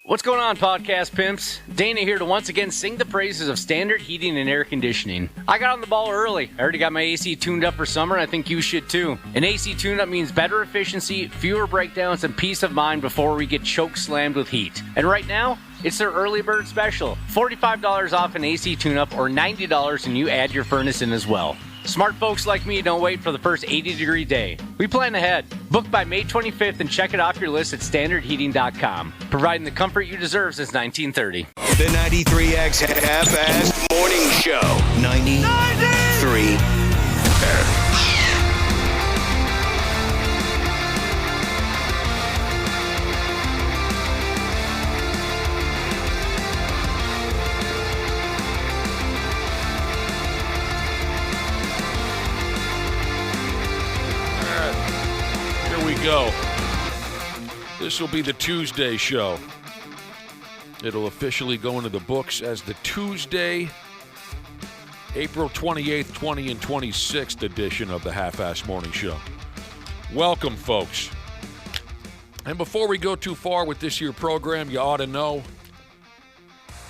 What's going on, podcast pimps? Dana here to once again sing the praises of Standard Heating and Air Conditioning. I got on the ball early. I already got my AC tuned up for summer, and I think you should too. An AC tune-up means better efficiency, fewer breakdowns, and peace of mind before we get choke slammed with heat. And right now, it's their early bird special. $45 off an AC tune-up or $90 and you add your furnace in as well. Smart folks like me don't wait for the first 80-degree day. We plan ahead. Book by May 25th and check it off your list at standardheating.com. Providing the comfort you deserve since 1930. The 93X Half-Ass Morning Show. 93. Go. This will be the Tuesday show. It'll officially go into the books as the Tuesday, April 28th, 20 and 26th edition of the Half-Ass Morning Show. Welcome, folks. And before we go too far with this year program, you ought to know.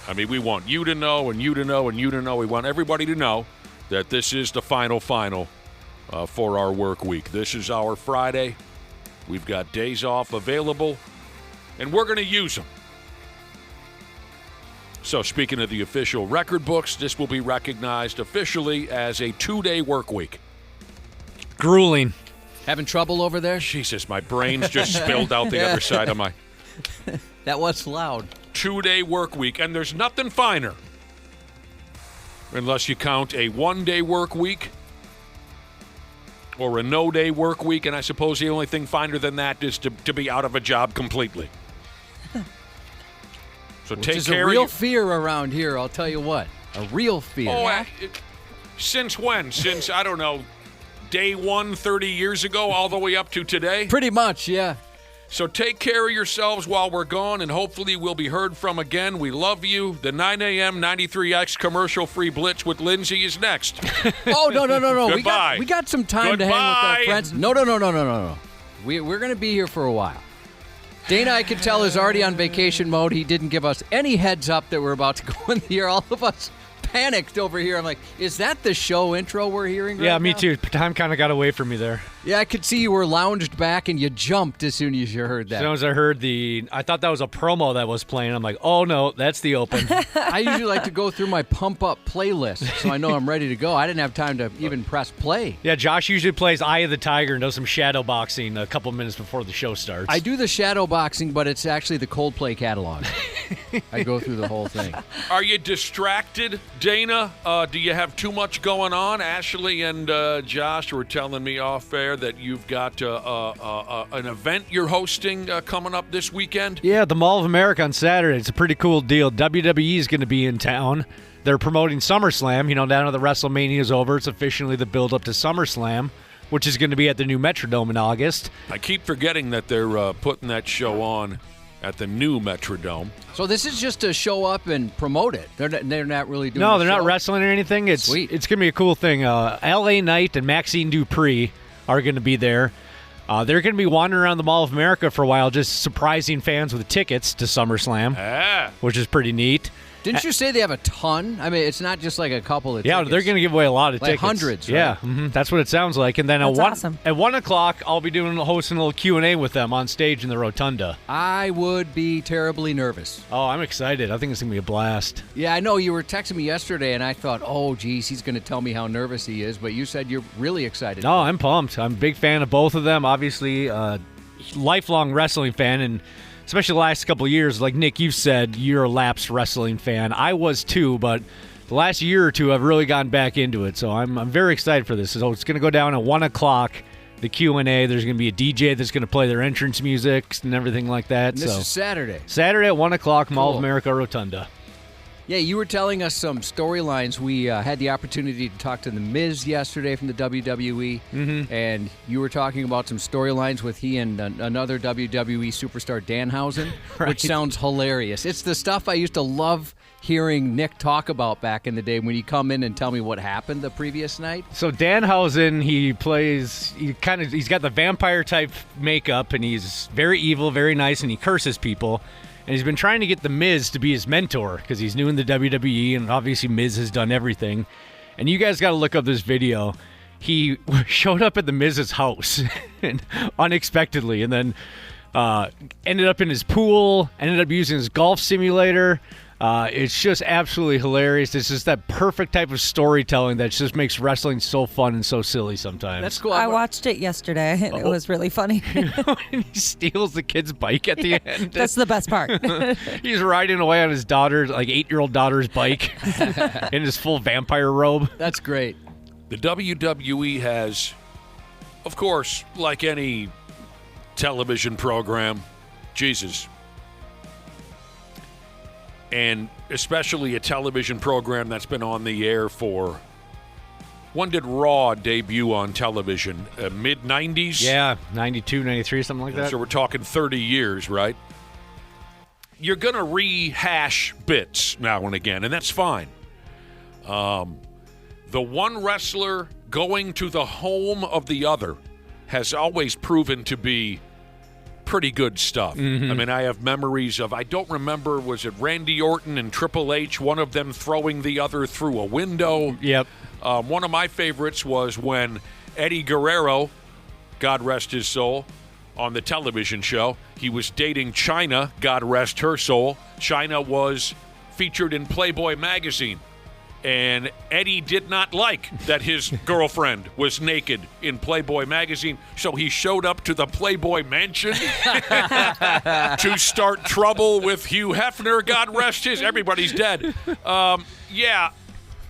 I mean, we want you to know, and you to know, and you to know. We want everybody to know that this is the final for our work week. This is our Friday. We've got days off available, and we're going to use them. So speaking of the official record books, this will be recognized officially as a 2-day work week. Grueling. Having trouble over there? Jesus, my brain's just spilled out the other side of my... That was loud. 2-day work week, and there's nothing finer. Unless you count a 1-day work week or a no-day work week, and I suppose the only thing finer than that is to be out of a job completely. So Which take is care a real of fear around here, I'll tell you what. A real fear. Oh, since when? Since, I don't know, day one 30 years ago all the way up to today? Pretty much, yeah. So take care of yourselves while we're gone, and hopefully we'll be heard from again. We love you. The 9 a.m. 93X commercial-free blitz with Lindsay is next. Oh, no. Goodbye. We got some time to hang with our friends. No. We're going to be here for a while. Dana, I can tell, is already on vacation mode. He didn't give us any heads up that we're about to go in the air. All of us panicked over here. I'm like, is that the show intro we're hearing right now? Yeah, me too. Time kind of got away from me there. Yeah, I could see you were lounged back and you jumped as soon as you heard that. As soon as I heard I thought that was a promo that was playing. I'm like, oh no, that's the open. I usually like to go through my pump-up playlist so I know I'm ready to go. I didn't have time to even press play. Yeah, Josh usually plays Eye of the Tiger and does some shadow boxing a couple minutes before the show starts. I do the shadow boxing, but it's actually the Coldplay catalog. I go through the whole thing. Are you distracted, Dana? Do you have too much going on? Ashley and Josh were telling me off air that you've got an event you're hosting coming up this weekend. Yeah, the Mall of America on Saturday. It's a pretty cool deal. WWE is going to be in town. They're promoting SummerSlam. You know, now that the WrestleMania is over, it's officially the build-up to SummerSlam, which is going to be at the new Metrodome in August. I keep forgetting that they're putting that show on at the new Metrodome. So this is just to show up and promote it. They're not really doing No, they're not wrestling or anything. It's Sweet. It's going to be a cool thing. LA Knight and Maxine Dupree are going to be there. They're going to be wandering around the Mall of America for a while, just surprising fans with tickets to SummerSlam, which is pretty neat. Didn't you say they have a ton? I mean, it's not just like a couple of tickets. They're going to give away a lot of like tickets. Hundreds, right? Yeah, that's what it sounds like. And then awesome. At 1 o'clock, I'll be hosting a little Q&A with them on stage in the Rotunda. I would be terribly nervous. Oh, I'm excited. I think it's going to be a blast. Yeah, I know. You were texting me yesterday, and I thought, oh, geez, he's going to tell me how nervous he is. But you said you're really excited. No, I'm pumped. I'm a big fan of both of them. Obviously, lifelong wrestling fan, and especially the last couple of years, like Nick, you've said, you're a lapsed wrestling fan. I was too, but the last year or two, I've really gotten back into it. So I'm very excited for this. So it's going to go down at 1 o'clock, the Q&A. There's going to be a DJ that's going to play their entrance music and everything like that. And this is Saturday. Saturday at 1 o'clock, Mall of America Rotunda. Yeah, you were telling us some storylines. We had the opportunity to talk to The Miz yesterday from the WWE, and you were talking about some storylines with he and another WWE superstar, Danhausen, which sounds hilarious. It's the stuff I used to love hearing Nick talk about back in the day when he'd come in and tell me what happened the previous night. So Danhausen, he's got the vampire type makeup, and he's very evil, very nice, and he curses people. and he's been trying to get The Miz to be his mentor because he's new in the WWE, and obviously Miz has done everything. And you guys got to look up this video. He showed up at The Miz's house unexpectedly, and then ended up in his pool, ended up using his golf simulator. It's just absolutely hilarious. It's just that perfect type of storytelling that just makes wrestling so fun and so silly sometimes. That's cool. I watched it yesterday, and it was really funny. And he steals the kid's bike at the end. That's the best part. He's riding away on his daughter's, 8-year-old daughter's bike in his full vampire robe. That's great. The WWE has, of course, like any television program, Jesus, and especially a television program that's been on the air for, when did Raw debut on television? Mid-90s? Yeah, 92, 93, something like that. So we're talking 30 years, right? You're going to rehash bits now and again, and that's fine. The one wrestler going to the home of the other has always proven to be pretty good stuff. Mm-hmm. I mean, I have memories of, I don't remember, was it Randy Orton and Triple H, one of them throwing the other through a window? Yep. One of my favorites was when Eddie Guerrero, God rest his soul, on the television show, he was dating Chyna, God rest her soul. Chyna was featured in Playboy magazine. And Eddie did not like that his girlfriend was naked in Playboy magazine, so he showed up to the Playboy mansion to start trouble with Hugh Hefner. God rest his. Everybody's dead. Yeah.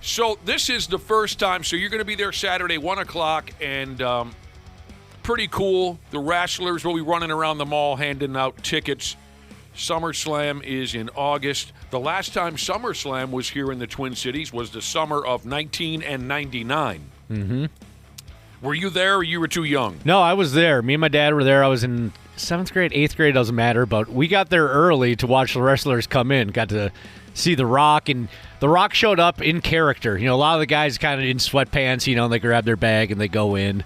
So this is the first time. So you're going to be there Saturday, 1 o'clock, and pretty cool. The wrestlers will be running around the mall handing out tickets. SummerSlam is in August. The last time SummerSlam was here in the Twin Cities was the summer of 1999. Mm-hmm. Were you there, or you were too young? No, I was there. Me and my dad were there. I was in 7th grade, 8th grade, doesn't matter, but we got there early to watch the wrestlers come in. Got to see The Rock, and The Rock showed up in character. You know, a lot of the guys kind of in sweatpants, you know, and they grab their bag and they go in.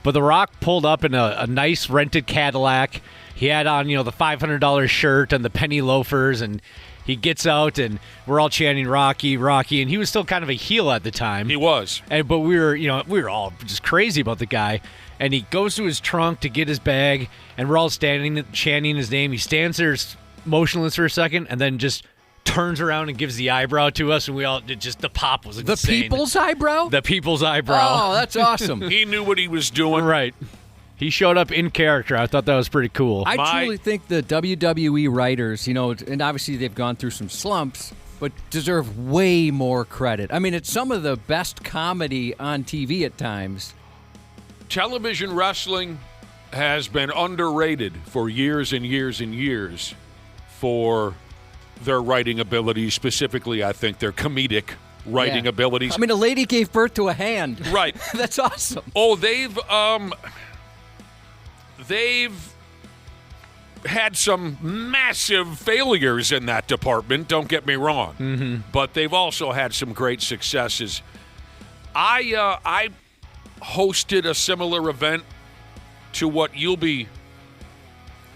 But The Rock pulled up in a nice rented Cadillac. He had on, you know, the $500 shirt and the penny loafers, and he gets out, and we're all chanting Rocky, Rocky, and he was still kind of a heel at the time. He was. But we were all just crazy about the guy. And he goes to his trunk to get his bag, and we're all standing, chanting his name. He stands there motionless for a second, and then just turns around and gives the eyebrow to us, and we all the pop was insane. The people's eyebrow? The people's eyebrow. Oh, that's awesome. He knew what he was doing. Right. He showed up in character. I thought that was pretty cool. I truly think the WWE writers, you know, and obviously they've gone through some slumps, but deserve way more credit. I mean, it's some of the best comedy on TV at times. Television wrestling has been underrated for years and years and years for their writing abilities, specifically, I think, their comedic writing abilities. I mean, a lady gave birth to a hand. Right. That's awesome. Oh, they've had some massive failures in that department, don't get me wrong. Mm-hmm. But they've also had some great successes. I hosted a similar event to what you'll be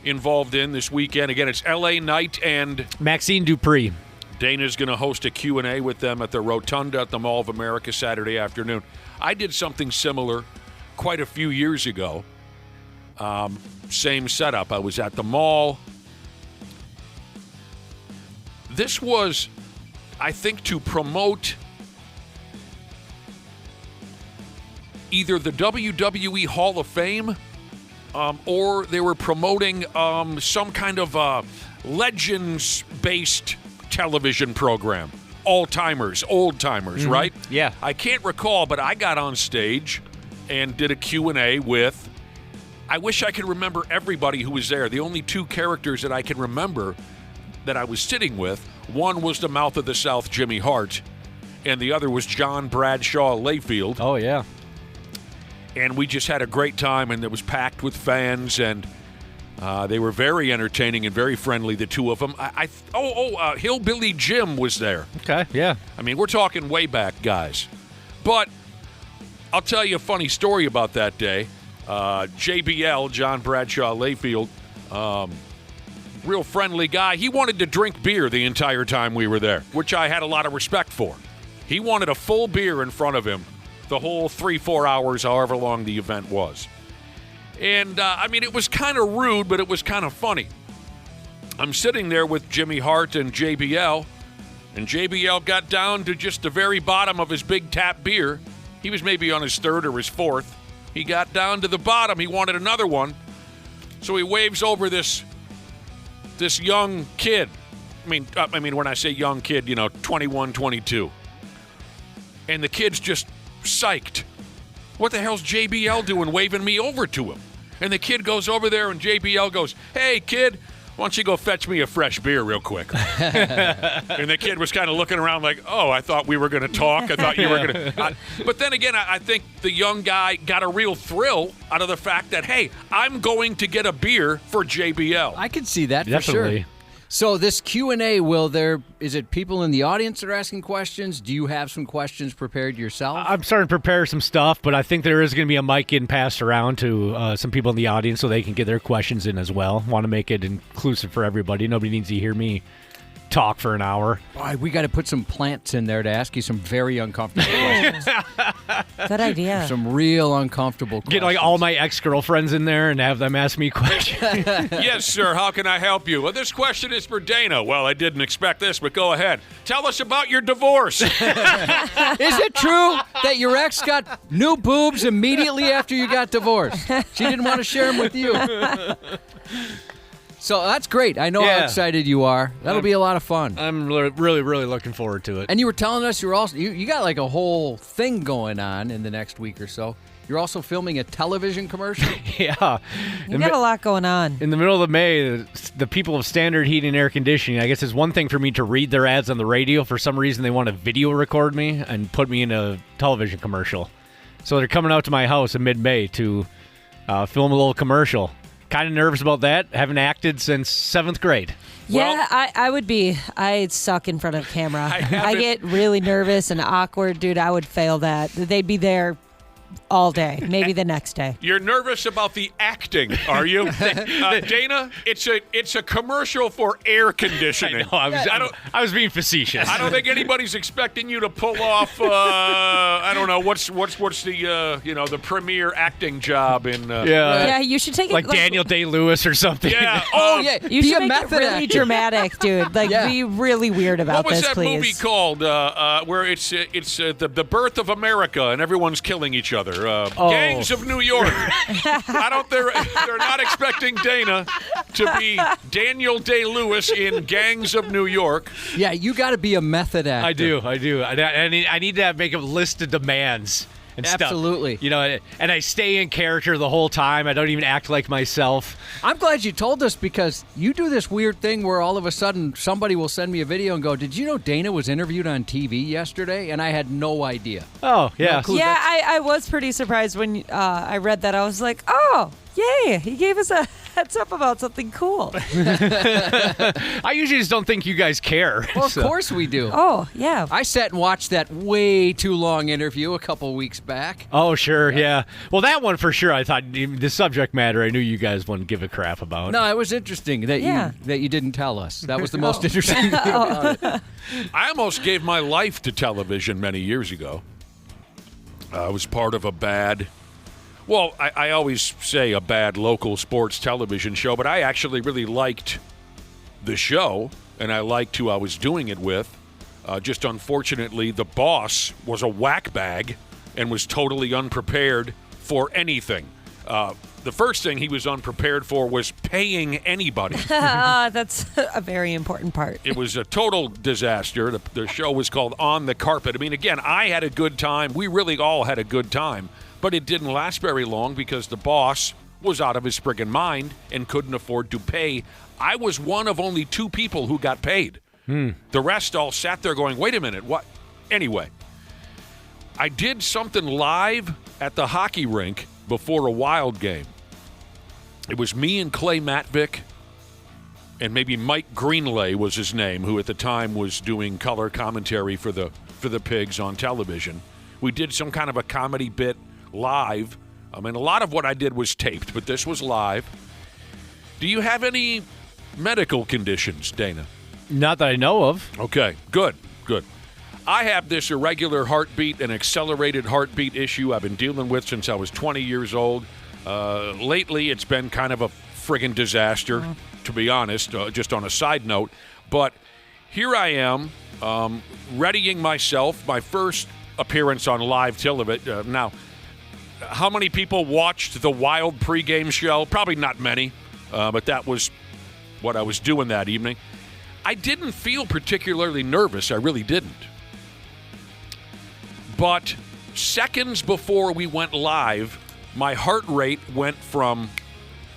involved in this weekend. Again, it's LA Knight and Maxine Dupree. Dana's going to host a Q&A with them at the Rotunda at the Mall of America Saturday afternoon. I did something similar quite a few years ago. Same setup. I was at the mall. This was, I think, to promote either the WWE Hall of Fame or they were promoting some kind of legends-based television program. All-timers, old-timers, right? Yeah. I can't recall, but I got on stage and did a Q&A with, I wish I could remember everybody who was there. The only two characters that I can remember that I was sitting with, one was the Mouth of the South, Jimmy Hart, and the other was John Bradshaw Layfield. Oh, yeah. And we just had a great time, and it was packed with fans, and they were very entertaining and very friendly, the two of them. Hillbilly Jim was there. Okay, yeah. I mean, we're talking way back, guys. But I'll tell you a funny story about that day. JBL, John Bradshaw Layfield, real friendly guy. He wanted to drink beer the entire time we were there, which I had a lot of respect for. He wanted a full beer in front of him the whole 3-4 hours, however long the event was. And, it was kind of rude, but it was kind of funny. I'm sitting there with Jimmy Hart and JBL, and JBL got down to just the very bottom of his big tap beer. He was maybe on his third or his fourth. He got down to the bottom. He wanted another one. So he waves over this young kid. I mean, when I say young kid, 21, 22. And the kid's just psyched. What the hell's JBL doing waving me over to him? And the kid goes over there, and JBL goes, "Hey, kid, why don't you go fetch me a fresh beer real quick?" And the kid was kind of looking around like, "Oh, I thought we were going to talk. I thought you were going to." But then again, I think the young guy got a real thrill out of the fact that, hey, I'm going to get a beer for JBL. I could see that Definitely. for sure. So this Q&A, is it people in the audience that are asking questions? Do you have some questions prepared yourself? I'm starting to prepare some stuff, but I think there is going to be a mic getting passed around to some people in the audience so they can get their questions in as well. Want to make it inclusive for everybody. Nobody needs to hear me talk for an hour. Boy, we got to put some plants in there to ask you some very uncomfortable questions. Good idea. Some real uncomfortable questions. Get like all my ex-girlfriends in there and have them ask me questions. Yes, sir. How can I help you? Well, this question is for Dana. Well, I didn't expect this, but go ahead. Tell us about your divorce. Is it true that your ex got new boobs immediately after you got divorced? She didn't want to share them with you. So that's great. I know how excited you are. That'll be a lot of fun. I'm really, really looking forward to it. And you were telling us you got like a whole thing going on in the next week or so. You're also filming a television commercial? Yeah. You got a lot going on. In the middle of May, the people of Standard Heating and Air Conditioning, I guess it's one thing for me to read their ads on the radio. For some reason, they want to video record me and put me in a television commercial. So they're coming out to my house in mid-May to film a little commercial. Kind of nervous about that. Haven't acted since 7th grade. Yeah, I would be. I suck in front of camera. I get really nervous and awkward. Dude, I would fail that. They'd be there all day, maybe the next day. You're nervous about the acting, are you? Dana, it's a commercial for air conditioning. I was being facetious. I don't think anybody's expecting you to pull off. I don't know what's the the premier acting job in. Yeah, you should take it like Daniel Day-Lewis or something. Yeah. You be should a make it method really actor. dramatic, dude. Like be really weird about what was this, that please. movie called? Where it's the birth of America and everyone's killing each other. Gangs of New York. They're not expecting Dana to be Daniel Day-Lewis in Gangs of New York. Yeah, you got to be a method actor. I do. I need to make a list of demands and Absolutely. stuff. And I stay in character the whole time. I don't even act like myself. I'm glad you told us because you do this weird thing where all of a sudden somebody will send me a video and go, "Did you know Dana was interviewed on TV yesterday?" And I had no idea. Oh, yeah. No clue. Yeah, I was pretty surprised when I read that. I was like, oh, yay, he gave us a heads up about something cool. I usually just don't think you guys care. Well, of course we do. Oh, yeah. I sat and watched that way too long interview a couple weeks back. Oh, sure, yeah. Well, that one for sure, I thought the subject matter I knew you guys wouldn't give a crap about. No, it was interesting that you didn't tell us. That was the most interesting thing Oh. about it. I almost gave my life to television many years ago. I was part of a bad... Well, I always say a bad local sports television show, but I actually really liked the show, and I liked who I was doing it with. Just unfortunately, the boss was a whack bag and was totally unprepared for anything. The first thing he was unprepared for was paying anybody. That's a very important part. It was a total disaster. The show was called On the Carpet. I mean, again, I had a good time. We really all had a good time. But it didn't last very long because the boss was out of his friggin' mind and couldn't afford to pay. I was one of only 2 people who got paid. The rest all sat there going, wait a minute, what? Anyway, I did something live at the hockey rink before a Wild game. It was me and Clay Matvick, and maybe Mike Greenlay was his name, who at the time was doing color commentary for the Pigs on television. We did some kind of a comedy bit live. I mean, a lot of what I did was taped, but this was live. Do you have any medical conditions, Dana? Not that I know of. Okay, good. I have this irregular heartbeat and accelerated heartbeat issue I've been dealing with since I was 20 years old. Lately, it's been kind of a friggin' disaster, to be honest, just on a side note. But here I am, readying myself, my first appearance on live television. Now, how many people watched the Wild pregame show? Probably not many, but that was what I was doing that evening. I didn't feel particularly nervous. I really didn't. But seconds before we went live, my heart rate went from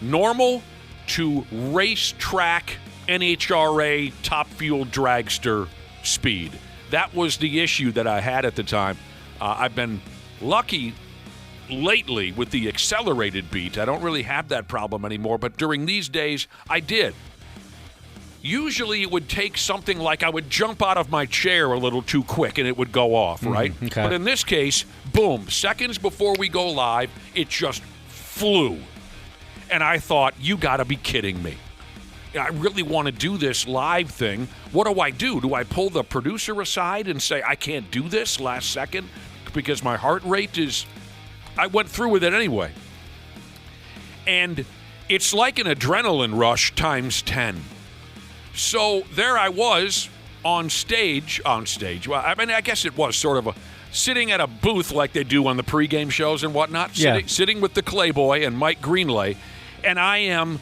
normal to racetrack NHRA top fuel dragster speed. That was the issue that I had at the time. I've been lucky lately with the accelerated beat. I don't really have that problem anymore, but during these days, I did. Usually it would take something like I would jump out of my chair a little too quick and it would go off, right? Okay. But in this case, boom, seconds before we go live, it just flew. And I thought, you got to be kidding me. I really want to do this live thing. What do? Do I pull the producer aside and say, I can't do this last second because my heart rate is... I went through with it anyway. And it's like an adrenaline rush times 10. So there I was on stage. Well, I mean, I guess it was sort of sitting at a booth like they do on the pregame shows and whatnot, sitting with the Clayboy and Mike Greenlay, and I am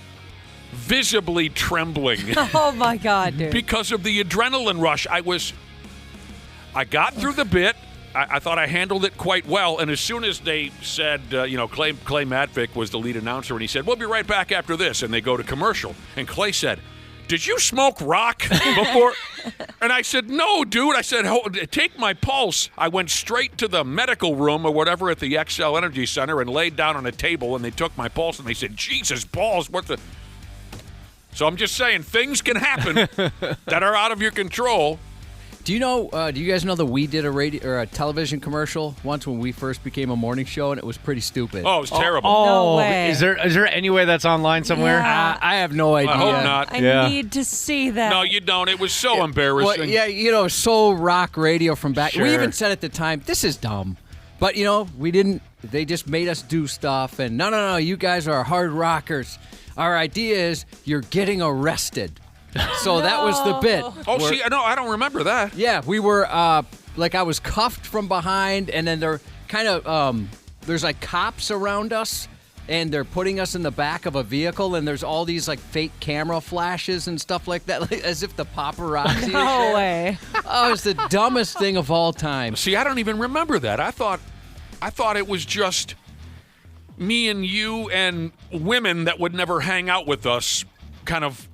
visibly trembling. Oh, my God, dude. Because of the adrenaline rush. I got through the bit. I thought I handled it quite well, and as soon as they said, Clay Matvick was the lead announcer, and he said, we'll be right back after this, and they go to commercial, and Clay said, did you smoke rock before? And I said, no, dude. I said, take my pulse. I went straight to the medical room or whatever at the XL Energy Center and laid down on a table, and they took my pulse, and they said, Jesus balls, what the... So I'm just saying, things can happen that are out of your control. Do you guys know that we did a radio or a television commercial once when we first became a morning show, and it was pretty stupid. Oh, it was terrible. No way. Is there any way that's online somewhere? Yeah. I have no idea. I hope not. I need to see that. No, you don't. It was so embarrassing. Well, so rock radio from back. Sure. We even said at the time, this is dumb. But, we didn't. They just made us do stuff. And no, you guys are hard rockers. Our idea is you're getting arrested. So that was the bit. Oh, no, I don't remember that. Yeah, we were, I was cuffed from behind, and then they're kind of, there's like cops around us, and they're putting us in the back of a vehicle, and there's all these like fake camera flashes and stuff like that, like, as if the paparazzi. No way. Oh, it's the dumbest thing of all time. See, I don't even remember that. I thought it was just me and you and women that would never hang out with us kind of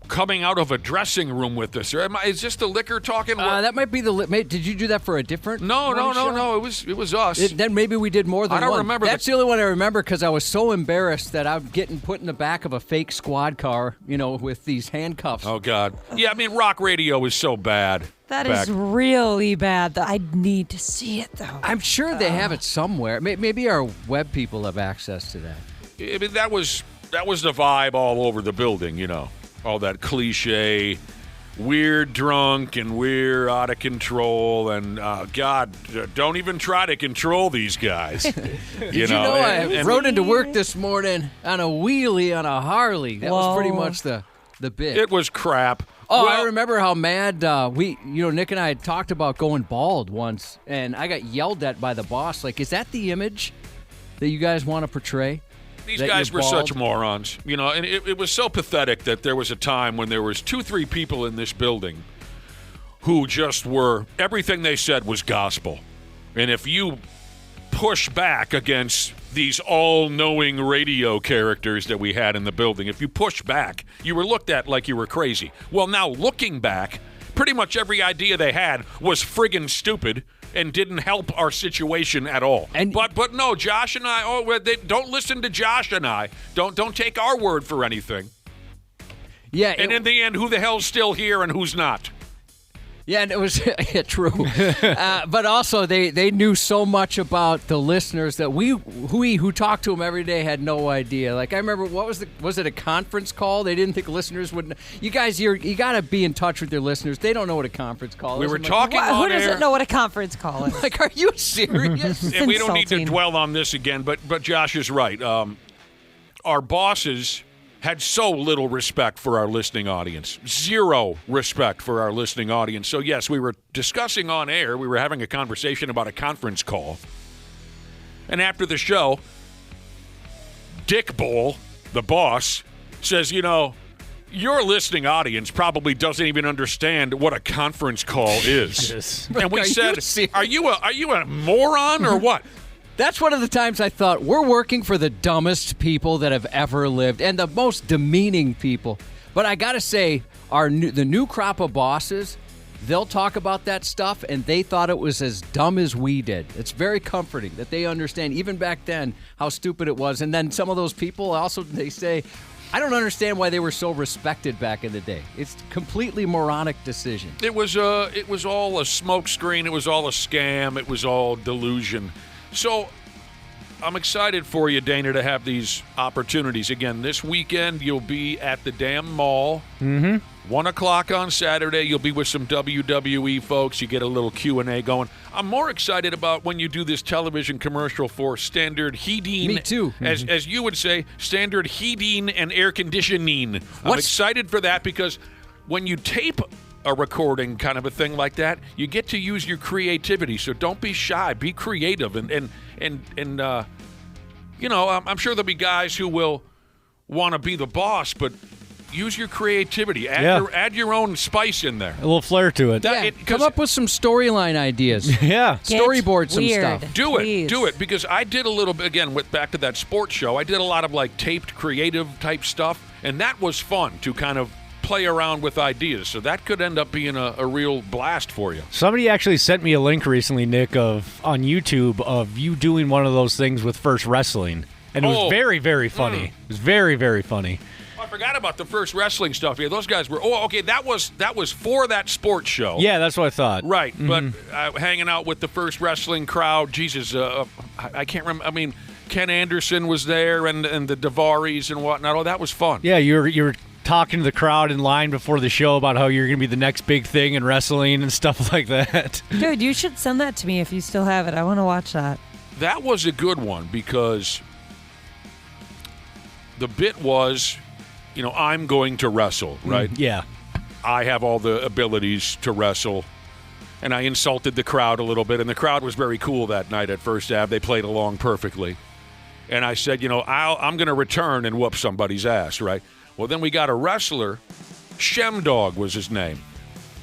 coming out of a dressing room with us. Is this the liquor talking? That might be did you do that for a different No. It was us. Then maybe we did more than one. I don't remember. That's the only one I remember because I was so embarrassed that I'm getting put in the back of a fake squad car, with these handcuffs. Oh, God. Yeah, I mean, rock radio is so bad. That is really bad. I need to see it, though. I'm sure they have it somewhere. Maybe our web people have access to that. I mean, that was the vibe all over the building, all that cliche, we're drunk and we're out of control, and God, don't even try to control these guys. I rode into work this morning on a wheelie on a Harley. That was pretty much the bit. It was crap. Oh, I remember how mad Nick and I had talked about going bald once, and I got yelled at by the boss. Like, is that the image that you guys want to portray? These guys were such morons, and it was so pathetic that there was a time when there was 2-3 people in this building who just were, everything they said was gospel. And if you push back against these all-knowing radio characters that we had in the building, if you push back, you were looked at like you were crazy. Well, now looking back, pretty much every idea they had was friggin' stupid and didn't help our situation at all. But no, Josh and I, don't listen to Josh and I. Don't take our word for anything. Yeah. And in the end, who the hell's still here and who's not? Yeah, and it was true. But also, they knew so much about the listeners that we who talked to them every day had no idea. Like I remember, was it a conference call? They didn't think listeners would. You guys, you got to be in touch with your listeners. They don't know what a conference call is. We were talking on Who air. doesn't know what a conference call is? Like, are you serious? And we don't need to dwell on this again, but Josh is right. Our bosses had so little respect for our listening audience. Zero respect for our listening audience. So, yes, we were discussing on air. We were having a conversation about a conference call. And after the show, Dick Bowl, the boss, says, your listening audience probably doesn't even understand what a conference call is. And we said, are you a moron or what? That's one of the times I thought, we're working for the dumbest people that have ever lived and the most demeaning people. But I got to say, the new crop of bosses, they'll talk about that stuff, and they thought it was as dumb as we did. It's very comforting that they understand, even back then, how stupid it was. And then some of those people also, they say, I don't understand why they were so respected back in the day. It's a completely moronic decision. It was all a smokescreen. It was all a scam. It was all delusion. So I'm excited for you, Dana, to have these opportunities. Again, this weekend you'll be at the damn mall. 1 o'clock on Saturday, you'll be with some WWE folks. You get a little Q&A going. I'm more excited about when you do this television commercial for Standard Heating. Me too. As you would say, Standard Heating and Air Conditioning. I'm excited for that because when you tape a recording kind of a thing like that, you get to use your creativity. So don't be shy. Be creative. And I'm sure there'll be guys who will want to be the boss, but use your creativity. Add your own spice in there. A little flair to it. Come up with some storyline ideas. Yeah. Storyboard some stuff. Do it. Because I did a little bit, again, back to that sports show, I did a lot of like taped creative type stuff, and that was fun to kind of play around with ideas. So that could end up being a real blast for you. Somebody actually sent me a link recently, Nick, on YouTube of you doing one of those things with First Wrestling. And it was very, very funny. It was very, very funny. I forgot about the First Wrestling stuff. Yeah, those guys were. Oh, okay. That was for that sports show. Yeah, that's what I thought. Right, but hanging out with the First Wrestling crowd. Jesus, I can't remember. I mean, Ken Anderson was there, and the Davaris and whatnot. Oh, that was fun. Yeah, you were talking to the crowd in line before the show about how you're going to be the next big thing in wrestling and stuff like that. Dude, you should send that to me if you still have it. I want to watch that. That was a good one because the bit was, I'm going to wrestle, right? Yeah. I have all the abilities to wrestle. And I insulted the crowd a little bit, and the crowd was very cool that night at First Ave. They played along perfectly. And I said, I'm going to return and whoop somebody's ass, right? Well, then we got a wrestler. Shemdog was his name.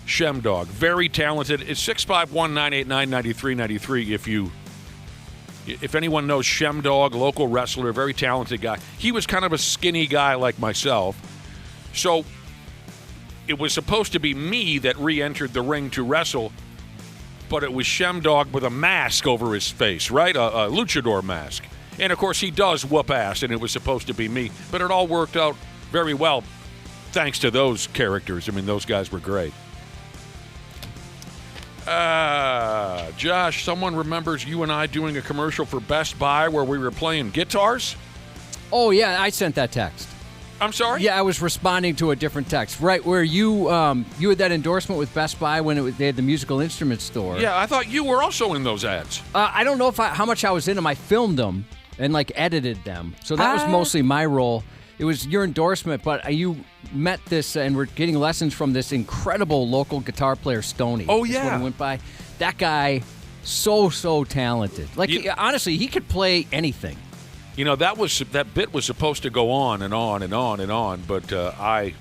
Shemdog. Very talented. It's 651-989-9393 if anyone knows Shemdog, local wrestler, very talented guy. He was kind of a skinny guy like myself. So it was supposed to be me that re-entered the ring to wrestle, but it was Shemdog with a mask over his face, right? A luchador mask. And, of course, he does whoop ass, and it was supposed to be me. But it all worked out very well thanks to those characters. I mean, those guys were great. Josh, someone remembers you and I doing a commercial for Best Buy where we were playing guitars? Oh, yeah, I sent that text. I'm sorry? Yeah, I was responding to a different text. Right, where you had that endorsement with Best Buy when they had the musical instrument store. Yeah, I thought you were also in those ads. I don't know how much I was in them. I filmed them and, edited them. So that was mostly my role. It was your endorsement, but you met this and we're getting lessons from this incredible local guitar player, Stoney. Oh, That's yeah. what I went by. That guy, so talented. Honestly, he could play anything. That bit was supposed to go on and on and on and on, but I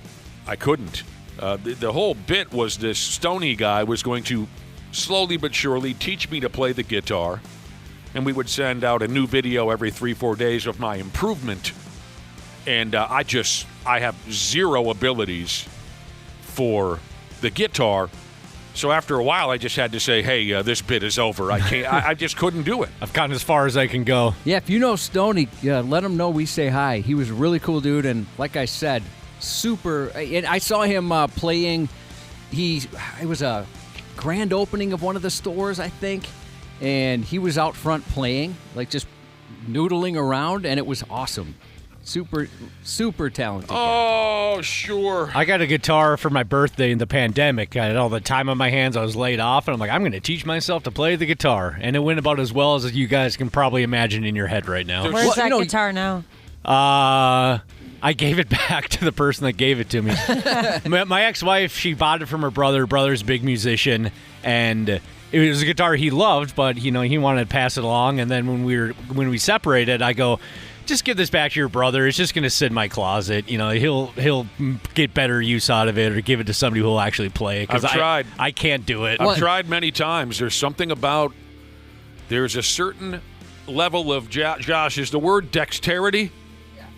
couldn't. The whole bit was this Stoney guy was going to slowly but surely teach me to play the guitar, and we would send out a new video every 3-4 days of my improvement. And I have zero abilities for the guitar. So after a while, I just had to say, hey, this bit is over. I can't. I just couldn't do it. I've gotten as far as I can go. Yeah, if you know Stoney, let him know we say hi. He was a really cool dude, and like I said, super. And I saw him playing. It was a grand opening of one of the stores, I think, and he was out front playing, like just noodling around, and it was awesome. Super, super talented. Oh, sure. I got a guitar for my birthday in the pandemic. I had all the time on my hands. I was laid off, and I'm like, I'm going to teach myself to play the guitar. And it went about as well as you guys can probably imagine in your head right now. Where's that guitar now? I gave it back to the person that gave it to me. my ex-wife, she bought it from her brother. Brother's a big musician, and it was a guitar he loved, but he wanted to pass it along. And then when we separated, I go, just give this back to your brother. It's just going to sit in my closet. He'll get better use out of it, or give it to somebody who will actually play it. I've tried. I can't do it. I've tried many times. There's something about. There's a certain level of Josh. Is the word dexterity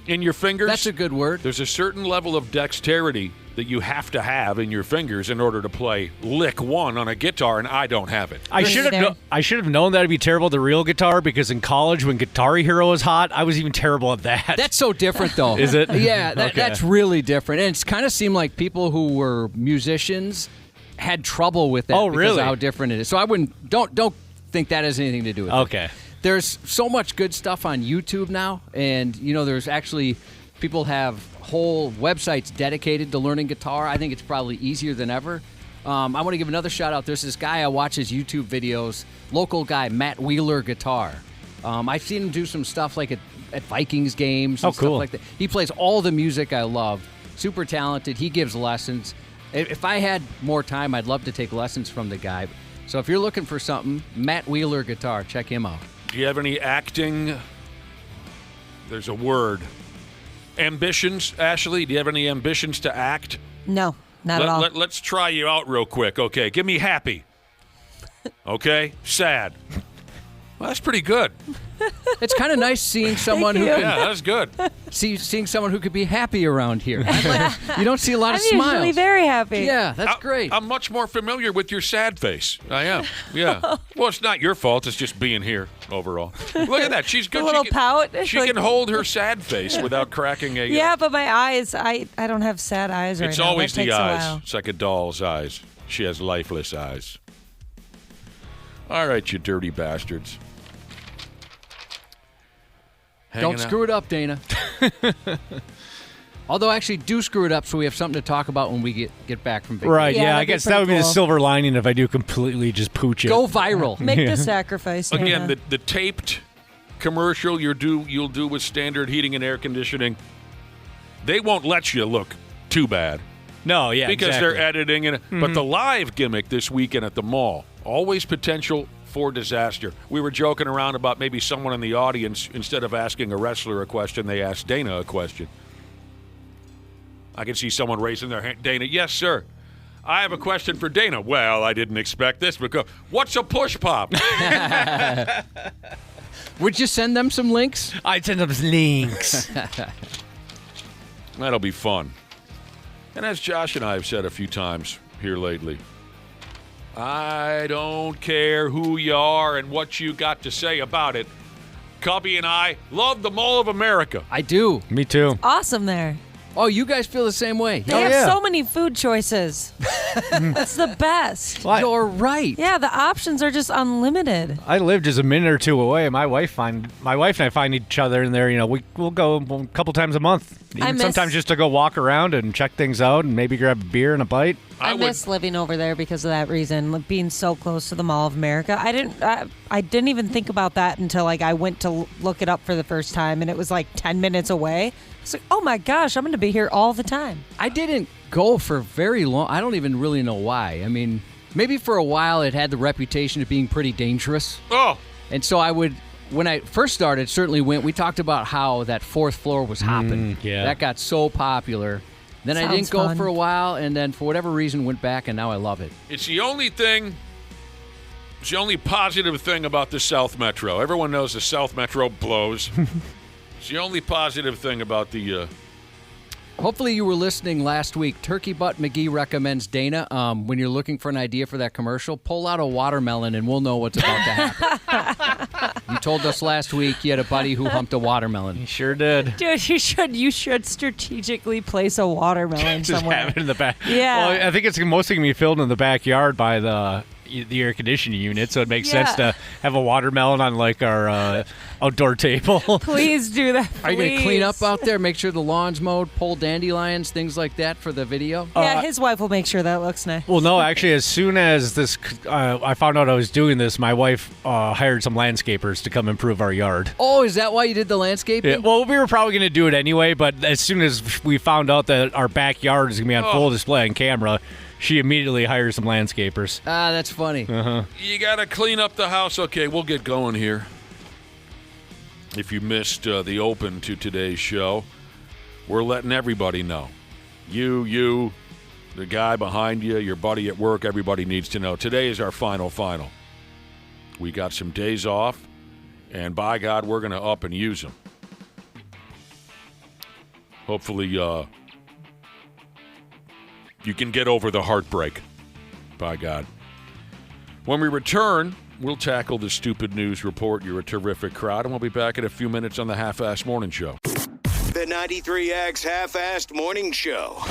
in your fingers? That's a good word. There's a certain level of dexterity that you have to have in your fingers in order to play lick one on a guitar, and I don't have it. I should have known that'd be terrible with the real guitar, because in college when Guitar Hero was hot, I was even terrible at that. That's so different, though. Is it? Yeah, Okay. That's really different. And it's kind of seemed like people who were musicians had trouble with that. Oh, because really? of how different it is. So I don't think that has anything to do with it. Okay. There's so much good stuff on YouTube now, and there's actually people have whole websites dedicated to learning guitar. I think it's probably easier than ever. I want to give another shout out. There's this guy, I watch his YouTube videos, local guy, Matt Wheeler Guitar. I've seen him do some stuff like at Vikings games and stuff like that. He plays all the music I love. Super talented. He gives lessons. If I had more time, I'd love to take lessons from the guy. So if you're looking for something, Matt Wheeler Guitar, check him out. Do you have any acting? There's a word. Ambitions, Ashley? Do you have any ambitions to act? No, not at all. Let's try you out real quick. Okay, give me happy. Okay, sad. Well, that's pretty good. It's kind of nice seeing someone who can that's good. seeing someone who could be happy around here. You don't see a lot of I'm smiles. usually very happy. Yeah, that's great. I'm much more familiar with your sad face. I am. Yeah. Well, it's not your fault. It's just being here overall. Look at that. She's good. A little pout. She can hold her sad face without cracking a. Yeah, but my eyes, I don't have sad eyes right now. It's always That the takes a eyes. while. It's like a doll's eyes. She has lifeless eyes. All right, you dirty bastards. Don't screw it up, Dana. Although, actually, do screw it up so we have something to talk about when we get back from vacation. Right, Yeah, yeah, I that'd be guess that would be the pretty cool. silver lining if I do completely just pooch it. Go viral. Make the sacrifice. Again, Dana. the taped commercial you'll do with Standard Heating and Air Conditioning, they won't let you look too bad. No, yeah, Because exactly. they're editing it. But the live gimmick this weekend at the mall, always potential for disaster. We were joking around about maybe someone in the audience, instead of asking a wrestler a question, they asked Dana a question. I can see someone raising their hand. Dana, yes, sir. I have a question for Dana. Well, I didn't expect this, because what's a push pop? Would you send them some links? I'd send them links. That'll be fun. And as Josh and I have said a few times here lately, I don't care who you are and what you got to say about it. Cubby and I love the Mall of America. I do. Me too. Awesome there. Oh, you guys feel the same way. They have yeah. so many food choices. That's the best. You're right. Yeah, the options are just unlimited. I live just a minute or two away. My wife and I find each other in there. We'll go a couple times a month. Even sometimes just to go walk around and check things out and maybe grab a beer and a bite. I miss living over there because of that reason, like being so close to the Mall of America. I didn't even think about that until I went to look it up for the first time, and it was like 10 minutes away. It's like, oh my gosh, I'm going to be here all the time. I didn't go for very long. I don't even really know why. I mean, maybe for a while it had the reputation of being pretty dangerous. Oh, And so when I first started, certainly went. We talked about how that fourth floor was hopping. yeah. That got so popular. Then I Sounds didn't go fun. for a while, and then for whatever reason went back, and now I love it. it's the only positive thing about the South Metro. Everyone knows the South Metro blows. It's the only positive thing about the Hopefully you were listening last week. Turkey Butt McGee recommends, Dana, when you're looking for an idea for that commercial, pull out a watermelon and we'll know what's about to happen. You told us last week you had a buddy who humped a watermelon. He sure did. Dude, you should strategically place a watermelon Just somewhere. have it in the back. Yeah. Well, I think it's mostly going to be filled in the backyard by the air conditioning unit, so it makes sense to have a watermelon on like our outdoor table. Please do that. Are you going to clean up out there, make sure the lawn's mowed, pull dandelions, things like that for the video? Yeah, his wife will make sure that looks nice. Well, no, actually, as soon as this, I found out I was doing this, my wife hired some landscapers to come improve our yard. Oh, is that why you did the landscaping? Yeah, well, we were probably going to do it anyway, but as soon as we found out that our backyard is going to be on full display on camera, she immediately hired some landscapers. Ah, that's funny. You got to clean up the house. Okay, we'll get going here. If you missed the open to today's show, we're letting everybody know. You, the guy behind you, your buddy at work, everybody needs to know. Today is our final. We got some days off, and by God, we're going to up and use them. Hopefully, you can get over the heartbreak. By God. When we return, we'll tackle the stupid news report. You're a terrific crowd, and we'll be back in a few minutes on the Half-Assed Morning Show. The 93X Half-Assed Morning Show.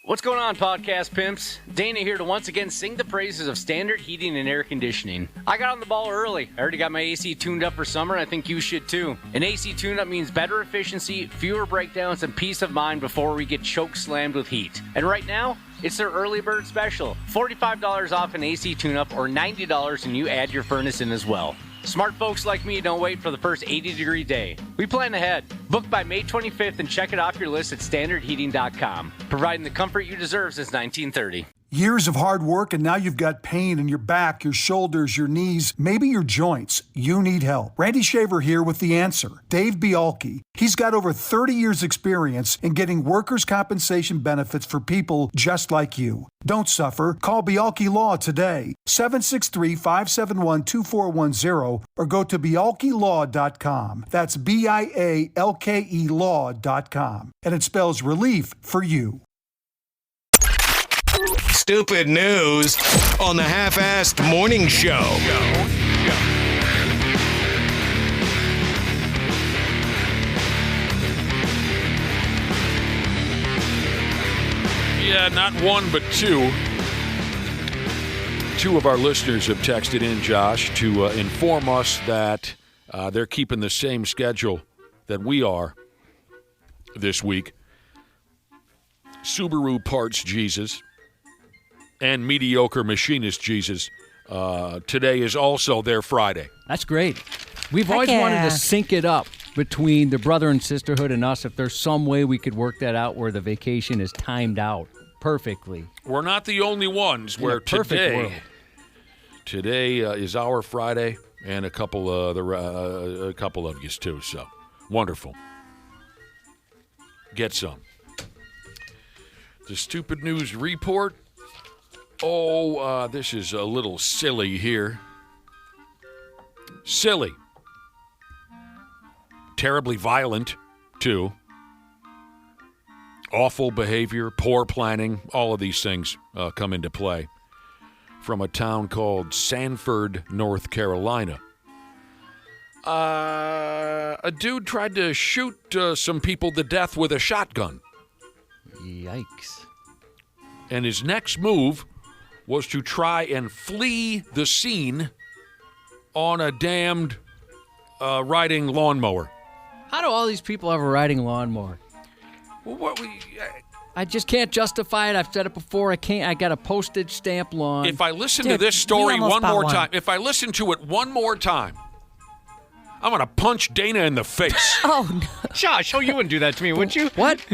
What's going on, podcast pimps? Dana here to once again sing the praises of standard heating and air conditioning. I got on the ball early. I already got my AC tuned up for summer, and I think you should too. An AC tune-up means better efficiency, fewer breakdowns, and peace of mind before we get choke slammed with heat. And right now, it's their early bird special. $45 off an AC tune-up or $90 and you add your furnace in as well. Smart folks like me don't wait for the first 80-degree day. We plan ahead. Book by May 25th and check it off your list at standardheating.com. Providing the comfort you deserve since 1930. Years of hard work, and now you've got pain in your back, your shoulders, your knees, maybe your joints. You need help. Randy Shaver here with the answer. Dave Bialke. He's got over 30 years experience in getting workers' compensation benefits for people just like you. Don't suffer. Call Bialke Law today. 763-571-2410 or go to bialkelaw.com. That's BIALKE law.com. And it spells relief for you. Stupid news on the Half-Assed Morning Show. Yeah, not one, but two. Two of our listeners have texted in, Josh, to inform us that they're keeping the same schedule that we are this week. Subaru Parts Jesus and Mediocre Machinist Jesus. Today is also their Friday. That's great. We've always wanted to sync it up between the brother and sisterhood and us. If there's some way we could work that out where the vacation is timed out perfectly. We're not the only ones where today is our Friday, and a couple of you too. So wonderful. Get some. The stupid news report. Oh, this is a little silly here. Silly. Terribly violent, too. Awful behavior, poor planning, all of these things come into play. From a town called Sanford, North Carolina. A dude tried to shoot some people to death with a shotgun. Yikes. And his next move was to try and flee the scene on a damned riding lawnmower. How do all these people have a riding lawnmower? Well, I just can't justify it. I've said it before. I can't. I got a postage stamp lawn. if I listen to this story one more time, if I listen to it one more time, I'm going to punch Dana in the face. Oh, no. Josh, you wouldn't do that to me, would you? What?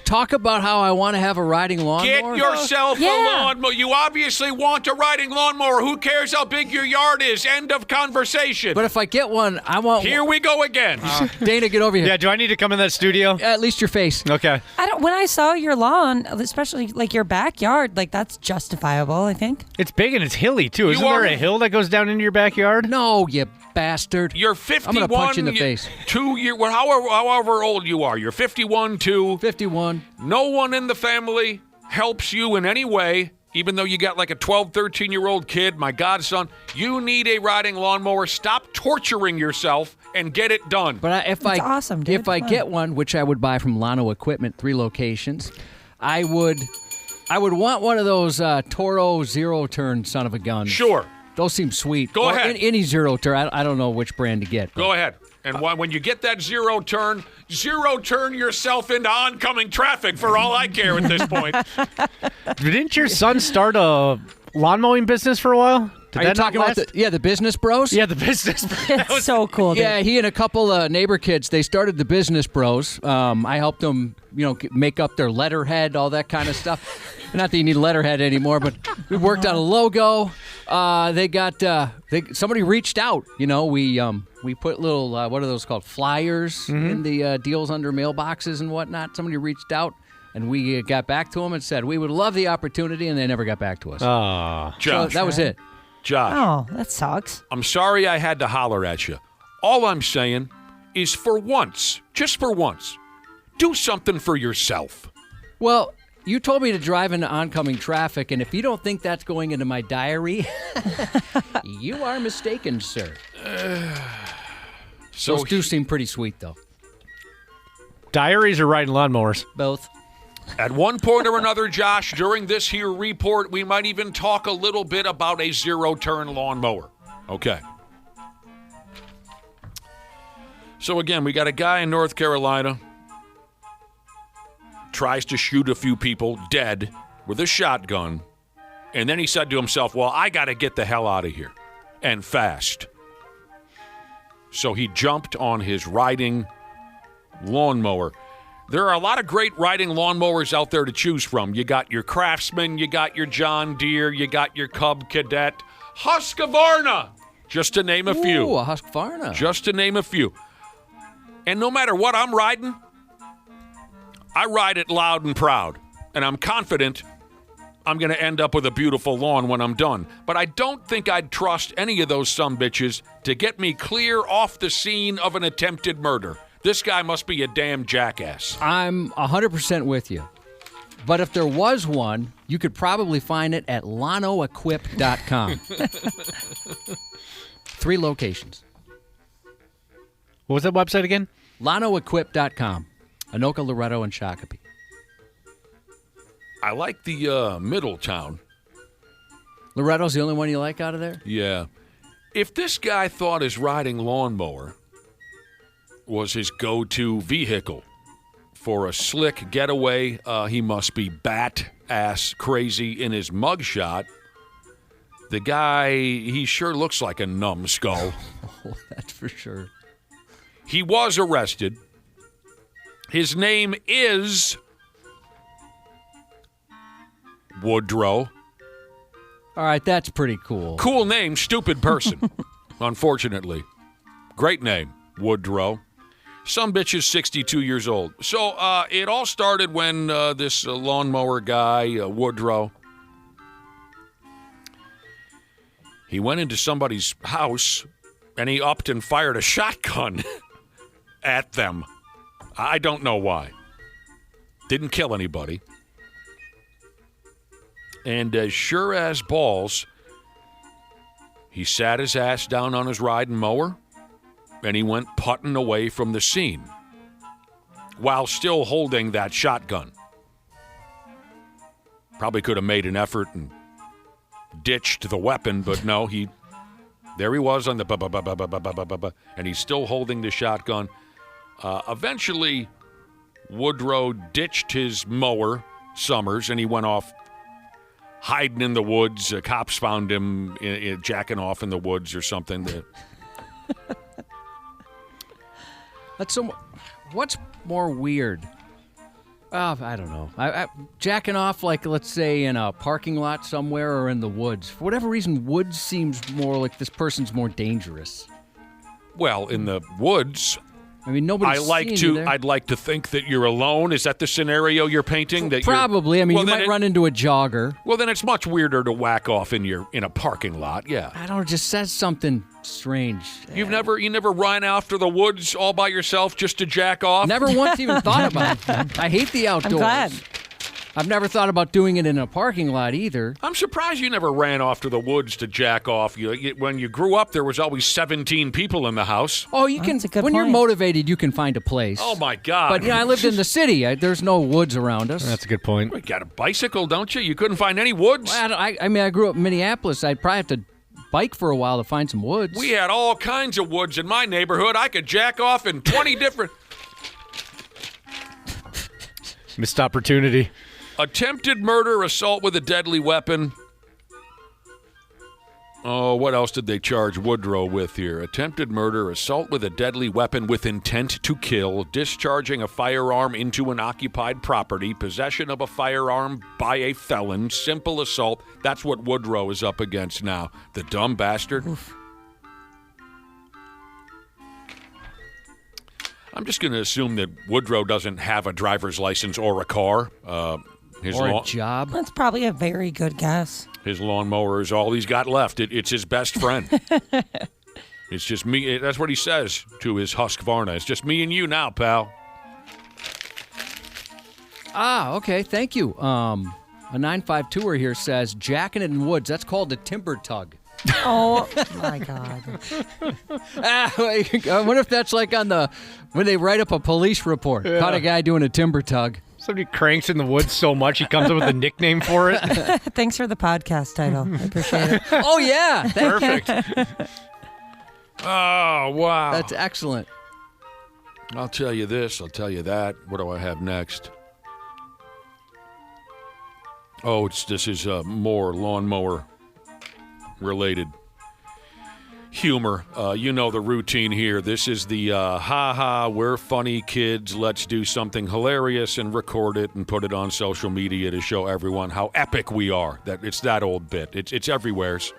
Talk about how I want to have a riding lawnmower. Get yourself a lawnmower. You obviously want a riding lawnmower. Who cares how big your yard is? End of conversation. But if I get one, I want Here we go again. Dana, get over here. Yeah, do I need to come in that studio? At least your face. Okay. When I saw your lawn, especially like your backyard, like that's justifiable, I think. It's big and it's hilly, too. Isn't there a hill that goes down into your backyard? No, you bastard. You're 51. I'm going to punch you in the face. 2 year, well, however old you are. You're 51, 51. No one in the family helps you in any way, even though you got like a 12, 13-year-old kid, my godson. You need a riding lawnmower. Stop torturing yourself and get it done. But That's awesome, dude. if I get one, which I would buy from Lano Equipment, 3 locations, I would want one of those Toro zero-turn son of a gun. Sure. Those seem sweet. Go ahead. Any zero-turn. I don't know which brand to get. Go ahead. And when you get that zero turn yourself into oncoming traffic for all I care at this point. Didn't your son start a lawn mowing business for a while? Are you talking about the Business Bros? Yeah, the business. It's so cool. Dude. Yeah, he and a couple of neighbor kids, they started the Business Bros. I helped them, make up their letterhead, all that kind of stuff. Not that you need a letterhead anymore, but we worked on a logo. Somebody reached out. We put little, what are those called, flyers in the deals under mailboxes and whatnot. Somebody reached out, and we got back to them and said, we would love the opportunity, and they never got back to us. Josh. So that was it. Josh. Oh, that sucks. I'm sorry I had to holler at you. All I'm saying is for once, just for once, do something for yourself. Well, you told me to drive into oncoming traffic, and if you don't think that's going into my diary, you are mistaken, sir. Those do seem pretty sweet, though. Diaries or riding lawnmowers? Both. At one point or another, Josh, during this here report, we might even talk a little bit about a zero-turn lawnmower. Okay. So again, we got a guy in North Carolina, tries to shoot a few people dead with a shotgun, and then he said to himself, well, I got to get the hell out of here, and fast. So he jumped on his riding lawnmower. There are a lot of great riding lawnmowers out there to choose from. You got your Craftsman, you got your John Deere, you got your Cub Cadet, Husqvarna, just to name a few. Ooh, a Husqvarna. Just to name a few. And no matter what I'm riding, I ride it loud and proud. And I'm confident I'm going to end up with a beautiful lawn when I'm done. But I don't think I'd trust any of those sumbitches to get me clear off the scene of an attempted murder. This guy must be a damn jackass. I'm 100% with you. But if there was one, you could probably find it at lawnmowequip.com. 3 locations. What was that website again? lawnmowequip.com. Anoka, Loretto, and Shakopee. I like the Middletown. Loretto's the only one you like out of there? Yeah. If this guy thought his riding lawnmower was his go-to vehicle for a slick getaway, he must be bat-ass crazy in his mugshot. The guy, he sure looks like a numbskull. Oh, that's for sure. He was arrested. His name is Woodrow. All right, that's pretty cool. Cool name, stupid person, unfortunately. Great name, Woodrow. Some bitch is 62 years old. So it all started when this lawnmower guy, Woodrow, he went into somebody's house and he upped and fired a shotgun at them. I don't know why. Didn't kill anybody. And as sure as balls, he sat his ass down on his riding mower and he went putting away from the scene while still holding that shotgun. Probably could have made an effort and ditched the weapon, but no, there he was on the and he's still holding the shotgun. Eventually, Woodrow ditched his mower, Summers, and he went off hiding in the woods. Cops found him jacking off in the woods or something. What's more weird? I don't know. Jacking off, like, let's say, in a parking lot somewhere or in the woods. For whatever reason, woods seems more like this person's more dangerous. Well, in the woods, I mean, nobody's seeing you there. I'd like to think that you're alone. Is that the scenario you're painting? That Probably. I mean, you might run into a jogger. Well, then it's much weirder to whack off in a parking lot. Yeah. I don't know. It just says something strange. You never run after the woods all by yourself just to jack off? Never once even thought about it. I hate the outdoors. I'm glad. I've never thought about doing it in a parking lot either. I'm surprised you never ran off to the woods to jack off. When you grew up, there was always 17 people in the house. Oh, you can. When you're motivated, you can find a place. Oh my God! But I lived in the city. There's no woods around us. That's a good point. You got a bicycle, don't you? You couldn't find any woods. Well, I grew up in Minneapolis. I'd probably have to bike for a while to find some woods. We had all kinds of woods in my neighborhood. I could jack off in 20 different. Missed opportunity. Attempted murder, assault with a deadly weapon. Oh, what else did they charge Woodrow with here? Attempted murder, assault with a deadly weapon with intent to kill, discharging a firearm into an occupied property, possession of a firearm by a felon, simple assault. That's what Woodrow is up against now. The dumb bastard. Oof. I'm just going to assume that Woodrow doesn't have a driver's license or a car. Or a job. That's probably a very good guess. His lawnmower is all he's got left. It's his best friend. It's just me. That's what he says to his Husqvarna. It's just me and you now, pal. Okay. Thank you. A 952er here says, jacking it in woods, that's called a timber tug. Oh, my God. I wonder if that's like when they write up a police report. Yeah. Caught a guy doing a timber tug. Somebody cranks in the woods so much he comes up with a nickname for it. Thanks for the podcast title. I appreciate it. Oh, yeah. Perfect. Oh, wow. That's excellent. I'll tell you this. I'll tell you that. What do I have next? Oh, this is more lawnmower related humor. You know the routine here. This is the ha-ha, we're funny kids, let's do something hilarious and record it and put it on social media to show everyone how epic we are. It's that old bit. It's everywheres.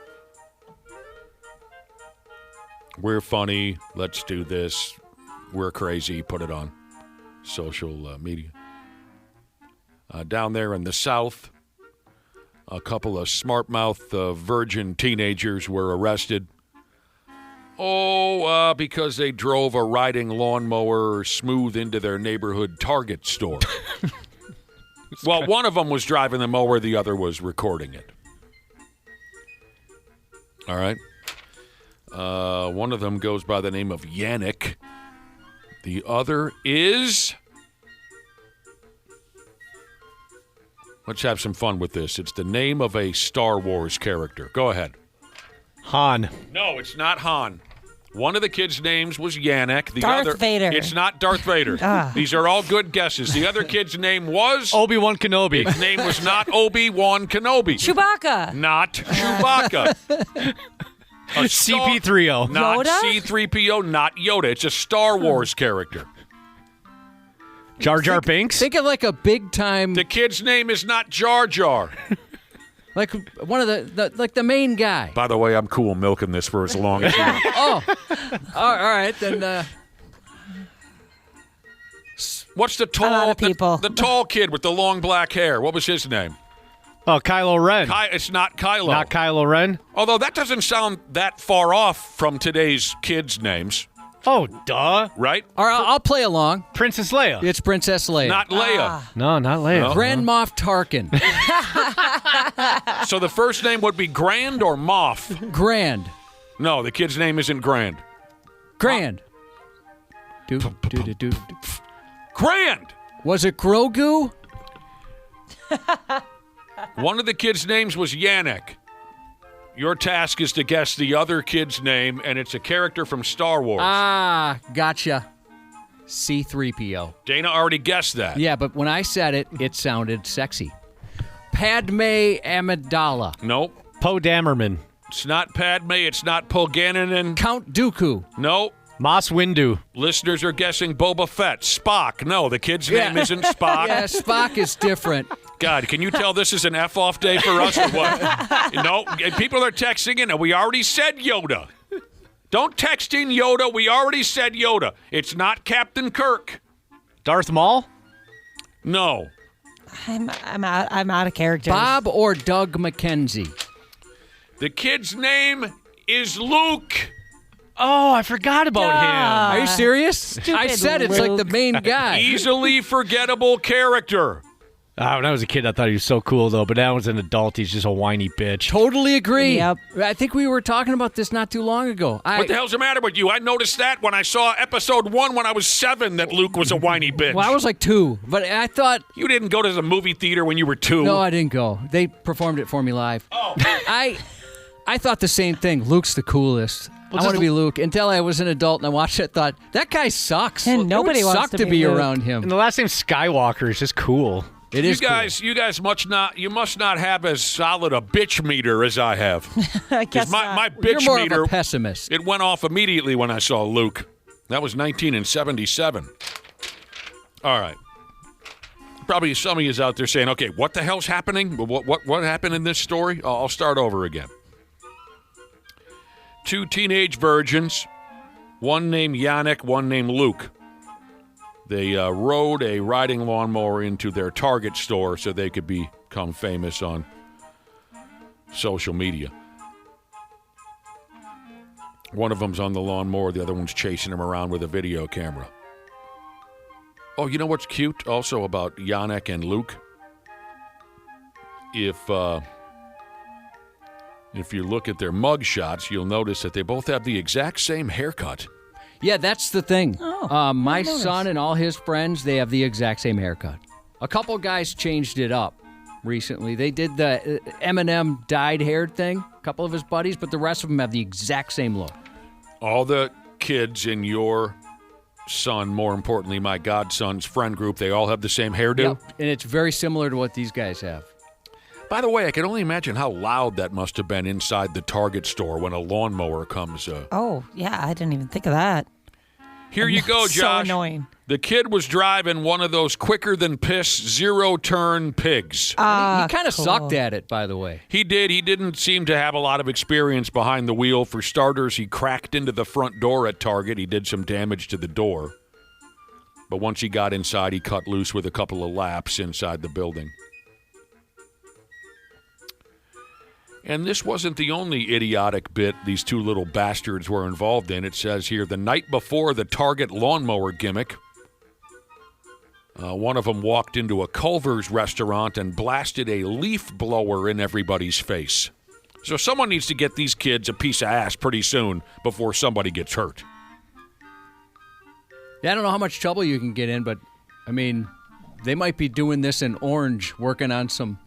We're funny, let's do this. We're crazy, put it on social media. Down there in the South, a couple of smart-mouth virgin teenagers were arrested. Because they drove a riding lawnmower smooth into their neighborhood Target store. Well, one of them was driving the mower, the other was recording it. All right. One of them goes by the name of Yannick. The other is... Let's have some fun with this. It's the name of a Star Wars character. Go ahead. Han. No, it's not Han. One of the kids' names was Yannick. The Darth other, Vader. It's not Darth Vader. These are all good guesses. The other kid's name was... Obi-Wan Kenobi. His name was not Obi-Wan Kenobi. Chewbacca. Not Chewbacca. CP3O. Not Yoda? C-3PO, not Yoda. It's a Star Wars character. Jar Jar Binks? Think of like a big time... The kid's name is not Jar Jar. Like one of the main guy. By the way, I'm cool milking this for as long as you want. Oh, all right then. What's the A tall lot of people. The tall kid with the long black hair? What was his name? Oh, Kylo Ren. It's not Kylo. Not Kylo Ren? Although that doesn't sound that far off from today's kids' names. Oh, duh. Right? All right, I'll play along. Princess Leia. It's Princess Leia. Not Leia. No, not Leia. No. Grand Moff Tarkin. So the first name would be Grand or Moff? Grand. No, the kid's name isn't Grand. Grand. Grand! Was it Grogu? One of the kids' names was Yannick. Your task is to guess the other kid's name, and it's a character from Star Wars. Ah, gotcha. C-3PO. Dana already guessed that. Yeah, but when I said it, it sounded sexy. Padme Amidala. Nope. Poe Dameron. It's not Padme. It's not Poe Gannon. Count Dooku. Nope. Moss Windu. Listeners are guessing Boba Fett. Spock. No, the kid's name isn't Spock. Yeah, Spock is different. God, can you tell this is an F-off day for us or what? No, people are texting in, and we already said Yoda. Don't text in Yoda. We already said Yoda. It's not Captain Kirk. Darth Maul? No. I'm out of character. Bob or Doug McKenzie? The kid's name is Luke. Oh, I forgot about him. Are you serious? I said it's like the main guy. Easily forgettable character. When I was a kid, I thought he was so cool, though. But now as an adult, he's just a whiny bitch. Totally agree. Yep. I think we were talking about this not too long ago. What the hell's the matter with you? I noticed that when I saw episode 1 when I was 7 that Luke was a whiny bitch. Well, I was like 2, but I thought... You didn't go to the movie theater when you were 2. No, I didn't go. They performed it for me live. Oh. I thought the same thing. Luke's the coolest. I want to be Luke. Until I was an adult and I watched it, I thought, that guy sucks. And nobody it would wants suck to be Luke. around him. And the last name Skywalker is just cool. It is You guys must not have as solid a bitch meter as I have. I guess my not. bitch You're more meter, of a pessimist. it went off immediately when I saw Luke. That was 1977. All right. Probably some of you out there saying, okay, what the hell's happening? What happened in this story? I'll start over again. 2 teenage virgins, one named Yannick, one named Luke. They rode a riding lawnmower into their Target store so they could become famous on social media. One of them's on the lawnmower, the other one's chasing him around with a video camera. Oh, you know what's cute also about Yannick and Luke? If you look at their mug shots, you'll notice that they both have the exact same haircut. Yeah, that's the thing. Oh, my son and all his friends, they have the exact same haircut. A couple guys changed it up recently. They did the Eminem dyed hair thing, a couple of his buddies, but the rest of them have the exact same look. All the kids in your son, more importantly, my godson's friend group, they all have the same hairdo? Yep, and it's very similar to what these guys have. By the way, I can only imagine how loud that must have been inside the Target store when a lawnmower comes. Oh, yeah, I didn't even think of that. Here you go, Josh. So annoying. The kid was driving one of those quicker-than-piss, zero-turn pigs. He kind of sucked at it, by the way. He did. He didn't seem to have a lot of experience behind the wheel. For starters, he cracked into the front door at Target. He did some damage to the door. But once he got inside, he cut loose with a couple of laps inside the building. And this wasn't the only idiotic bit these two little bastards were involved in. It says here, the night before the Target lawnmower gimmick, one of them walked into a Culver's restaurant and blasted a leaf blower in everybody's face. So someone needs to get these kids a piece of ass pretty soon before somebody gets hurt. Yeah, I don't know how much trouble you can get in, but, I mean, they might be doing this in Orange, working on some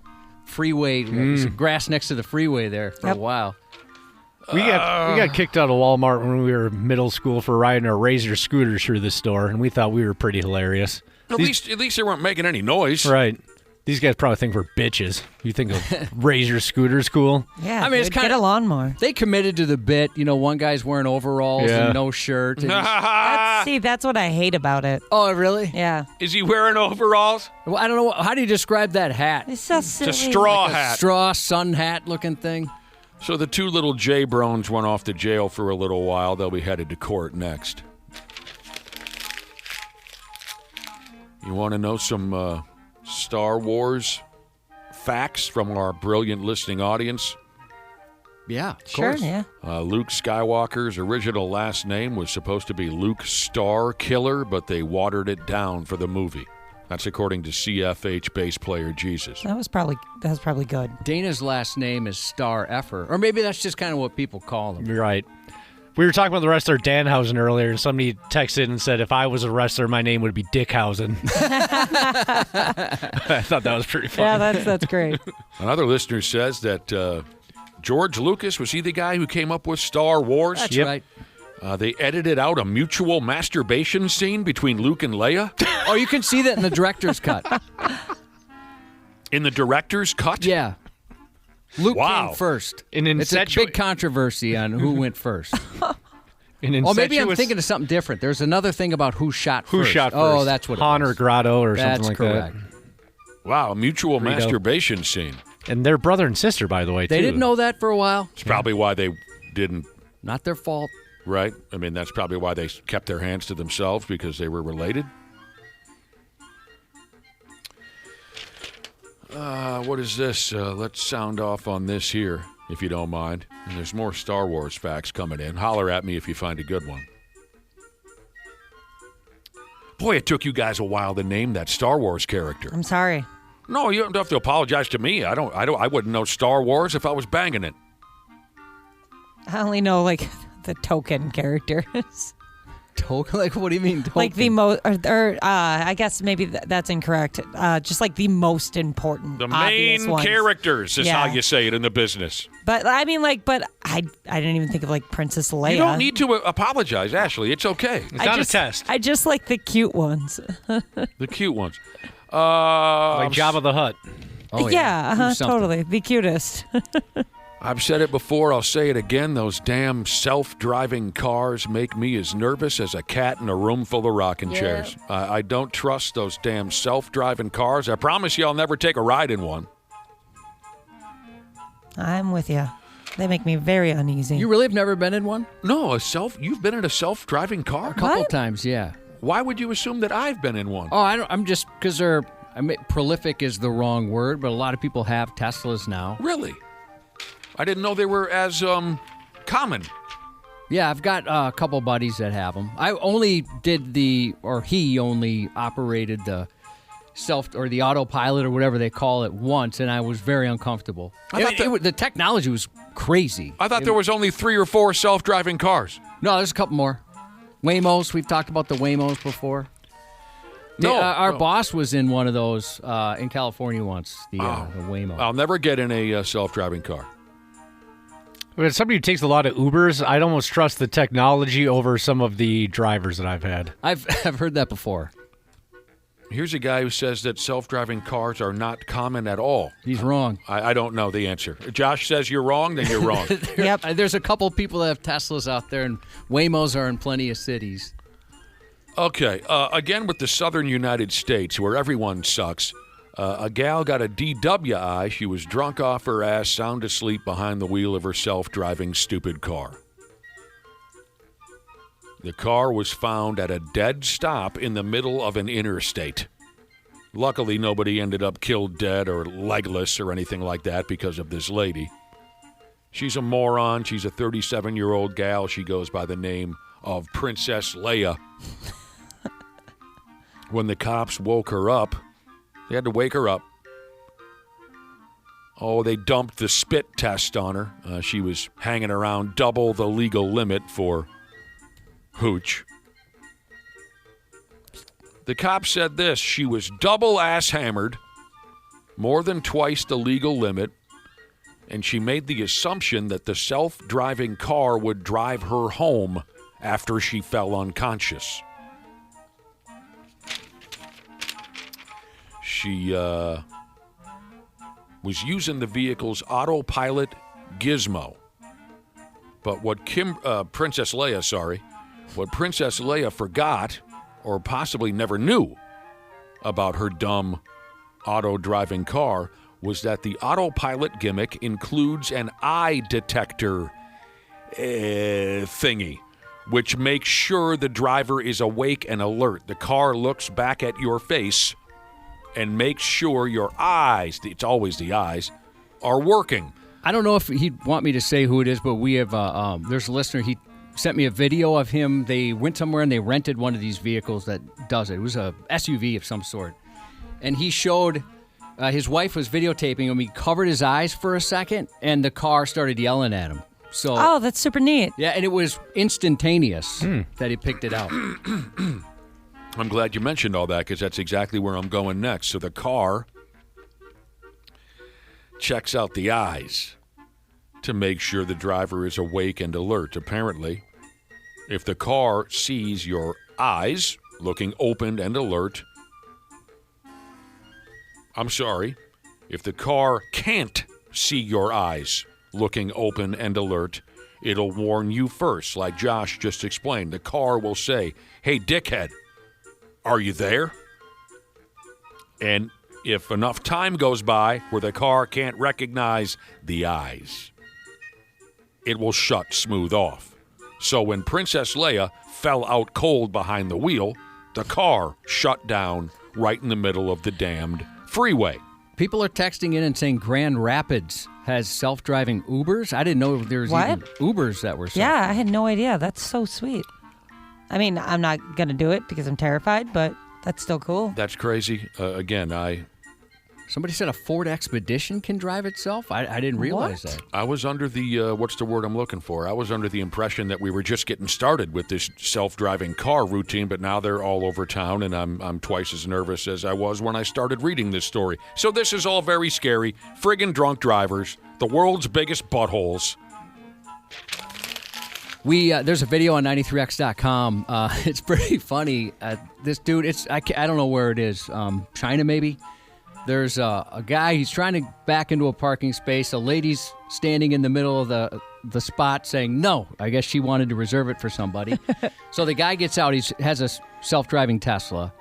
freeway, grass next to the freeway there for a while. We got kicked out of Walmart when we were in middle school for riding our Razor scooters through the store, and we thought we were pretty hilarious. At least they weren't making any noise. Right. These guys probably think we're bitches. You think of Razor scooters cool? Yeah, I mean, it's get kinda- a lawnmower. They committed to the bit. You know, one guy's wearing overalls and no shirt. And That's what I hate about it. oh, really? Yeah. Is he wearing overalls? Well, I don't know. How do you describe that hat? It's so silly. It's a straw hat. Straw sun hat looking thing. So the two little J-Brones went off to jail for a little while. They'll be headed to court next. You want to know some Star Wars facts from our brilliant listening audience? Yeah, of Sure, course. yeah. Luke Skywalker's original last name was supposed to be Luke Star Killer, but they watered it down for the movie. That's according to CFH bass player Jesus. That was probably good. Dana's last name is Star Effer. Or maybe that's just kind of what people call him. You're right. We were talking about the wrestler Danhausen earlier, and somebody texted and said, if I was a wrestler, my name would be Dickhausen. I thought that was pretty funny. Yeah, that's great. Another listener says that George Lucas, was he the guy who came up with Star Wars? That's right. They edited out a mutual masturbation scene between Luke and Leia. Oh, you can see that in the director's cut. In the director's cut? Yeah. Luke Wow. came first. In It's a big controversy on who went first. Oh, maybe I'm thinking of something different. There's another thing about who shot first. Who shot first? Oh, that's what it Han was. or Grotto or That's something like correct. that. Wow, a mutual masturbation scene. And they're brother and sister, by the way, They too. didn't know that for a while. It's probably why they didn't, Not their fault. right? I mean, that's probably why they kept their hands to themselves, because they were related. What is this? Let's sound off on this here, if you don't mind. And there's more Star Wars facts coming in. Holler at me if you find a good one. Boy, it took you guys a while to name that Star Wars character. I'm sorry. No, you don't have to apologize to me. I wouldn't know Star Wars if I was banging it. I only know like the token characters. Token? Like, what do you mean token? Like the most, or I guess maybe that's incorrect. Just like the most important, The obvious main ones. characters is Yeah. how you say it in the business. But I mean, like, but I didn't even think of like Princess Leia. You don't need to apologize, Ashley. It's okay. It's not a test. I just like the cute ones. The cute ones. Like Jabba the Hutt. Oh, yeah, Do something. totally. The cutest. I've said it before, I'll say it again. Those damn self-driving cars make me as nervous as a cat in a room full of rocking chairs. I don't trust those damn self-driving cars. I promise you I'll never take a ride in one. I'm with you. They make me very uneasy. You really have never been in one? No, you've been in a self-driving car? A couple What? times, yeah. Why would you assume that I've been in one? Oh, I'm just because prolific is the wrong word, but a lot of people have Teslas now. Really? I didn't know they were as common. Yeah, I've got a couple buddies that have them. I only did he only operated the the autopilot or whatever they call it once, and I was very uncomfortable. The technology was crazy. I thought there was only 3 or 4 self-driving cars. No, there's a couple more. Waymos, we've talked about the Waymos before. No, Our no. boss was in one of those in California once, the Waymo. I'll never get in a self-driving car. But as somebody who takes a lot of Ubers, I'd almost trust the technology over some of the drivers that I've had. I've heard that before. Here's a guy who says that self-driving cars are not common at all. He's wrong. I don't know the answer. Josh says you're wrong, then you're wrong. Yep. There's a couple people that have Teslas out there, and Waymos are in plenty of cities. Okay, again with the southern United States, where everyone sucks, a gal got a DWI. She was drunk off her ass, sound asleep behind the wheel of her self-driving stupid car. The car was found at a dead stop in the middle of an interstate. Luckily, nobody ended up killed dead or legless or anything like that because of this lady. She's a moron. She's a 37-year-old gal. She goes by the name of Princess Leia. When the cops woke her up, they had to wake her up. Oh, they dumped the spit test on her. She was hanging around double the legal limit for hooch. The cops said this: she was double ass hammered, more than twice the legal limit, and she made the assumption that the self-driving car would drive her home after she fell unconscious. She was using the vehicle's autopilot gizmo. But what Princess Leia forgot, or possibly never knew about her dumb auto-driving car, was that the autopilot gimmick includes an eye detector thingy, which makes sure the driver is awake and alert. The car looks back at your face and makes sure your eyes, it's always the eyes, are working. I don't know if he'd want me to say who it is, but we have there's a listener. He sent me a video of him. They went somewhere and they rented one of these vehicles that does it. It was a SUV of some sort. And he showed his wife was videotaping him. He covered his eyes for a second, and the car started yelling at him. So, Oh, that's super neat. yeah, and it was instantaneous that he picked it out. I'm glad you mentioned all that, because that's exactly where I'm going next. So the car checks out the eyes to make sure the driver is awake and alert. Apparently, if the car sees your eyes looking open and alert, if the car can't see your eyes looking open and alert, It'll warn you first, like Josh just explained. The car will say, "Hey, dickhead, are you there?" And if enough time goes by where the car can't recognize the eyes, it will shut smooth off. So when Princess Leia fell out cold behind the wheel, the car shut down right in the middle of the damned freeway. People are texting in and saying Grand Rapids has self-driving Ubers. I didn't know there was even Ubers that were Yeah, I had no idea. That's so sweet. I mean, I'm not going to do it because I'm terrified, but that's still cool. That's crazy. Somebody said a Ford Expedition can drive itself? I didn't realize that. I was under the, what's the word I'm looking for? I was under the impression that we were just getting started with this self-driving car routine, but now they're all over town, and I'm twice as nervous as I was when I started reading this story. So this is all very scary. Friggin' drunk drivers, the world's biggest buttholes. There's a video on 93x.com. It's pretty funny. This dude, I don't know where it is. China, maybe? There's a guy, he's trying to back into a parking space. A lady's standing in the middle of the spot saying no. I guess she wanted to reserve it for somebody. So the guy gets out. He has a self-driving Tesla.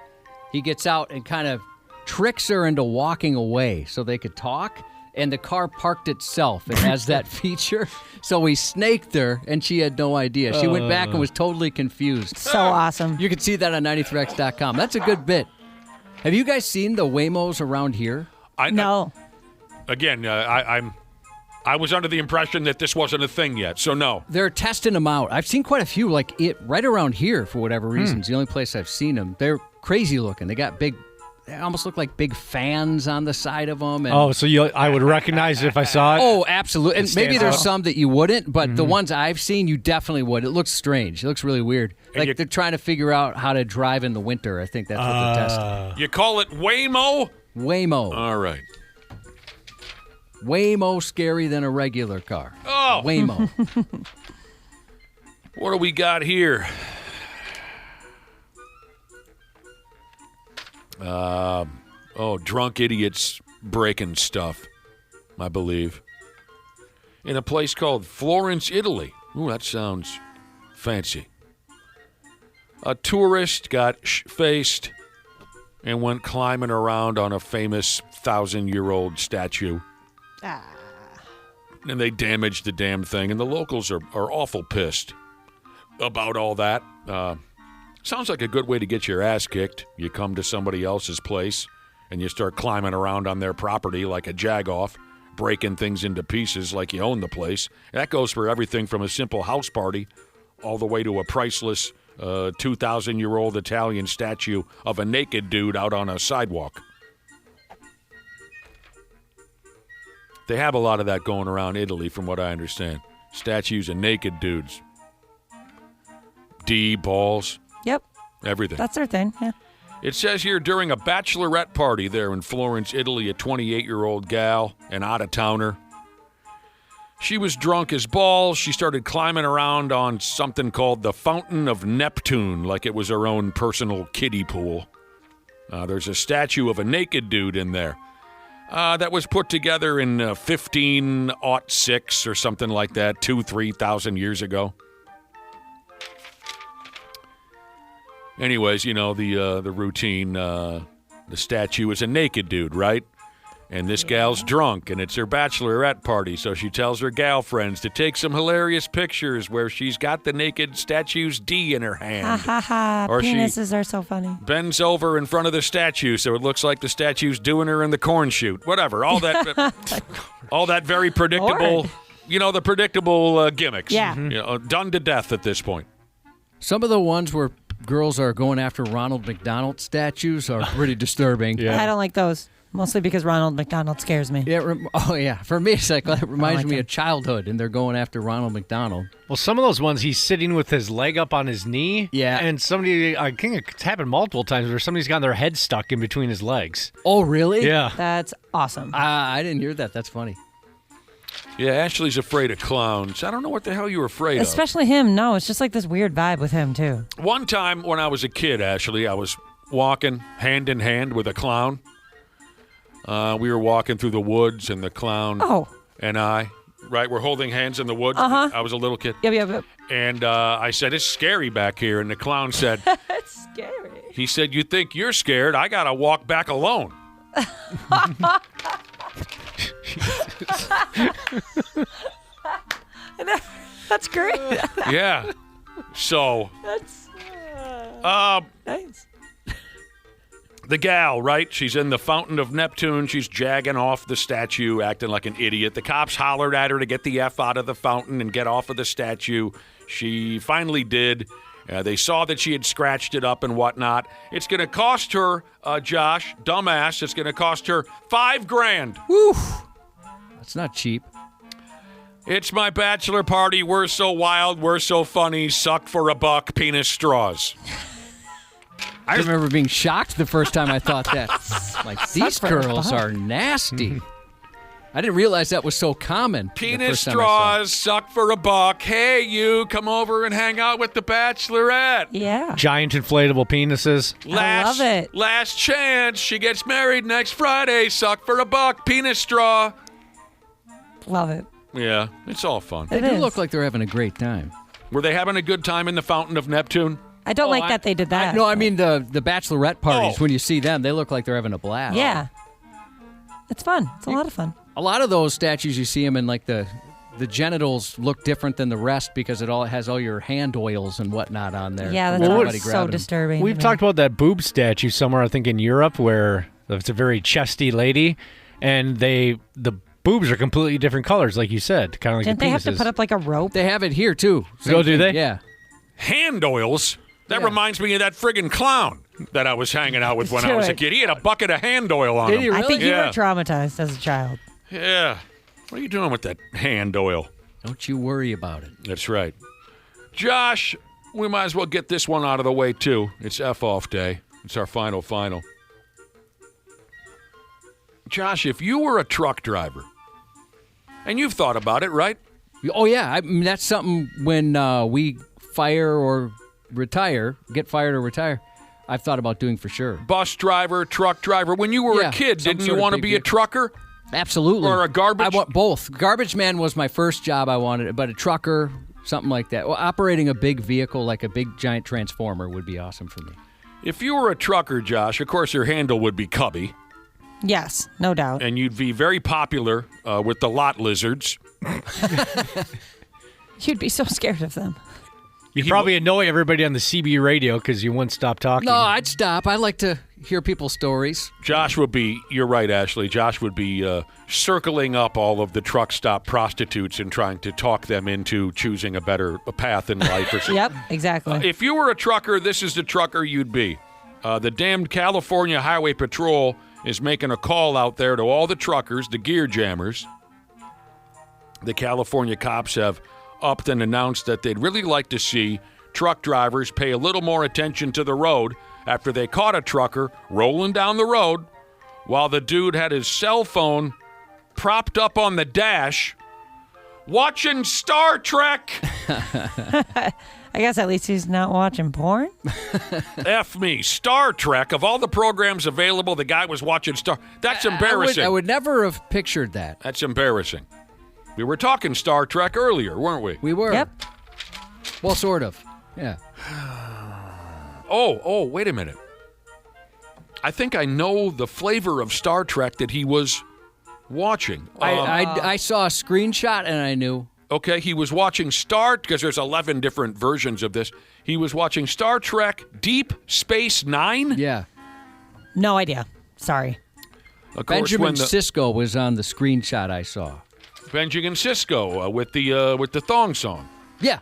He gets out and kind of tricks her into walking away so they could talk. And the car parked itself. It has that feature. So he snaked her, and she had no idea. She went back and was totally confused. So awesome. You can see that on 93x.com. That's a good bit. Have you guys seen the Waymos around here? No. I was under the impression that this wasn't a thing yet, so no. They're testing them out. I've seen quite a few, like right around here for whatever reason. It's the only place I've seen them. They're crazy looking. They got they almost look like big fans on the side of them. And, so I would recognize it if I saw it? Oh, absolutely. And maybe there's some that you wouldn't, but the ones I've seen, you definitely would. It looks strange. It looks really weird. Like they're trying to figure out how to drive in the winter. I think that's what they're testing. You call it Waymo? Waymo. All right. Way more scary than a regular car. Oh. Waymo. What do we got here? Drunk idiots breaking stuff, I believe. In a place called Florence, Italy. Ooh, that sounds fancy. A tourist got faced and went climbing around on a famous 1,000-year-old statue. And they damaged the damn thing, and the locals are awful pissed about all that. Sounds like a good way to get your ass kicked. You come to somebody else's place, and you start climbing around on their property like a jagoff, breaking things into pieces like you own the place. That goes for everything from a simple house party all the way to a priceless 2,000-year-old Italian statue of a naked dude out on a sidewalk. They have a lot of that going around Italy, from what I understand. Statues of naked dudes. balls. Yep. Everything. That's their thing, yeah. It says here, during a bachelorette party there in Florence, Italy, a 28-year-old gal, an out-of-towner. She was drunk as balls. She started climbing around on something called the Fountain of Neptune, like it was her own personal kiddie pool. There's a statue of a naked dude in there. That was put together in 1506 or something like that, 3,000 years ago. Anyways, you know, the routine, the statue is a naked dude, right? And this gal's drunk, and it's her bachelorette party, so she tells her gal friends to take some hilarious pictures where she's got the naked statue's D in her hand. Ha ha ha, or penises are so funny. Bends over in front of the statue so it looks like the statue's doing her in the corn chute. Whatever, all that all that very predictable, you know, the predictable gimmicks. Yeah. You know, done to death at this point. Some of the ones where girls are going after Ronald McDonald statues are pretty disturbing. Yeah. I don't like those. Mostly because Ronald McDonald scares me. Yeah. For me, it's like that reminds me of childhood, and they're going after Ronald McDonald. Well, some of those ones, he's sitting with his leg up on his knee. Yeah. And somebody, I think it's happened multiple times, where somebody's got their head stuck in between his legs. Oh, really? Yeah. That's awesome. I didn't hear that. That's funny. Yeah, Ashley's afraid of clowns. I don't know what the hell you were afraid of. Especially him. No, it's just like this weird vibe with him, too. One time when I was a kid, Ashley, I was walking hand in hand with a clown. We were walking through the woods, and the clown and I, right? We're holding hands in the woods. I was a little kid. Yep. And I said, it's scary back here. And the clown said, It's scary. he said, you think you're scared? I got to walk back alone. That's great. Yeah. So. That's nice. The gal, right? She's in the Fountain of Neptune. She's jagging off the statue, acting like an idiot. The cops hollered at her to get the F out of the fountain and get off of the statue. She finally did. They saw that she had scratched it up and whatnot. It's going to cost her, Josh, dumbass, it's going to cost her $5,000. Woo! That's not cheap. It's my bachelor party. We're so wild. We're so funny. Suck for a buck. Penis straws. I remember being shocked the first time I thought that. Like, these girls are nasty. I didn't realize that was so common. Penis straws, suck for a buck. Hey, you, come over and hang out with the bachelorette. Yeah. Giant inflatable penises. I love it. Last chance. She gets married next Friday. Suck for a buck. Penis straw. Love it. Yeah, it's all fun. They do look like they're having a great time. Were they having a good time in the Fountain of Neptune? I don't like that they did that. No, I mean the bachelorette parties. When you see them, they look like they're having a blast. Yeah. It's fun. It's a lot of fun. A lot of those statues, you see them in like the genitals look different than the rest because it has all your hand oils and whatnot on there. Yeah, that's Everybody so grabbing them. disturbing. We've talked about that boob statue somewhere, I think, in Europe, where it's a very chesty lady, and the boobs are completely different colors, like you said, kind of like Didn't the they penises. have to put up like a rope? They have it here too. Oh, do they? Yeah. Hand oils? That Yeah. reminds me of that friggin' clown that I was hanging out with when I Do was a it. kid. He had a bucket of hand oil on Did him. he really? I think you Yeah. were traumatized as a child. Yeah. What are you doing with that hand oil? Don't you worry about it. That's right. Josh, we might as well get this one out of the way, too. It's F-off day. It's our final. Josh, if you were a truck driver, and you've thought about it, right? Oh yeah, I mean, that's something when we fire or retire, get fired or retire. I've thought about doing for sure. Bus driver, truck driver. When you were a kid, some didn't sort you of want to big be a vehicle. trucker? Absolutely. Or a garbage? I want both. Garbage man was my first job I wanted, but a trucker, something like that. Well, operating a big vehicle like a big giant transformer would be awesome for me. If you were a trucker, Josh, of course your handle would be Cubby, Yes, no doubt. and you'd be very popular with the lot lizards. You'd be so scared of them. You'd probably annoy everybody on the CB radio because you wouldn't stop talking. No, I'd stop. I like to hear people's stories. Josh would be, you're right, Ashley, Josh would be circling up all of the truck stop prostitutes and trying to talk them into choosing a better path in life. Or something. Yep, exactly. If you were a trucker, this is the trucker you'd be. The damned California Highway Patrol is making a call out there to all the truckers, the gear jammers. The California cops have upped and announced that they'd really like to see truck drivers pay a little more attention to the road after they caught a trucker rolling down the road while the dude had his cell phone propped up on the dash watching Star Trek. I guess at least he's not watching porn. F me. Star Trek. Of all the programs available, the guy was watching That's embarrassing. I would never have pictured that. That's embarrassing. We were talking Star Trek earlier, weren't we? We were. Yep. Well, sort of. Yeah. Oh, wait a minute. I think I know the flavor of Star Trek that he was watching. I saw a screenshot and I knew. Okay, he was watching because there's 11 different versions of this. He was watching Star Trek Deep Space Nine. Yeah. No idea. Sorry. Of course, Benjamin Sisko was on the screenshot I saw. Benjamin Sisko with the thong song. Yeah.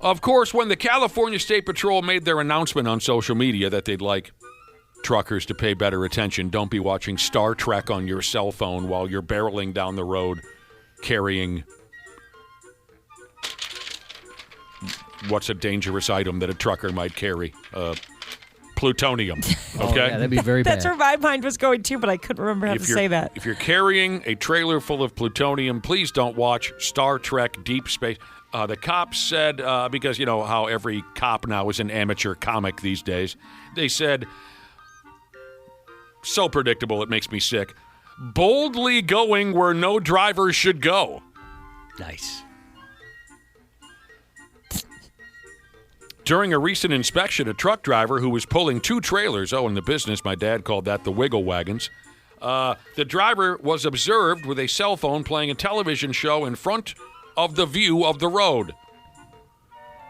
Of course, when the California State Patrol made their announcement on social media that they'd like truckers to pay better attention, don't be watching Star Trek on your cell phone while you're barreling down the road carrying what's a dangerous item that a trucker might carry? Plutonium. Okay? Oh, yeah, that'd be very bad. That's where my mind was going too, but I couldn't remember how to say that. If you're carrying a trailer full of plutonium, please don't watch Star Trek Deep Space. The cops said, because you know how every cop now is an amateur comic these days, they said, so predictable it makes me sick, boldly going where no driver should go. Nice. During a recent inspection, a truck driver who was pulling 2 trailers, in the business, my dad called that the wiggle wagons. The driver was observed with a cell phone playing a television show in front of the view of the road.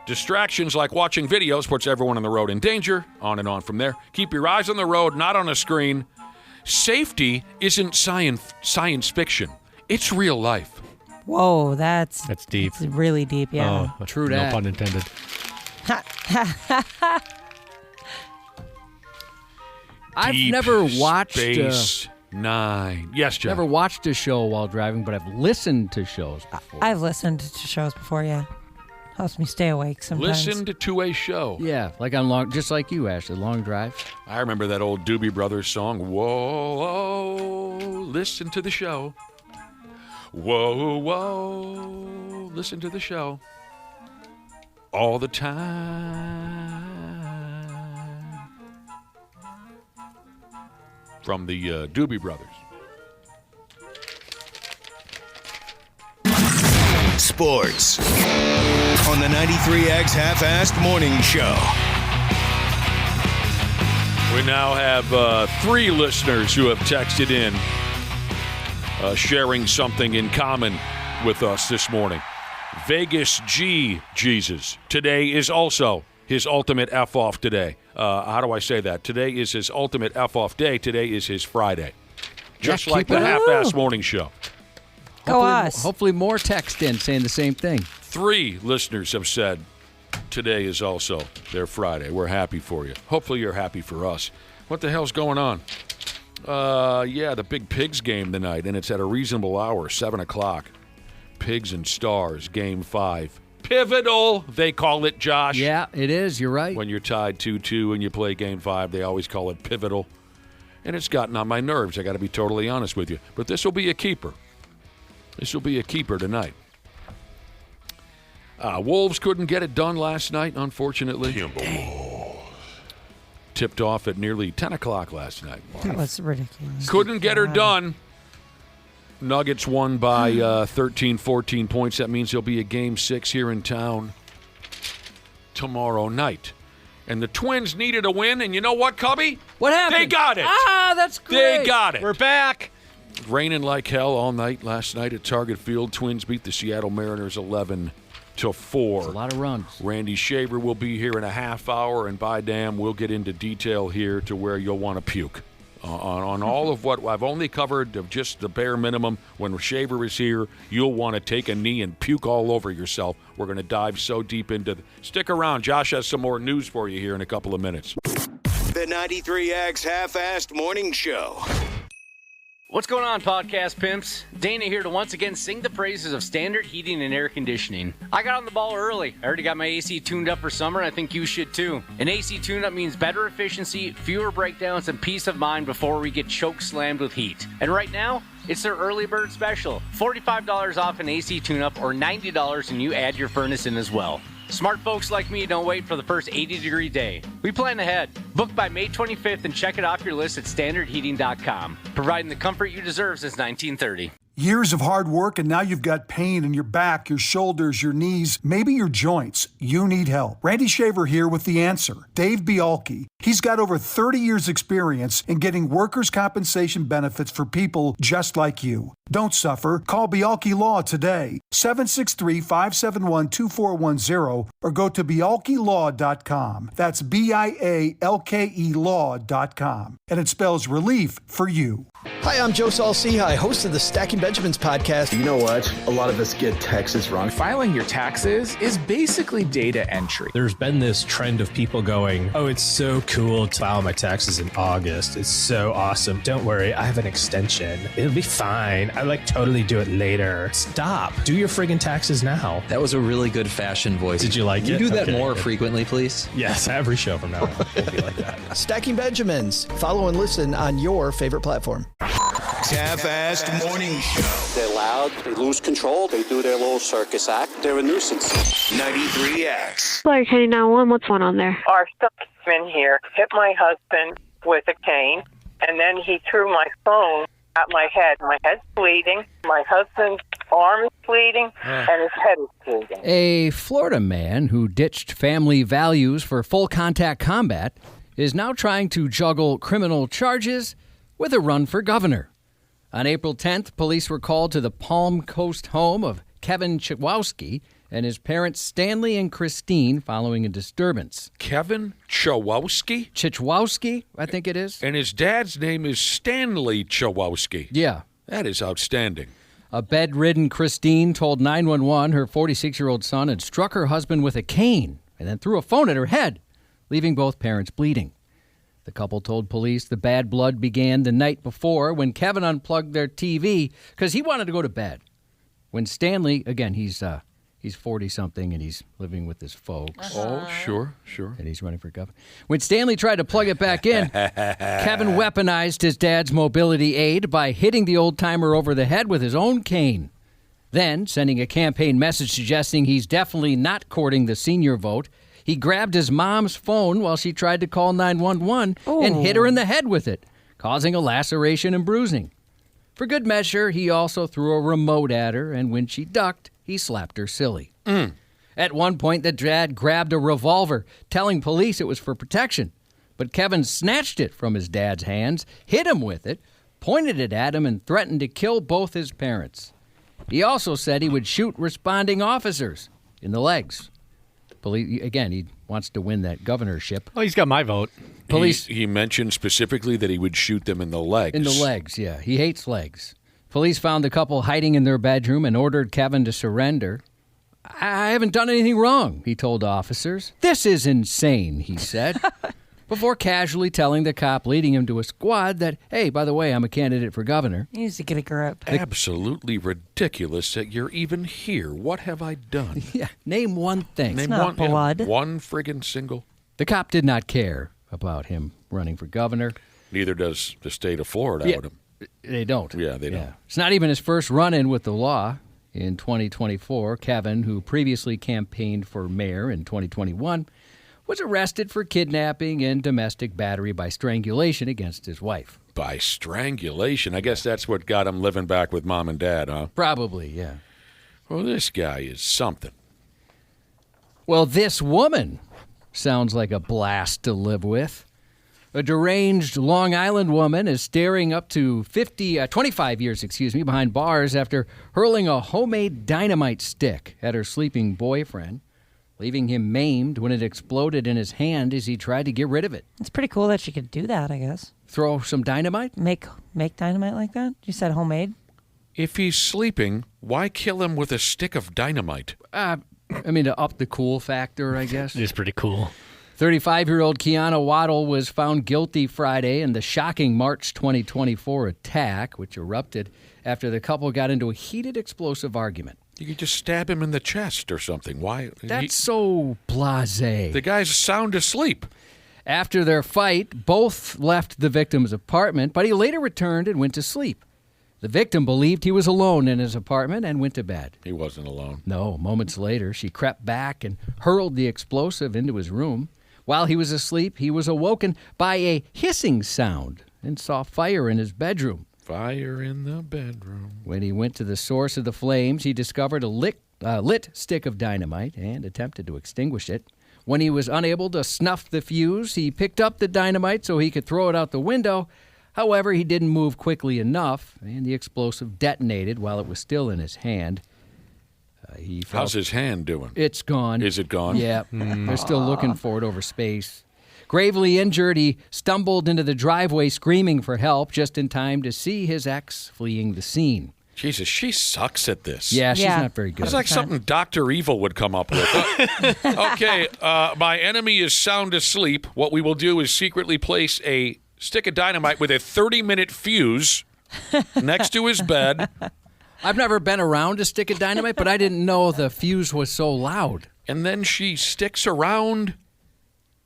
Distractions like watching videos puts everyone on the road in danger, on and on from there. Keep your eyes on the road, not on a screen. Safety isn't science fiction. It's real life. Whoa, that's deep. It's really deep, yeah. Oh, True no that. pun intended. I've Deep never watched Space Nine. Yes, Jeff. never watched a show while driving, but I've listened to shows before. I've listened to shows before, yeah. Helps me stay awake sometimes. Listened to a show. Yeah, like on long, just like you, Ashley, long drive. I remember that old Doobie Brothers song, Whoa, listen to the show. Whoa, whoa, listen to the show. All the time. From the Doobie Brothers. Sports on the 93X Half-Assed Morning Show. We now have 3 listeners who have texted in sharing something in common with us this morning. Vegas G. Jesus. Today is also his ultimate F-off today. How do I say that? Today is his ultimate F-off day. Today is his Friday. Just like the Half-Assed Morning Show. Go us. Hopefully more text in saying the same thing. 3 listeners have said today is also their Friday. We're happy for you. Hopefully you're happy for us. What the hell's going on? The Big Pigs game tonight, and it's at a reasonable hour, 7 o'clock. Pigs and Stars, Game 5. Pivotal, they call it, Josh. Yeah, it is. You're right. When you're tied 2-2 and you play Game 5, they always call it pivotal. And it's gotten on my nerves, I got to be totally honest with you. But this will be a keeper. This will be a keeper tonight. Wolves couldn't get it done last night, unfortunately. Tipped off at nearly 10 o'clock last night. That was ridiculous. Couldn't get her done. Nuggets won by 13, 14 points. That means there'll be a Game 6 here in town tomorrow night. And the Twins needed a win, and you know what, Cubby? What happened? They got it. That's great. They got it. We're back. Raining like hell all night last night at Target Field. Twins beat the Seattle Mariners 11-4. A lot of runs. Randy Shaver will be here in a half hour, and by damn, we'll get into detail here to where you'll want to puke. On all of what I've only covered of just the bare minimum, when Shaver is here, you'll want to take a knee and puke all over yourself. We're going to dive so deep into Stick around. Josh has some more news for you here in a couple of minutes. The 93X Half-Assed Morning Show. What's going on, podcast pimps? Dana here to once again sing the praises of standard heating and air conditioning. I got on the ball early. I already got my AC tuned up for summer, and I think you should too. An AC tune-up means better efficiency, fewer breakdowns, and peace of mind before we get choke slammed with heat. And right now, it's their early bird special. $45 off an AC tune-up or $90 and you add your furnace in as well. Smart folks like me don't wait for the first 80-degree day. We plan ahead. Book by May 25th and check it off your list at standardheating.com. Providing the comfort you deserve since 1930. Years of hard work, and now you've got pain in your back, your shoulders, your knees, maybe your joints. You need help. Randy Shaver here with the answer. Dave Bialke. He's got over 30 years experience in getting workers' compensation benefits for people just like you. Don't suffer. Call Bialke Law today. 763-571-2410 or go to bialkelaw.com. That's BIALKE law.com. And it spells relief for you. Hi, I'm Joe Saul-Sehy, host of the Stacking Benjamins podcast. You know what? A lot of us get taxes wrong. Filing your taxes is basically data entry. There's been this trend of people going, oh, it's so cool to file my taxes in August. It's so awesome. Don't worry, I have an extension. It'll be fine. I totally do it later. Stop. Do your friggin' taxes now. That was a really good fashion voice. Did you like it? You do that Okay, more good. frequently, please? Yes, every show from now on will be like that. Stacking Benjamins. Follow and listen on your favorite platform. Half-Assed Morning Show. They're loud, they lose control, they do their little circus act, they're a nuisance. 93X. Larry County 911, what's going on there? Our stuntman here hit my husband with a cane, and then he threw my phone at my head. My head's bleeding. My husband's arm is bleeding, and his head is bleeding. A Florida man who ditched family values for full contact combat is now trying to juggle criminal charges with a run for governor. On April 10th, police were called to the Palm Coast home of Kevin Chwowski and his parents Stanley and Christine following a disturbance. Kevin Chwowski? Chwowski, I think it is. And his dad's name is Stanley Chwowski. Yeah. That is outstanding. A bedridden Christine told 911 her 46-year-old son had struck her husband with a cane and then threw a phone at her head, leaving both parents bleeding. The couple told police the bad blood began the night before when Kevin unplugged their TV because he wanted to go to bed. When Stanley, again, he's 40-something and he's living with his folks. Oh, sure. And he's running for governor. When Stanley tried to plug it back in, Kevin weaponized his dad's mobility aid by hitting the old-timer over the head with his own cane. Then, sending a campaign message suggesting he's definitely not courting the senior vote, he grabbed his mom's phone while she tried to call 911 and hit her in the head with it, causing a laceration and bruising. For good measure, he also threw a remote at her, and when she ducked, he slapped her silly. At one point, the dad grabbed a revolver, telling police it was for protection. But Kevin snatched it from his dad's hands, hit him with it, pointed it at him, and threatened to kill both his parents. He also said he would shoot responding officers in the legs. Police, again, he wants to win that governorship. Oh, he's got my vote. Police. He mentioned specifically that he would shoot them in the legs. In the legs, yeah. He hates legs. Police found the couple hiding in their bedroom and ordered Kevin to surrender. I haven't done anything wrong, he told officers. This is insane, he said, before casually telling the cop leading him to a squad that, hey, by the way, I'm a candidate for governor. He needs to get a grip. Absolutely ridiculous that you're even here. What have I done? Yeah, name one thing. Name not one, blood. One friggin' single. The cop did not care about him running for governor. Neither does the state of Florida. Yeah, they don't. Yeah, they don't. Yeah. It's not even his first run-in with the law. In 2024, Kevin, who previously campaigned for mayor in 2021, was arrested for kidnapping and domestic battery by strangulation against his wife. By strangulation? I guess that's what got him living back with mom and dad, huh? Probably, yeah. Well, this guy is something. Well, this woman sounds like a blast to live with. A deranged Long Island woman is staring up to 25 years behind bars after hurling a homemade dynamite stick at her sleeping boyfriend, leaving him maimed when it exploded in his hand as he tried to get rid of it. It's pretty cool that she could do that, I guess. Throw some dynamite? Make dynamite like that? You said homemade? If he's sleeping, why kill him with a stick of dynamite? To up the cool factor, I guess. It's pretty cool. 35-year-old Kiana Waddle was found guilty Friday in the shocking March 2024 attack, which erupted after the couple got into a heated explosive argument. You could just stab him in the chest or something. Why? That's so blasé. The guy's sound asleep. After their fight, both left the victim's apartment, but he later returned and went to sleep. The victim believed he was alone in his apartment and went to bed. He wasn't alone. No, moments later, she crept back and hurled the explosive into his room. While he was asleep, he was awoken by a hissing sound and saw fire in his bedroom. Fire in the bedroom. When he went to the source of the flames, he discovered a lit stick of dynamite and attempted to extinguish it. When he was unable to snuff the fuse, he picked up the dynamite so he could throw it out the window. However, he didn't move quickly enough, and the explosive detonated while it was still in his hand. How's his hand doing? It's gone. Is it gone? Yeah. They're still looking for it over space. Gravely injured, he stumbled into the driveway screaming for help just in time to see his ex fleeing the scene. Jesus, she sucks at this. Yeah, she's not very good. It's like something Dr. Evil would come up with. Okay, my enemy is sound asleep. What we will do is secretly place a stick of dynamite with a 30-minute fuse next to his bed. I've never been around a stick of dynamite, but I didn't know the fuse was so loud. And then she sticks around,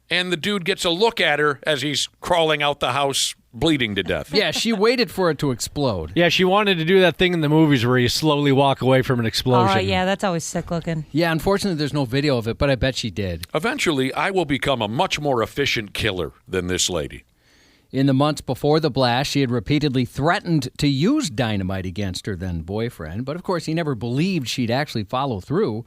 and the dude gets a look at her as he's crawling out the house, bleeding to death. Yeah, she waited for it to explode. Yeah, she wanted to do that thing in the movies where you slowly walk away from an explosion. Oh, yeah, that's always sick looking. Yeah, unfortunately, there's no video of it, but I bet she did. Eventually, I will become a much more efficient killer than this lady. In the months before the blast, she had repeatedly threatened to use dynamite against her then boyfriend, but of course he never believed she'd actually follow through.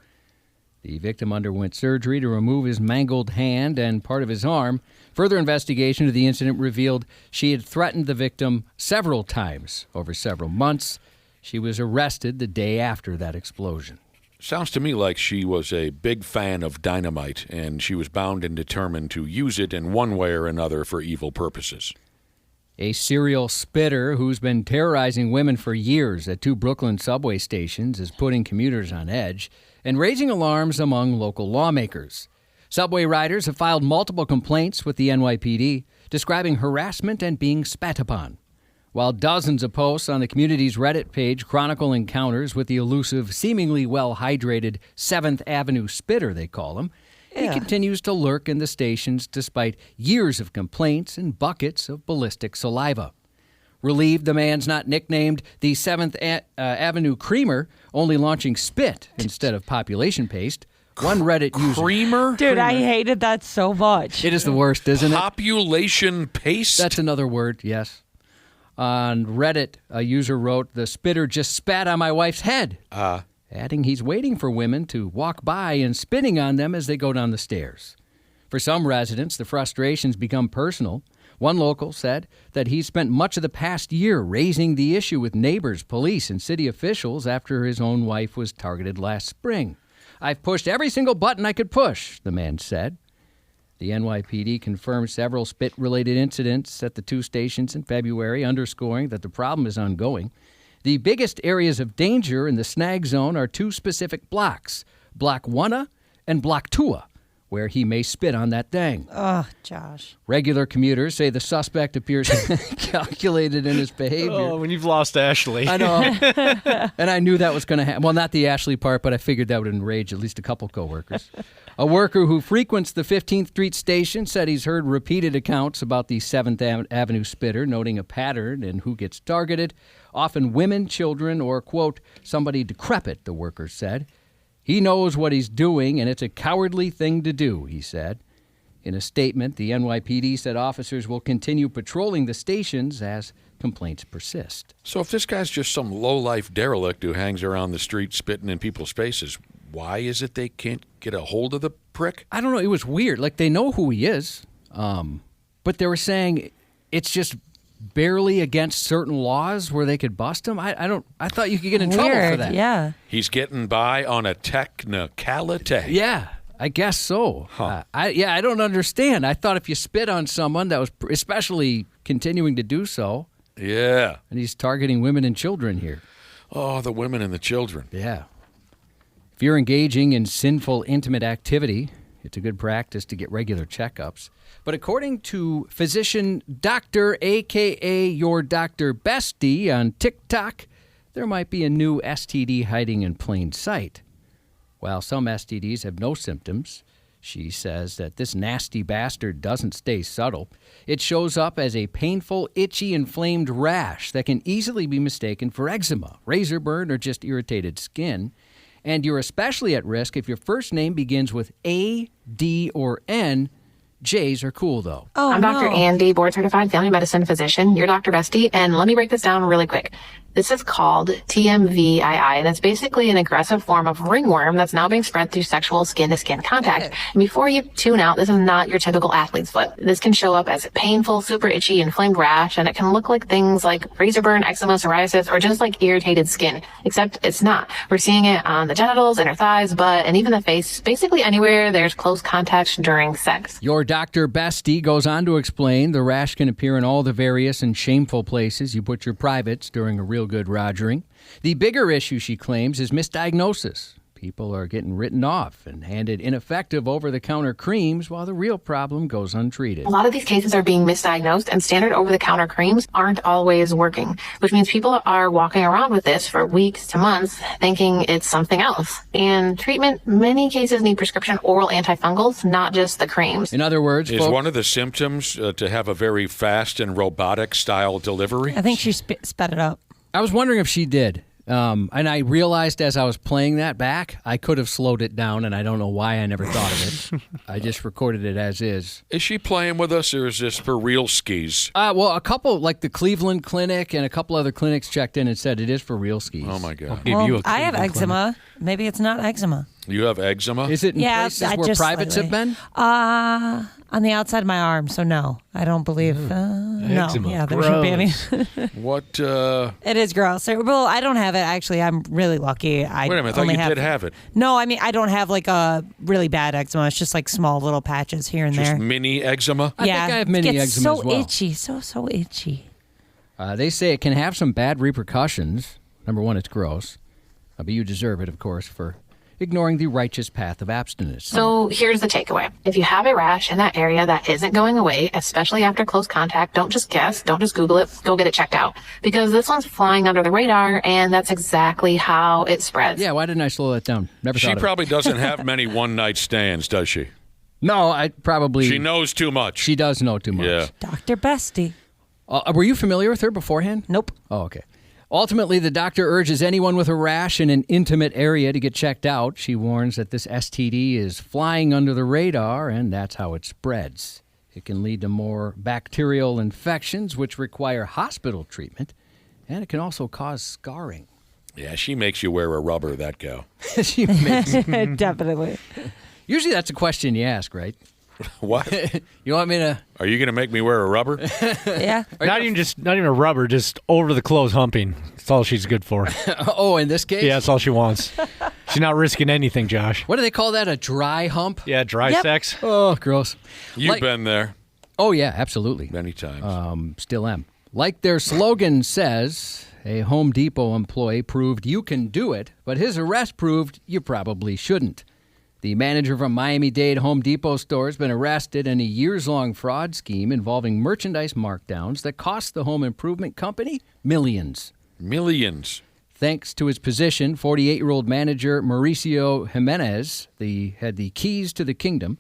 The victim underwent surgery to remove his mangled hand and part of his arm. Further investigation of the incident revealed she had threatened the victim several times over several months. She was arrested the day after that explosion. Sounds to me like she was a big fan of dynamite, and she was bound and determined to use it in one way or another for evil purposes. A serial spitter who's been terrorizing women for years at 2 Brooklyn subway stations is putting commuters on edge and raising alarms among local lawmakers. Subway riders have filed multiple complaints with the NYPD, describing harassment and being spat upon. While dozens of posts on the community's Reddit page chronicle encounters with the elusive, seemingly well-hydrated 7th Avenue spitter, they call him, he continues to lurk in the stations despite years of complaints and buckets of ballistic saliva. Relieved the man's not nicknamed the 7th Avenue Creamer, only launching spit instead of population paste, one Reddit user... Creamer? Dude, I hated that so much. It is the worst, isn't it? Population paste? That's another word, yes. On Reddit, a user wrote, "The spitter just spat on my wife's head," adding he's waiting for women to walk by and spitting on them as they go down the stairs. For some residents, the frustrations become personal. One local said that he spent much of the past year raising the issue with neighbors, police, and city officials after his own wife was targeted last spring. "I've pushed every single button I could push," the man said. The NYPD confirmed several spit-related incidents at the 2 stations in February, underscoring that the problem is ongoing. The biggest areas of danger in the snag zone are 2 specific blocks, Block 1 and Block 2, where he may spit on that thing. Oh, Josh. Regular commuters say the suspect appears calculated in his behavior. Oh, when you've lost Ashley. I know. And I knew that was going to happen. Well, not the Ashley part, but I figured that would enrage at least a couple coworkers. A worker who frequents the 15th Street station said he's heard repeated accounts about the 7th Avenue spitter, noting a pattern in who gets targeted, often women, children, or, quote, somebody decrepit, the worker said. He knows what he's doing, and it's a cowardly thing to do, he said. In a statement, the NYPD said officers will continue patrolling the stations as complaints persist. So if this guy's just some low-life derelict who hangs around the street spitting in people's faces, why is it they can't get a hold of the prick? I don't know. It was weird. Like, they know who he is, but they were saying it's just barely against certain laws where they could bust him. I thought you could get in trouble for that. Yeah. He's getting by on a technicality. Yeah, I guess so. Huh. I don't understand. I thought if you spit on someone that was especially continuing to do so. Yeah. And he's targeting women and children here. Oh, the women and the children. Yeah. If you're engaging in sinful, intimate activity, it's a good practice to get regular checkups. But according to physician Dr. a.k.a. your Dr. Bestie on TikTok, there might be a new STD hiding in plain sight. While some STDs have no symptoms, she says that this nasty bastard doesn't stay subtle. It shows up as a painful, itchy, inflamed rash that can easily be mistaken for eczema, razor burn, or just irritated skin. And you're especially at risk if your first name begins with A, D, or N. J's are cool, though. Oh, I'm Dr. Andy, board-certified family medicine physician, your Dr. Bestie, and let me break this down really quick. This is called TMVII, and it's basically an aggressive form of ringworm that's now being spread through sexual skin-to-skin contact. And before you tune out, this is not your typical athlete's foot. This can show up as a painful, super itchy, inflamed rash, and it can look like things like razor burn, eczema, psoriasis, or just like irritated skin. Except it's not. We're seeing it on the genitals, inner thighs, butt, and even the face, basically anywhere there's close contact during sex. Your Dr. Bestie goes on to explain the rash can appear in all the various and shameful places you put your privates during a real good rogering. The bigger issue, she claims, is misdiagnosis. People are getting written off and handed ineffective over-the-counter creams while the real problem goes untreated. A lot of these cases are being misdiagnosed, and standard over-the-counter creams aren't always working, which means people are walking around with this for weeks to months thinking it's something else. And treatment, many cases need prescription oral antifungals, not just the creams. In other words, is one of the symptoms to have a very fast and robotic style delivery? I think she sped it up. I was wondering if she did. And I realized as I was playing that back, I could have slowed it down, and I don't know why I never thought of it. I just recorded it as is. Is she playing with us, or is this for real skis? Well, a couple, like the Cleveland Clinic and a couple other clinics checked in and said it is for real skis. Oh, my God. I have eczema. Maybe it's not eczema. You have eczema? Is it in places where privates have been? On the outside of my arm, so no. I don't believe. No. Eczema. Yeah, there shouldn't be any. What? It is gross. Well, I don't have it, actually. I'm really lucky. Wait a minute. I thought you did have it. No, I mean, I don't have like a really bad eczema. It's just like small little patches here and Just there. mini eczema? I think I have mini it's eczema so as well. itchy. So itchy. They say it can have some bad repercussions. Number one, it's gross. But you deserve it, of course, for ignoring the righteous path of abstinence. So here's the takeaway. If you have a rash in that area that isn't going away, especially after close contact, don't just guess, don't just Google it, go get it checked out. Because this one's flying under the radar, and that's exactly how it spreads. Yeah, why didn't I slow that down? Never thought She of it. probably doesn't have many one-night stands, does she? No, I probably... She knows too much. She does know too much. Yeah. Dr. Bestie. Were you familiar with her beforehand? Nope. Oh, okay. Ultimately, the doctor urges anyone with a rash in an intimate area to get checked out. She warns that this STD is flying under the radar, and that's how it spreads. It can lead to more bacterial infections, which require hospital treatment, and it can also cause scarring. Yeah, she makes you wear a rubber, that gal. She makes Definitely. Usually that's a question you ask, right? What? You want me to... Are you going to make me wear a rubber? Yeah. Not even a rubber, just over the clothes humping. That's all she's good for. Oh, in this case? Yeah, that's all she wants. She's not risking anything, Josh. What do they call that? A dry hump? Yeah, dry sex. Oh, gross. You've been there. Oh, yeah, absolutely. Many times. Still am. Like their slogan says, a Home Depot employee proved you can do it, but his arrest proved you probably shouldn't. The manager from Miami-Dade Home Depot store has been arrested in a years-long fraud scheme involving merchandise markdowns that cost the home improvement company millions. Millions. Thanks to his position, 48-year-old manager Mauricio Jimenez had the keys to the kingdom,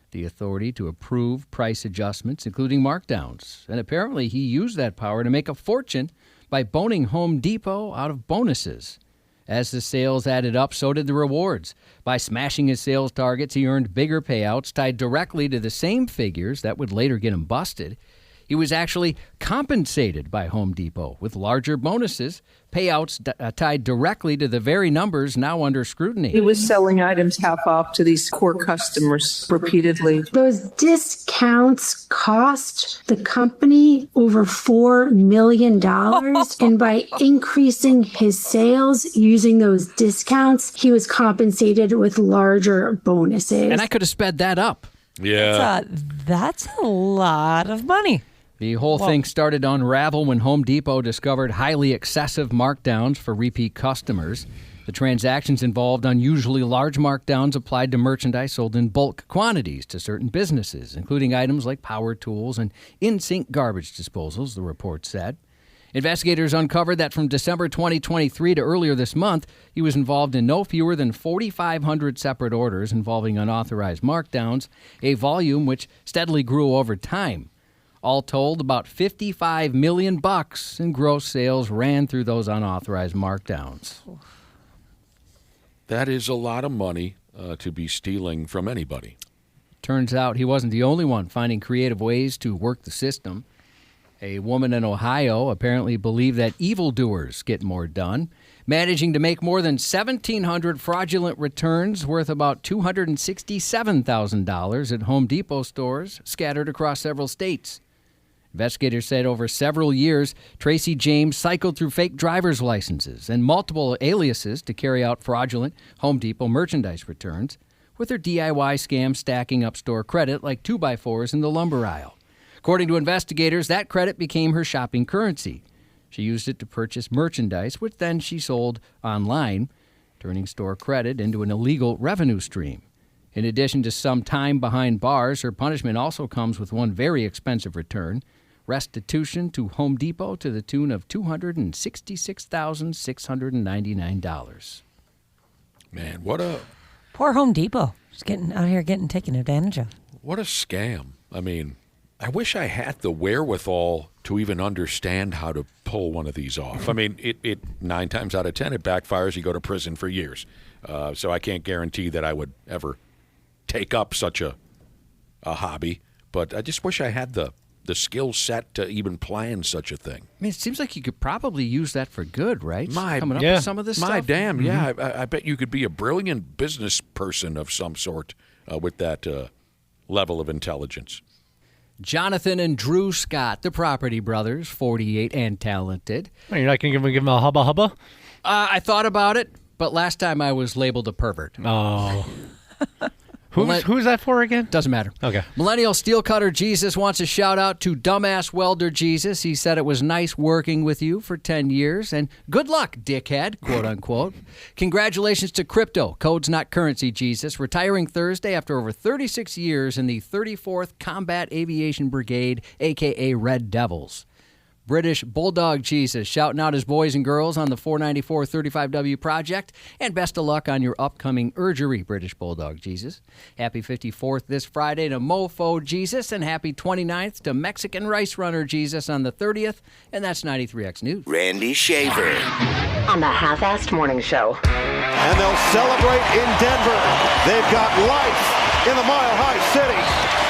the authority to approve price adjustments, including markdowns. And apparently he used that power to make a fortune by boning Home Depot out of bonuses. As the sales added up, so did the rewards. By smashing his sales targets, he earned bigger payouts tied directly to the same figures that would later get him busted. He was actually compensated by Home Depot with larger bonuses, payouts tied directly to the very numbers now under scrutiny. He was selling items half off to these core customers repeatedly. Those discounts cost the company over $4 million. And by increasing his sales using those discounts, he was compensated with larger bonuses. And I could have sped that up. Yeah. That's a lot of money. The whole thing started to unravel when Home Depot discovered highly excessive markdowns for repeat customers. The transactions involved unusually large markdowns applied to merchandise sold in bulk quantities to certain businesses, including items like power tools and in-sink garbage disposals, the report said. Investigators uncovered that from December 2023 to earlier this month, he was involved in no fewer than 4,500 separate orders involving unauthorized markdowns, a volume which steadily grew over time. All told, about $55 million in gross sales ran through those unauthorized markdowns. That is a lot of money to be stealing from anybody. Turns out he wasn't the only one finding creative ways to work the system. A woman in Ohio apparently believed that evildoers get more done, managing to make more than 1,700 fraudulent returns worth about $267,000 at Home Depot stores scattered across several states. Investigators said over several years, Tracy James cycled through fake driver's licenses and multiple aliases to carry out fraudulent Home Depot merchandise returns, with her DIY scam stacking up store credit like 2x4s in the lumber aisle. According to investigators, that credit became her shopping currency. She used it to purchase merchandise, which then she sold online, turning store credit into an illegal revenue stream. In addition to some time behind bars, her punishment also comes with one very expensive return, restitution to Home Depot to the tune of $266,699. Man, what a... Poor Home Depot. Just getting out here getting taken advantage of. What a scam. I mean, I wish I had the wherewithal to even understand how to pull one of these off. I mean, it 9 times out of 10, it backfires. You go to prison for years. So I can't guarantee that I would ever take up such a hobby. But I just wish I had the skill set to even plan such a thing. I mean, it seems like you could probably use that for good, right? Coming up yeah. with some of this My stuff? damn, yeah. I bet you could be a brilliant business person of some sort with that level of intelligence. Jonathan and Drew Scott, the Property Brothers, 48 and talented. Oh, you're not going to give him a hubba hubba? I thought about it, but last time I was labeled a pervert. Oh. Who's that for again? Doesn't matter. Okay. Millennial Steel Cutter Jesus wants a shout out to Dumbass Welder Jesus. He said it was nice working with you for 10 years and good luck, dickhead, quote unquote. Congratulations to Crypto, Codes Not Currency Jesus, retiring Thursday after over 36 years in the 34th Combat Aviation Brigade, a.k.a. Red Devils. British Bulldog Jesus shouting out his boys and girls on the 494 35W project. And best of luck on your upcoming urgery, British Bulldog Jesus. Happy 54th this Friday to Mofo Jesus, and happy 29th to Mexican Rice Runner Jesus on the 30th. And that's 93X News. Randy Shaver on the Half-Assed Morning Show. And they'll celebrate in Denver. They've got life in the Mile High City.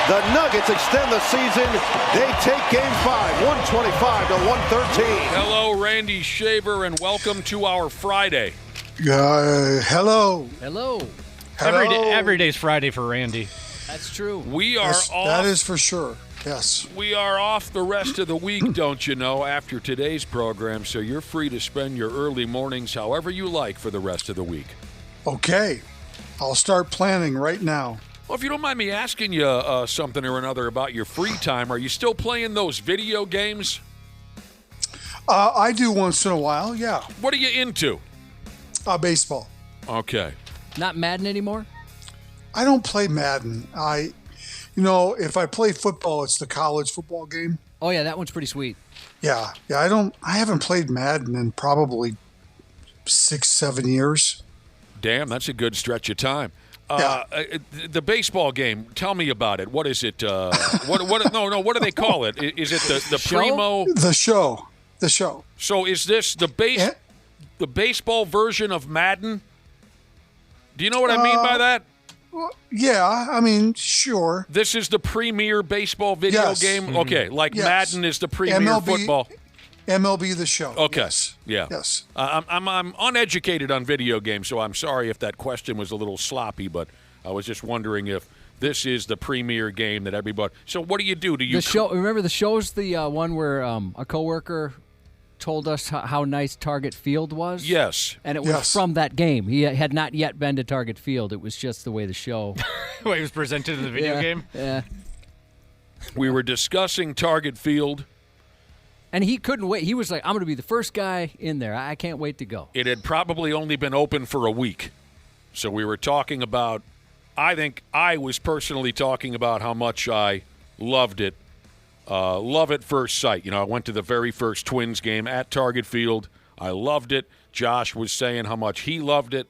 The Nuggets extend the season. They take Game 5, 125 to 113. Hello, Randy Shaver, and welcome to our Friday. Hello. Hello. Every day's Friday for Randy. That's true. We are off. That is for sure. Yes. We are off the rest of the week, don't you know, after today's program, so you're free to spend your early mornings however you like for the rest of the week. Okay. I'll start planning right now. Well, if you don't mind me asking you something or another about your free time, are you still playing those video games? I do once in a while, yeah. What are you into? Baseball. Okay. Not Madden anymore? I don't play Madden. If I play football, it's the college football game. Oh, yeah, that one's pretty sweet. Yeah. I haven't played Madden in probably 6-7 years. Damn, that's a good stretch of time. The baseball game, tell me about it. What is it? What do they call it? Is it the show? primo? The show. So is this the baseball version of Madden? Do you know what I mean by that? Yeah, I mean, sure. This is the premier baseball video game? Mm-hmm. Okay, yes. Madden is the premier football. MLB The Show. Okay. Yes. Yeah. Yes. I'm uneducated on video games, so I'm sorry if that question was a little sloppy, but I was just wondering if this is the premier game that everybody. So what do you do? Remember the show's the one where a coworker told us how nice Target Field was? Yes. And it was from that game. He had not yet been to Target Field. It was just the way the show. The way it was presented in the video game? Yeah. We were discussing Target Field. And he couldn't wait. He was like, I'm going to be the first guy in there. I can't wait to go. It had probably only been open for a week. So we were talking about, I think I was personally talking about how much I loved it. Love at first sight. I went to the very first Twins game at Target Field. I loved it. Josh was saying how much he loved it.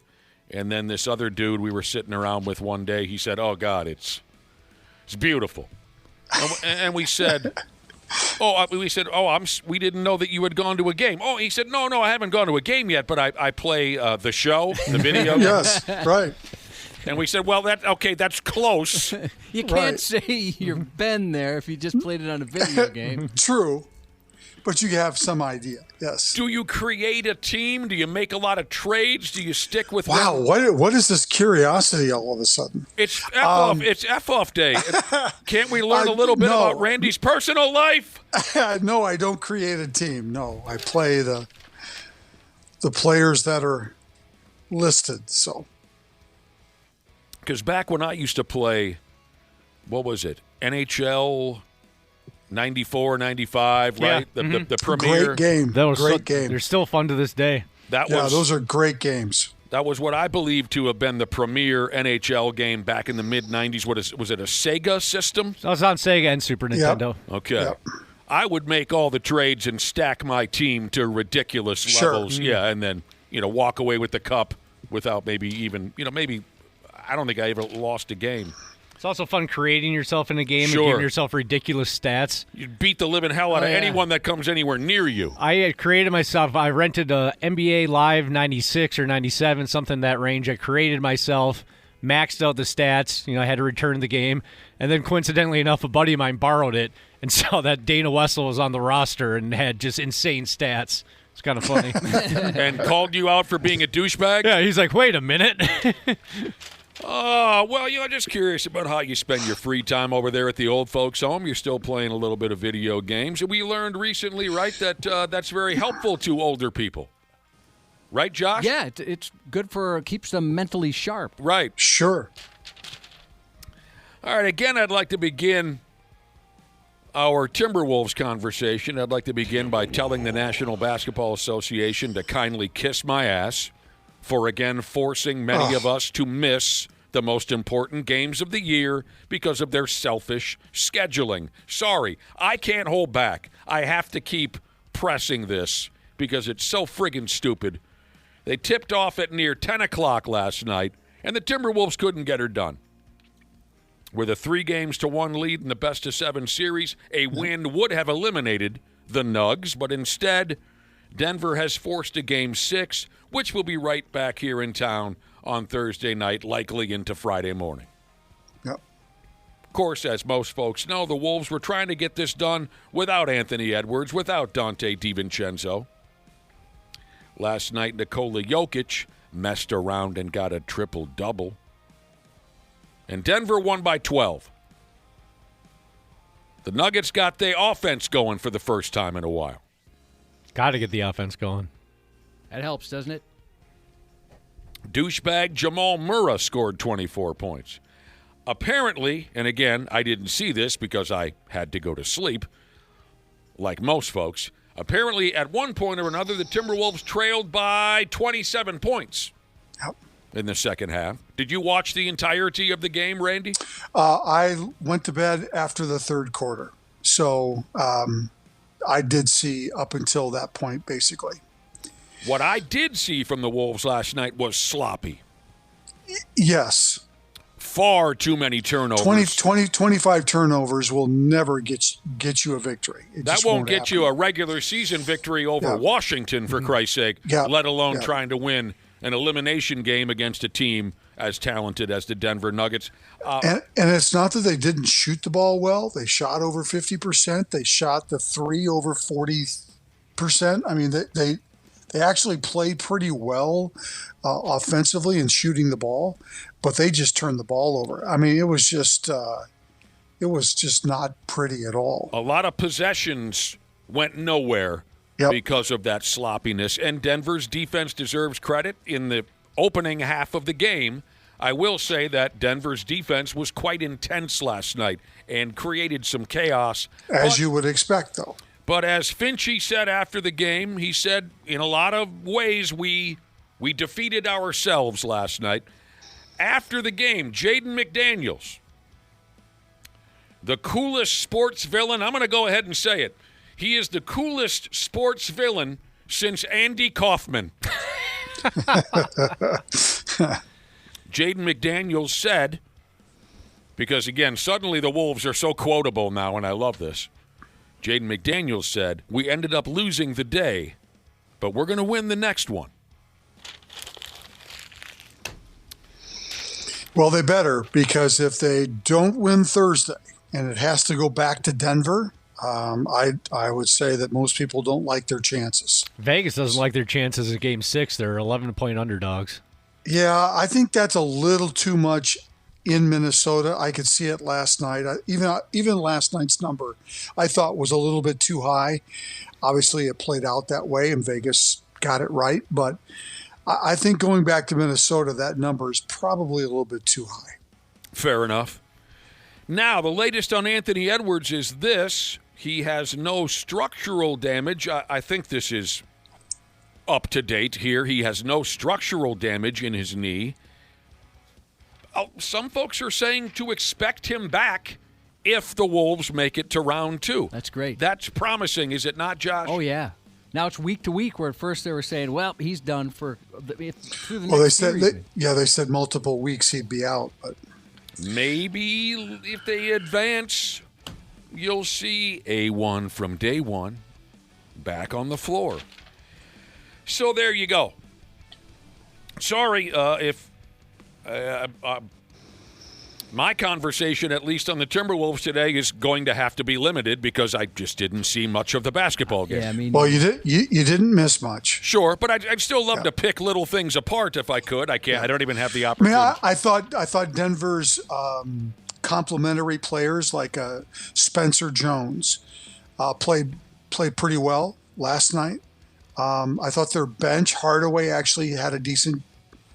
And then this other dude we were sitting around with one day, he said, oh, God, it's beautiful. And we said... we didn't know that you had gone to a game. Oh, he said, no, I haven't gone to a game yet, but I play the show, the video. Yes, right. And we said, well, that's close. You can't say you've been there if you just played it on a video game. True. But you have some idea, yes. Do you create a team? Do you make a lot of trades? Do you stick with Wow, them? what is this curiosity all of a sudden? It's F-off. It's F-off day. Can't we learn a little bit about Randy's personal life? No, I don't create a team. No, I play the players that are listed. So, because back when I used to play, what was it? NHL 94, 95, right? Yeah. The premier. Great game. That was great game. They're still fun to this day. Those are great games. That was what I believe to have been the premier NHL game back in the mid-90s. Was it a Sega system? It was on Sega and Super Nintendo. Yep. Okay. Yep. I would make all the trades and stack my team to ridiculous levels. Yeah, and then, walk away with the cup without maybe even, maybe I don't think I ever lost a game. It's also fun creating yourself in a game and giving yourself ridiculous stats. You beat the living hell out of anyone that comes anywhere near you. I had created myself. I rented a NBA Live 96 or 97, something in that range. I created myself, maxed out the stats. I had to return the game. And then coincidentally enough, a buddy of mine borrowed it and saw that Dana Wessel was on the roster and had just insane stats. It's kind of funny. And called you out for being a douchebag? Yeah, he's like, wait a minute. Oh, well, just curious about how you spend your free time over there at the old folks' home. You're still playing a little bit of video games. We learned recently, right, that that's very helpful to older people. Right, Josh? Yeah, it's good keeps them mentally sharp. Right. Sure. All right, again, I'd like to begin our Timberwolves conversation. I'd like to begin by telling the National Basketball Association to kindly kiss my ass for, again, forcing many of us to miss the most important games of the year because of their selfish scheduling. Sorry, I can't hold back. I have to keep pressing this because it's so friggin' stupid. They tipped off at near 10 o'clock last night, and the Timberwolves couldn't get her done. With a 3-1 lead in the best-of-7 series, a win would have eliminated the Nugs, but instead, Denver has forced a Game 6, which will be right back here in town on Thursday night, likely into Friday morning. Yep. Of course, as most folks know, the Wolves were trying to get this done without Anthony Edwards, without Dante DiVincenzo. Last night, Nikola Jokic messed around and got a triple-double. And Denver won by 12. The Nuggets got their offense going for the first time in a while. Got to get the offense going. That helps, doesn't it? Douchebag Jamal Murray scored 24 points. Apparently, and again, I didn't see this because I had to go to sleep, like most folks, apparently at one point or another, the Timberwolves trailed by 27 points. Yep. In the second half. Did you watch the entirety of the game, Randy? I went to bed after the third quarter. So I did see up until that point, basically. What I did see from the Wolves last night was sloppy. Yes. Far too many turnovers. 25 turnovers will never get you a victory. That won't get you a regular season victory over Washington, for Christ's sake, let alone trying to win an elimination game against a team as talented as the Denver Nuggets. And it's not that they didn't shoot the ball well. They shot over 50%. They shot the three over 40%. I mean, they actually played pretty well offensively in shooting the ball, but they just turned the ball over. I mean, it was just not pretty at all. A lot of possessions went nowhere. Yep. Because of that sloppiness. And Denver's defense deserves credit. In the opening half of the game, I will say that Denver's defense was quite intense last night and created some chaos. As you would expect, though. But as Finchie said after the game, he said, in a lot of ways, we defeated ourselves last night. After the game, Jaden McDaniels, the coolest sports villain, I'm going to go ahead and say it. He is the coolest sports villain since Andy Kaufman. Jaden McDaniels said, because, again, suddenly the Wolves are so quotable now, and I love this. Jaden McDaniels said, we ended up losing the day, but we're going to win the next one. Well, they better, because if they don't win Thursday and it has to go back to Denver, I would say that most people don't like their chances. Vegas doesn't like their chances in Game 6. They're 11-point underdogs. Yeah, I think that's a little too much in Minnesota. I could see it last night. Even last night's number I thought was a little bit too high. Obviously, it played out that way, and Vegas got it right. But I think going back to Minnesota, that number is probably a little bit too high. Fair enough. Now, the latest on Anthony Edwards is this. He has no structural damage. I think this is up to date here. He has no structural damage in his knee. Some folks are saying to expect him back if the Wolves make it to round 2. That's great. That's promising, is it not, Josh? Oh, yeah. Now it's week to week, where at first they were saying, well, he's done for through the well, next series. They said multiple weeks he'd be out, but Maybe if they advance, you'll see A1 from day one back on the floor. So there you go. Sorry if my conversation, at least on the Timberwolves today, is going to have to be limited because I just didn't see much of the basketball game. Yeah, I mean, well, you didn't miss much. Sure, but I'd still love to pick little things apart if I could. I can't. I don't even have the opportunity. I thought Denver's complementary players like Spencer Jones played pretty well last night. I thought their bench, Hardaway, actually had a decent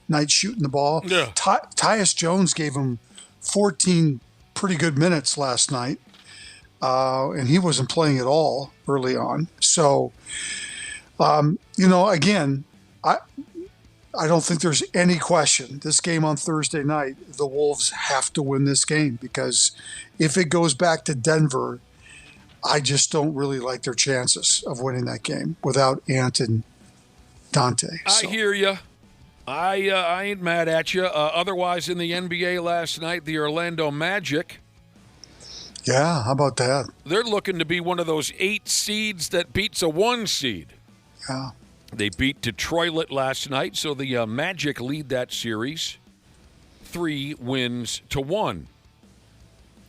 night shooting the ball. Yeah. Tyus Jones gave him 14 pretty good minutes last night, and he wasn't playing at all early on. So, again, I don't think there's any question. This game on Thursday night, the Wolves have to win this game because if it goes back to Denver, I just don't really like their chances of winning that game without Ant and Dante. I hear you. I ain't mad at you. Otherwise, in the NBA last night, the Orlando Magic. Yeah, how about that? They're looking to be one of those 8 seeds that beats a 1 seed. Yeah. They beat Detroit last night, so the Magic lead that series 3-1.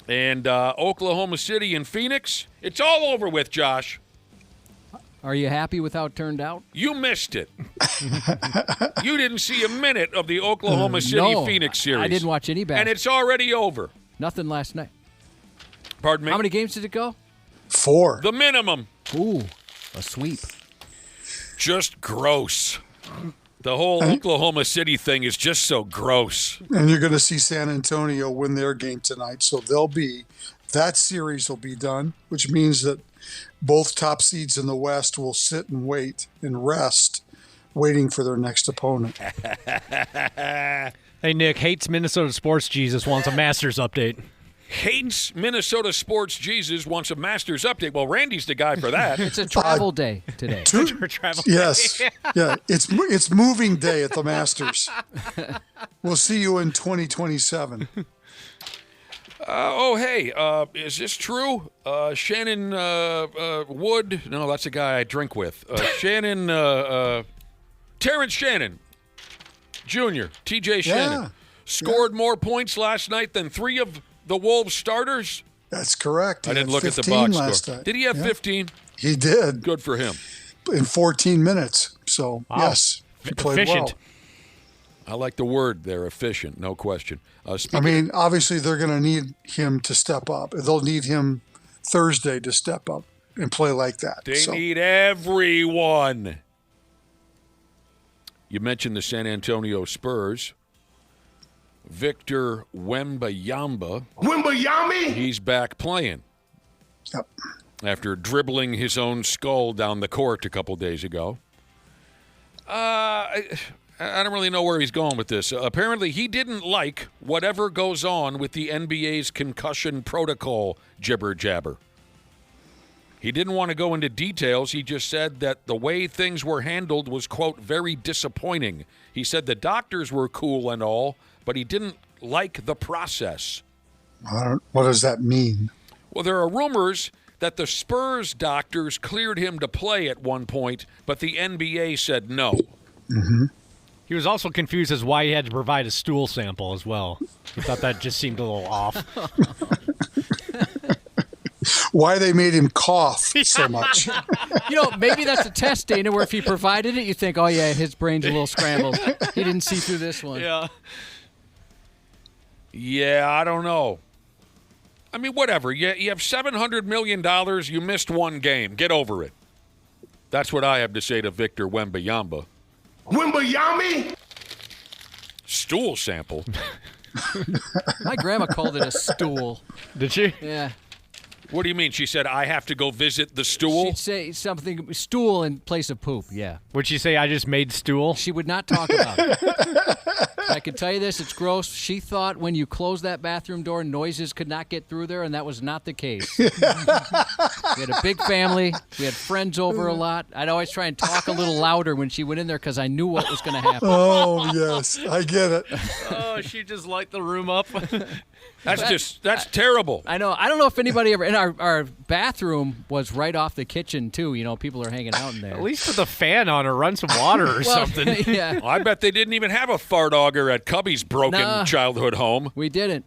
And Oklahoma City and Phoenix, it's all over with, Josh. Are you happy with how it turned out? You missed it. You didn't see a minute of the Oklahoma City-Phoenix series. I didn't watch any basketball. And it's already over. Nothing last night. Pardon me? How many games did it go? 4. The minimum. Ooh, a sweep. Just gross. The whole Oklahoma City thing is just so gross. And you're going to see San Antonio win their game tonight, so that series will be done, which means that both top seeds in the West will sit and wait and rest, waiting for their next opponent. Hey, Nick, hates Minnesota Sports Jesus wants a Masters update. Hates Minnesota Sports Jesus wants a Masters update. Well, Randy's the guy for that. It's a travel day today. Yes. Yeah, it's moving day at the Masters. We'll see you in 2027. Is this true? Shannon Wood. No, that's a guy I drink with. Terrence Shannon Jr., TJ Shannon, scored more points last night than 3 of the Wolves starters. That's correct. I didn't look at the box score. Did he have 15? He did. Good for him. In 14 minutes. So, yes, he played well. I like the word there, efficient, no question. Obviously they're going to need him to step up. They'll need him Thursday to step up and play like that. They need everyone. You mentioned the San Antonio Spurs. Victor Wembanyama. He's back playing. Yep. After dribbling his own skull down the court a couple days ago. I don't really know where he's going with this. Apparently, he didn't like whatever goes on with the NBA's concussion protocol jibber-jabber. He didn't want to go into details. He just said that the way things were handled was, quote, very disappointing. He said the doctors were cool and all, but he didn't like the process. What does that mean? Well, there are rumors that the Spurs doctors cleared him to play at one point, but the NBA said no. Mm-hmm. He was also confused as why he had to provide a stool sample as well. He thought that just seemed a little off. Why they made him cough so much. Maybe that's a test, Dana, where if he provided it, you think, oh, yeah, his brain's a little scrambled. He didn't see through this one. Yeah, I don't know. I mean, whatever. You have $700 million. You missed one game. Get over it. That's what I have to say to Victor Wembanyama. Wembayami? Stool sample. My grandma called it a stool. Did she? Yeah. What do you mean? She said, I have to go visit the stool? She'd say something, stool in place of poop, yeah. Would she say, I just made stool? She would not talk about it. I can tell you this, it's gross. She thought when you closed that bathroom door, noises could not get through there, and that was not the case. We had a big family. We had friends over a lot. I'd always try and talk a little louder when she went in there because I knew what was going to happen. Oh, yes. I get it. Oh, she just light the room up. That's terrible. I know. I don't know if anybody ever. And our bathroom was right off the kitchen too. You know, people are hanging out in there. At least put the fan on or run some water or something. Yeah. Well, I bet they didn't even have a fart auger at Cubby's broken childhood home. We didn't.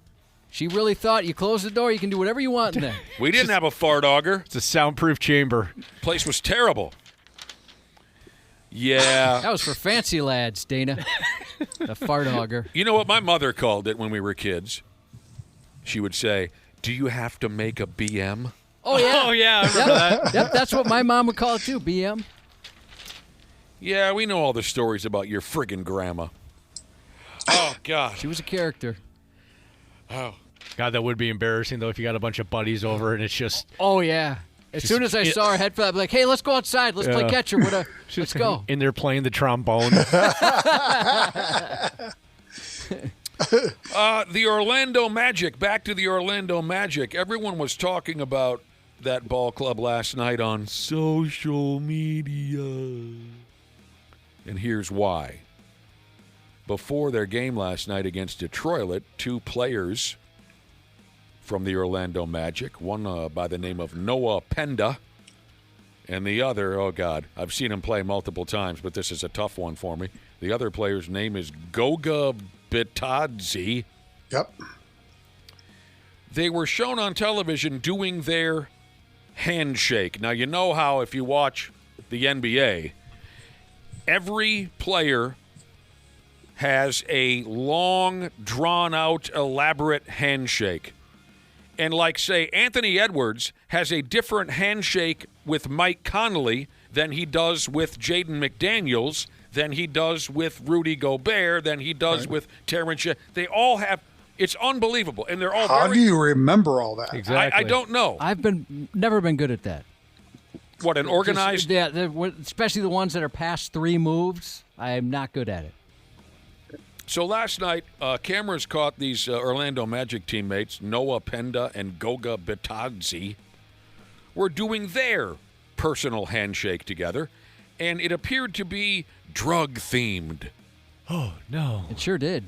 She really thought you close the door, you can do whatever you want in there. We didn't have a fart auger. It's a soundproof chamber. Place was terrible. Yeah. That was for fancy lads, Dana. The fart auger. You know what my mother called it when we were kids? She would say, "Do you have to make a BM?" Oh, yeah. Oh, yeah, I remember that. Yep, that's what my mom would call it, too, BM. Yeah, we know all the stories about your friggin' grandma. Oh, God. She was a character. Oh. God, that would be embarrassing, though, if you got a bunch of buddies over and it's just... Oh, yeah. As soon as I saw her head for that, I'd be like, hey, let's go outside. Let's play catcher. Let's go. In there playing the trombone. The Orlando Magic. Back to the Orlando Magic. Everyone was talking about that ball club last night on social media. And here's why. Before their game last night against Detroit, two players from the Orlando Magic, one by the name of Noah Penda, and the other, oh God, I've seen him play multiple times, but this is a tough one for me. The other player's name is Goga Bitadze. Yep. They were shown on television doing their handshake. Now, you know how if you watch the NBA, every player has a long, drawn-out, elaborate handshake. And like, say, Anthony Edwards has a different handshake with Mike Conley than he does with Jaden McDaniels, than he does with Rudy Gobert, than he does with Terrence Shannon. They all have – it's unbelievable. And they're all How do you remember all that? Exactly. I don't know. I've never been good at that. What, an organized – especially the ones that are past three moves. I am not good at it. So last night, cameras caught these Orlando Magic teammates, Noah Penda and Goga Bitadze, were doing their personal handshake together, and it appeared to be drug-themed. Oh, no. It sure did.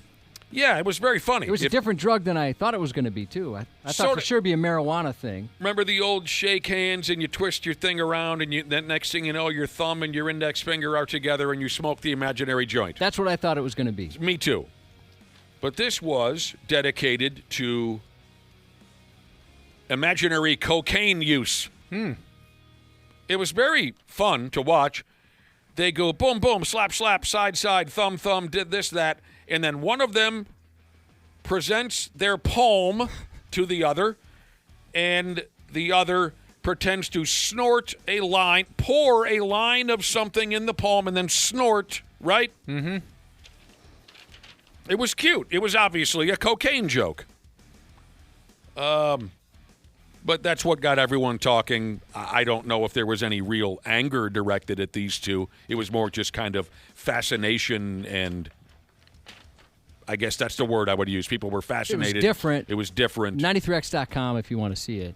Yeah, it was very funny. It was a different drug than I thought it was going to be, too. I thought for sure it'd be a marijuana thing. Remember the old shake hands and you twist your thing around and then next thing you know, your thumb and your index finger are together and you smoke the imaginary joint? That's what I thought it was going to be. Me too. But this was dedicated to imaginary cocaine use. It was very fun to watch. They go boom, boom, slap, slap, side, side, thumb, thumb, did this, that. And then one of them presents their palm to the other, and the other pretends to snort a line, pour a line of something in the palm, and then snort, right? Mm-hmm. It was cute. It was obviously a cocaine joke. But that's what got everyone talking. I don't know if there was any real anger directed at these two. It was more just kind of fascination and... I guess that's the word I would use. People were fascinated. It was different. It was different. 93x.com if you want to see it.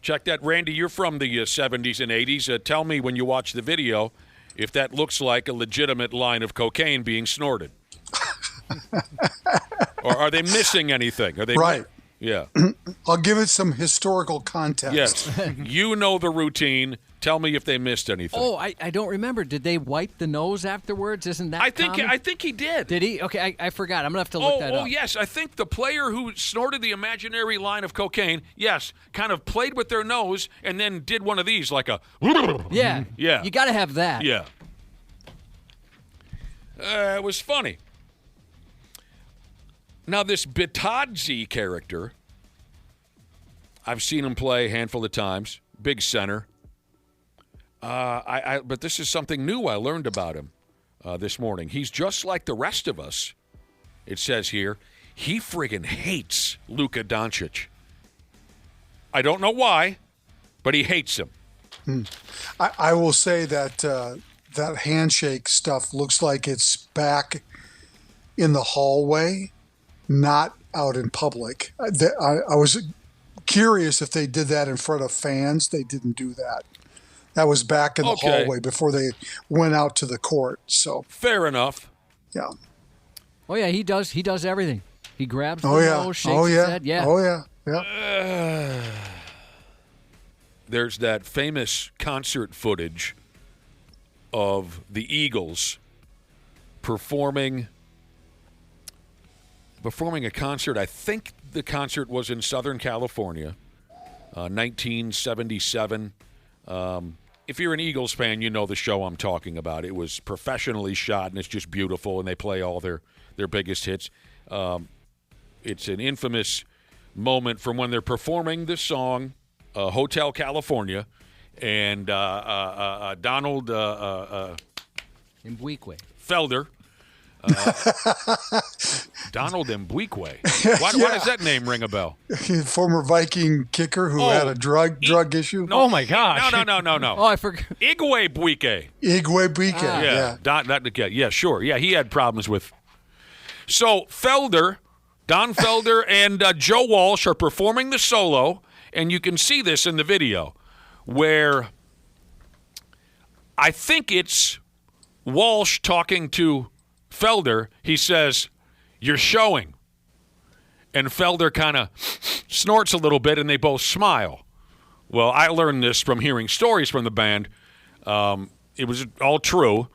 Check that. Randy, you're from the 70s and 80s. Tell me when you watch the video if that looks like a legitimate line of cocaine being snorted. Or are they missing anything? Are they right. Yeah. I'll give it some historical context. Yes. You know the routine. Tell me if they missed anything. Oh, I don't remember. Did they wipe the nose afterwards? Isn't that common? I think he did. Did he? Okay, I forgot. I'm going to have to look that up. Oh, yes. I think the player who snorted the imaginary line of cocaine, yes, kind of played with their nose and then did one of these like a... Yeah. Yeah. You got to have that. Yeah. It was funny. Now, this Bitadze character, I've seen him play a handful of times. Big center. But this is something new I learned about him this morning. He's just like the rest of us. It says here, he friggin' hates Luka Doncic. I don't know why, but he hates him. I will say that that handshake stuff looks like it's back in the hallway, not out in public. I was curious if they did that in front of fans. They didn't do that. That was back in the hallway before they went out to the court. So fair enough. Yeah. Oh yeah, he does everything. He grabs the nose, shakes his head. Yeah. Oh yeah. Yeah. There's that famous concert footage of the Eagles performing a concert. I think the concert was in Southern California, 1977. If you're an Eagles fan, you know the show I'm talking about. It was professionally shot, and it's just beautiful, and they play all their biggest hits. It's an infamous moment from when they're performing the song Hotel California, and Donald Mbwikwe. Felder. Donald Mbwikwe. Why does that name ring a bell? Former Viking kicker who had a drug issue. Oh my gosh! No. Oh, I forgot. Igwe Buike. Igwe Buike. Yeah, sure. Yeah, he had problems with. So Don Felder, and Joe Walsh are performing the solo, and you can see this in the video, where I think it's Walsh talking to Felder. He says, "You're showing." And Felder kind of snorts a little bit, and they both smile. Well, I learned this from hearing stories from the band. It was all true.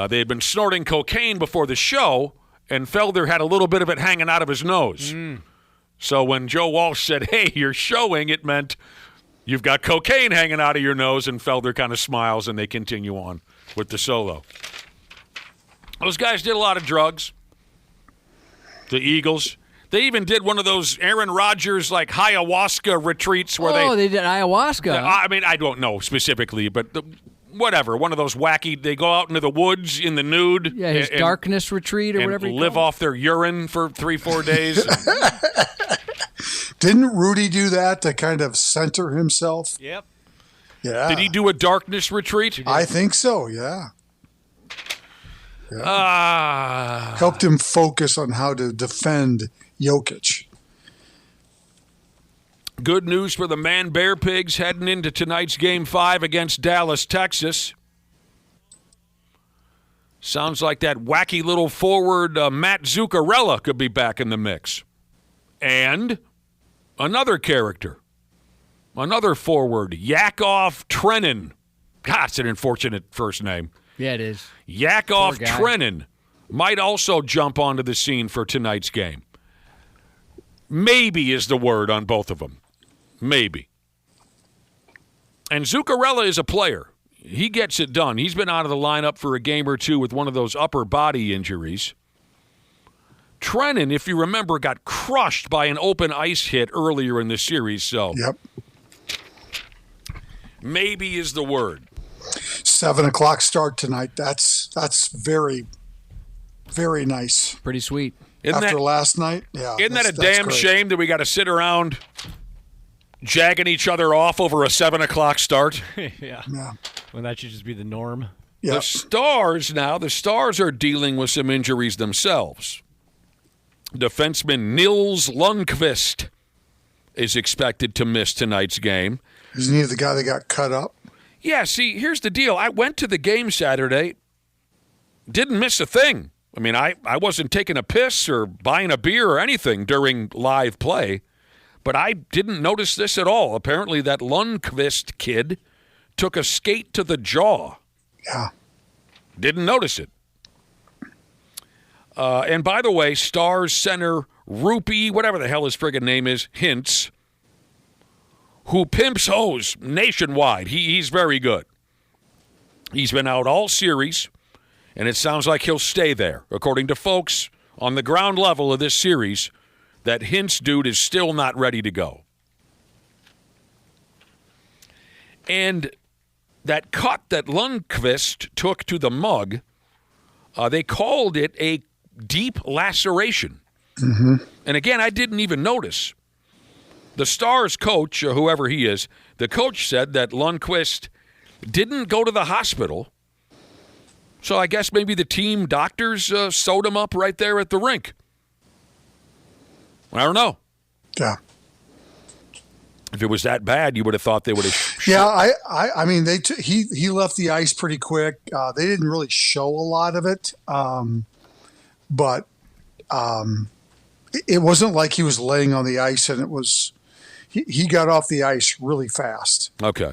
They had been snorting cocaine before the show, and Felder had a little bit of it hanging out of his nose. So when Joe Walsh said, "Hey, you're showing," it meant you've got cocaine hanging out of your nose, and Felder kind of smiles, and they continue on with the solo. Those guys did a lot of drugs. The Eagles. They even did one of those Aaron Rodgers, like, ayahuasca retreats where they did ayahuasca. I mean, I don't know specifically, but whatever. One of those wacky, they go out into the woods in the nude. Yeah, his darkness retreat or and whatever. Live off their urine for 3-4 days. Didn't Rudy do that to kind of center himself? Yep. Yeah. Did he do a darkness retreat? I think so, yeah. Helped him focus on how to defend Jokic. Good news for the Man-Bear Pigs heading into tonight's Game 5 against Dallas, Texas. Sounds like that wacky little forward Matt Zuccarello could be back in the mix. And another character, another forward, Yakov Trenin. God, it's an unfortunate first name. Yeah, it is. Yakov Trenin might also jump onto the scene for tonight's game. Maybe is the word on both of them. Maybe. And Zuccarello is a player. He gets it done. He's been out of the lineup for a game or two with one of those upper body injuries. Trenin, if you remember, got crushed by an open ice hit earlier in the series. So, yep. Maybe is the word. 7:00 start tonight. That's very, very nice. Pretty sweet. After last night, yeah. Isn't that a damn shame that we got to sit around jagging each other off over a 7:00 start? Yeah. When that should just be the norm. Yep. The Stars are dealing with some injuries themselves. Defenseman Nils Lundqvist is expected to miss tonight's game. Isn't he the guy that got cut up? Yeah, see, here's the deal. I went to the game Saturday, didn't miss a thing. I mean, I wasn't taking a piss or buying a beer or anything during live play, but I didn't notice this at all. Apparently that Lundqvist kid took a skate to the jaw. Yeah. Didn't notice it. And by the way, Stars center Rupee, whatever the hell his friggin' name is, Hintz, who pimps hose nationwide. He's very good. He's been out all series, and it sounds like he'll stay there. According to folks on the ground level of this series, that Hintz dude is still not ready to go. And that cut that Lundqvist took to the mug, they called it a deep laceration. Mm-hmm. And again, I didn't even notice. The Stars coach, or whoever he is, the coach said that Lundqvist didn't go to the hospital So I guess maybe the team doctors sewed him up right there at the rink. I don't know. Yeah. If it was that bad, you would have thought they would have. Yeah, I mean, he left the ice pretty quick. They didn't really show a lot of it, but it wasn't like he was laying on the ice, and it was he got off the ice really fast. Okay.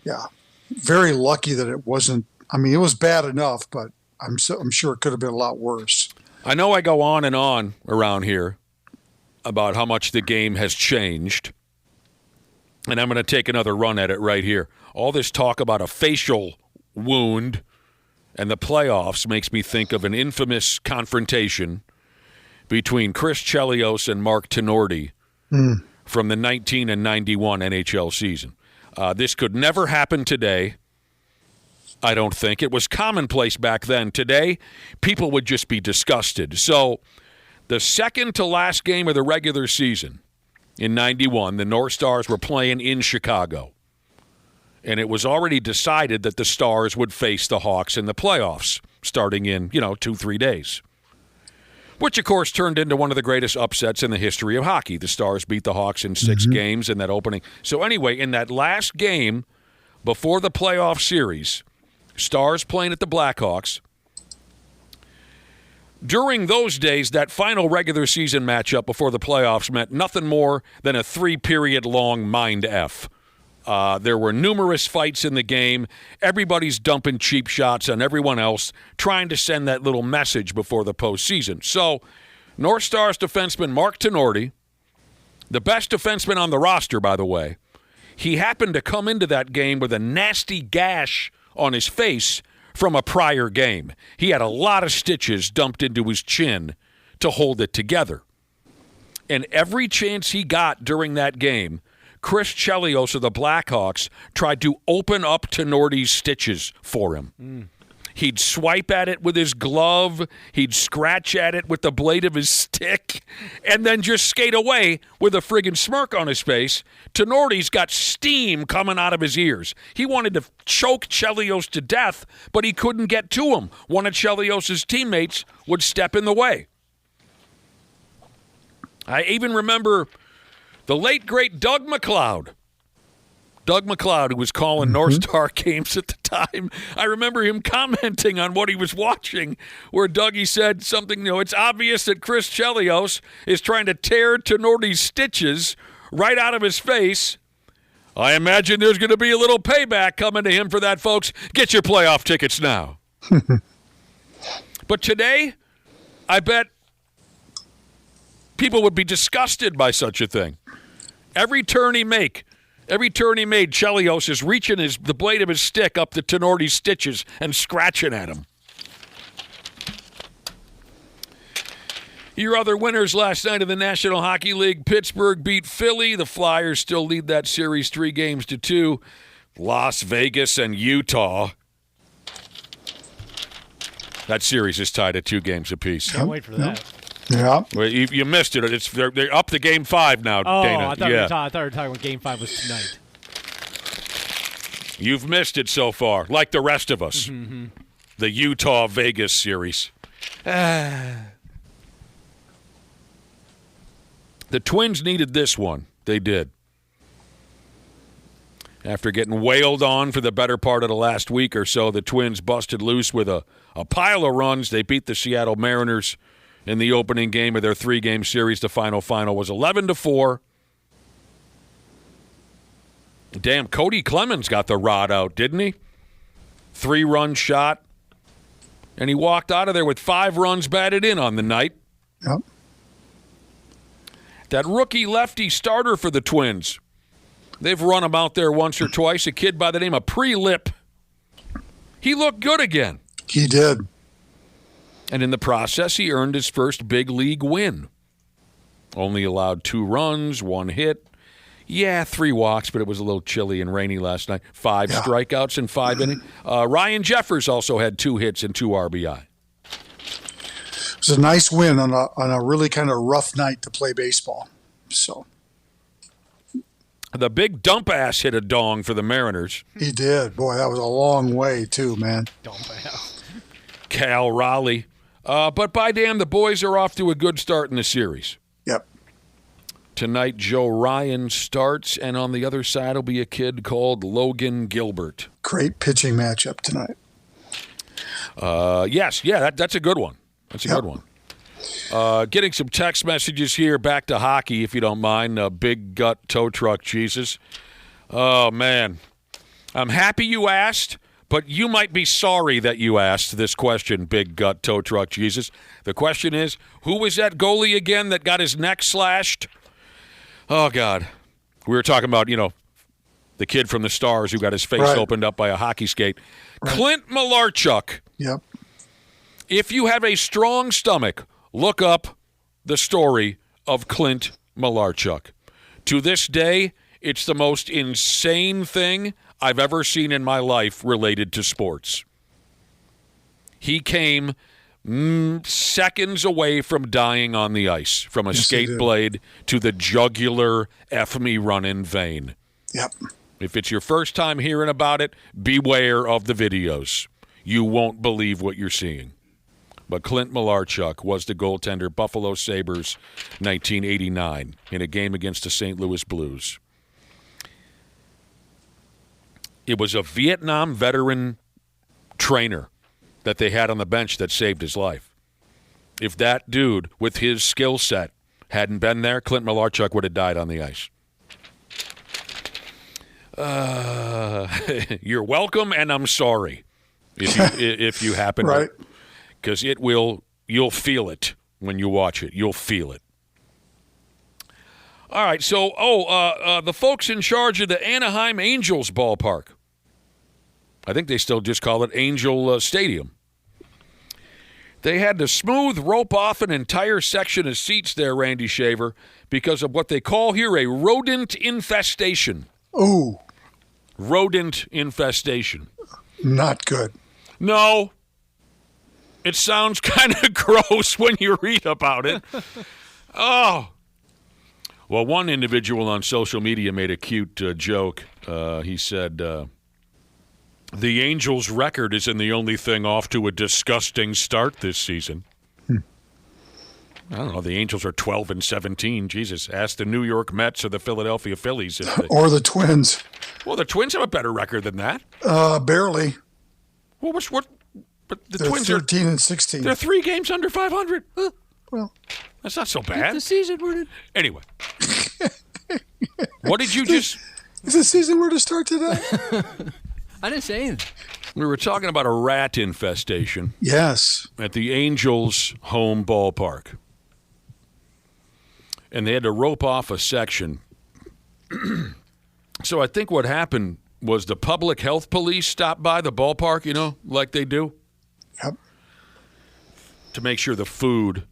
Yeah, very lucky that it wasn't. I mean, it was bad enough, but I'm sure it could have been a lot worse. I know I go on and on around here about how much the game has changed, and I'm going to take another run at it right here. All this talk about a facial wound and the playoffs makes me think of an infamous confrontation between Chris Chelios and Mark Tenorti from the 19 and 91 NHL season. This could never happen today. I don't think. It was commonplace back then. Today, people would just be disgusted. So, the second to last game of the regular season in 91, the North Stars were playing in Chicago. And it was already decided that the Stars would face the Hawks in the playoffs starting in, 2-3 days. Which, of course, turned into one of the greatest upsets in the history of hockey. The Stars beat the Hawks in 6 games in that opening. So, anyway, in that last game before the playoff series, Stars playing at the Blackhawks. During those days, that final regular season matchup before the playoffs meant nothing more than a 3-period long mind F. There were numerous fights in the game. Everybody's dumping cheap shots on everyone else, trying to send that little message before the postseason. So, North Stars defenseman Mark Tenorti, the best defenseman on the roster, by the way, he happened to come into that game with a nasty gash on his face from a prior game. He had a lot of stitches dumped into his chin to hold it together. And every chance he got during that game, Chris Chelios of the Blackhawks tried to open up Tenorti's stitches for him. He'd swipe at it with his glove. He'd scratch at it with the blade of his stick and then just skate away with a friggin' smirk on his face. Tenorti's got steam coming out of his ears. He wanted to choke Chelios to death, but he couldn't get to him. One of Chelios' teammates would step in the way. I even remember the late, great Doug McLeod. Doug McLeod, who was calling North Star games at the time, I remember him commenting on what he was watching, where Dougie said something, it's obvious that Chris Chelios is trying to tear Tenorti's stitches right out of his face. I imagine there's going to be a little payback coming to him for that, folks. Get your playoff tickets now. But today, I bet people would be disgusted by such a thing. Every turn he made, Chelios is reaching the blade of his stick up to Tenorti's stitches and scratching at him. Your other winners last night in the National Hockey League, Pittsburgh beat Philly. The Flyers still lead that series 3-2. Las Vegas and Utah. That series is tied at 2 games apiece. Can't wait for that. Yeah. Well, you missed it. They're up to Game 5 now, Dana. I thought you were talking about Game 5 was tonight. You've missed it so far, like the rest of us. The Utah-Vegas series. The Twins needed this one. They did. After getting wailed on for the better part of the last week or so, the Twins busted loose with a pile of runs. They beat the Seattle Mariners in the opening game of their 3-game series. The final was 11-4. Damn, Cody Clemens got the rod out, didn't he? 3-run shot. And he walked out of there with 5 runs batted in on the night. Yep. That rookie lefty starter for the Twins, they've run him out there once or twice, a kid by the name of Pre-Lip. He looked good again. He did. And in the process, he earned his first big league win. Only allowed 2 runs, 1 hit. Yeah, 3 walks, but it was a little chilly and rainy last night. 5 strikeouts in 5 innings. Ryan Jeffers also had 2 hits and 2 RBI. It was a nice win on a really kind of rough night to play baseball. So the big dump ass hit a dong for the Mariners. He did. Boy, that was a long way too, man. Dump ass. Cal Raleigh. But by damn, the boys are off to a good start in the series. Yep. Tonight, Joe Ryan starts, and on the other side will be a kid called Logan Gilbert. Great pitching matchup tonight. Yes, yeah, that's a good one. That's a good one. Getting some text messages here. Back to hockey, if you don't mind. Big gut tow truck Jesus. Oh, man. I'm happy you asked, but you might be sorry that you asked this question, Big Gut Tow Truck Jesus. The question is, who was that goalie again that got his neck slashed? Oh, God. We were talking about, the kid from the Stars who got his face opened up by a hockey skate. Right. Clint Malarchuk. Yep. If you have a strong stomach, look up the story of Clint Malarchuk. To this day, it's the most insane thing I've ever seen in my life related to sports. He came seconds away from dying on the ice, from a skate blade to the jugular F-me running vein. Yep. If it's your first time hearing about it, beware of the videos. You won't believe what you're seeing. But Clint Malarchuk was the goaltender, Buffalo Sabres, 1989, in a game against the St. Louis Blues. It was a Vietnam veteran trainer that they had on the bench that saved his life. If that dude, with his skill set, hadn't been there, Clint Malarchuk would have died on the ice. You're welcome, and I'm sorry if you happen to, because you'll feel it when you watch it. You'll feel it. All right, so the folks in charge of the Anaheim Angels ballpark, I think they still just call it Angel Stadium. They had to smooth rope off an entire section of seats there, Randy Shaver, because of what they call here a rodent infestation. Oh. Rodent infestation. Not good. No. It sounds kind of gross when you read about it. Oh. Well, one individual on social media made a cute joke. He said, the Angels' record isn't the only thing off to a disgusting start this season. I don't know. The Angels are 12-17. Jesus, ask the New York Mets or the Philadelphia Phillies. Or the Twins. Well, the Twins have a better record than that. Barely. Well, but the they're Twins 13 and 16. They're 3 games under 500. Well, that's not so bad. The season were to... Anyway. What did you just... If the season were to start today? I didn't say anything. We were talking about a rat infestation. Yes. At the Angels' home ballpark. And they had to rope off a section. So I think what happened was the public health police stopped by the ballpark, like they do. Yep. To make sure the food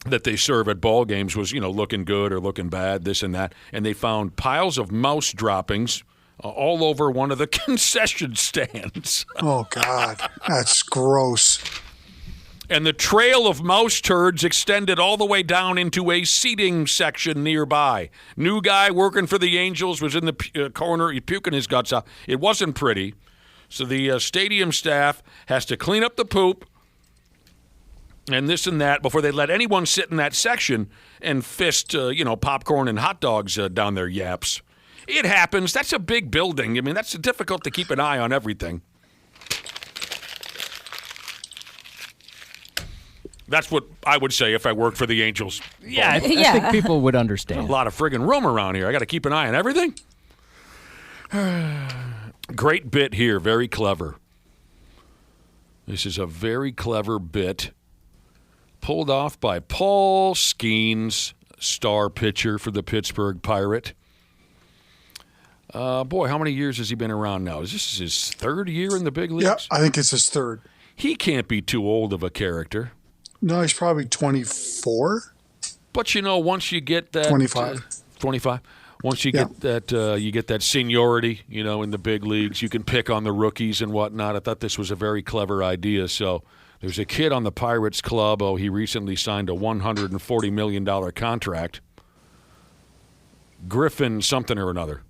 that they serve at ball games was, looking good or looking bad, this and that. And they found piles of mouse droppings all over one of the concession stands. Oh, God. That's gross. And the trail of mouse turds extended all the way down into a seating section nearby. New guy working for the Angels was in the corner puking his guts out. It wasn't pretty. So the stadium staff has to clean up the poop and this and that before they let anyone sit in that section and fist, popcorn and hot dogs down their yaps. It happens. That's a big building. I mean, that's difficult to keep an eye on everything. That's what I would say if I worked for the Angels. Yeah, I think people would understand. There's a lot of friggin' room around here. I got to keep an eye on everything. Great bit here. Very clever. This is a very clever bit pulled off by Paul Skeens, star pitcher for the Pittsburgh Pirate. Boy, how many years has he been around now? Is this his third year in the big leagues? Yeah, I think it's his third. He can't be too old of a character. No, he's probably 24. But once you get that 25. 25. Once you get that, you get that seniority, in the big leagues. You can pick on the rookies and whatnot. I thought this was a very clever idea. So there's a kid on the Pirates club. Oh, he recently signed a $140 million contract. Griffin something or another.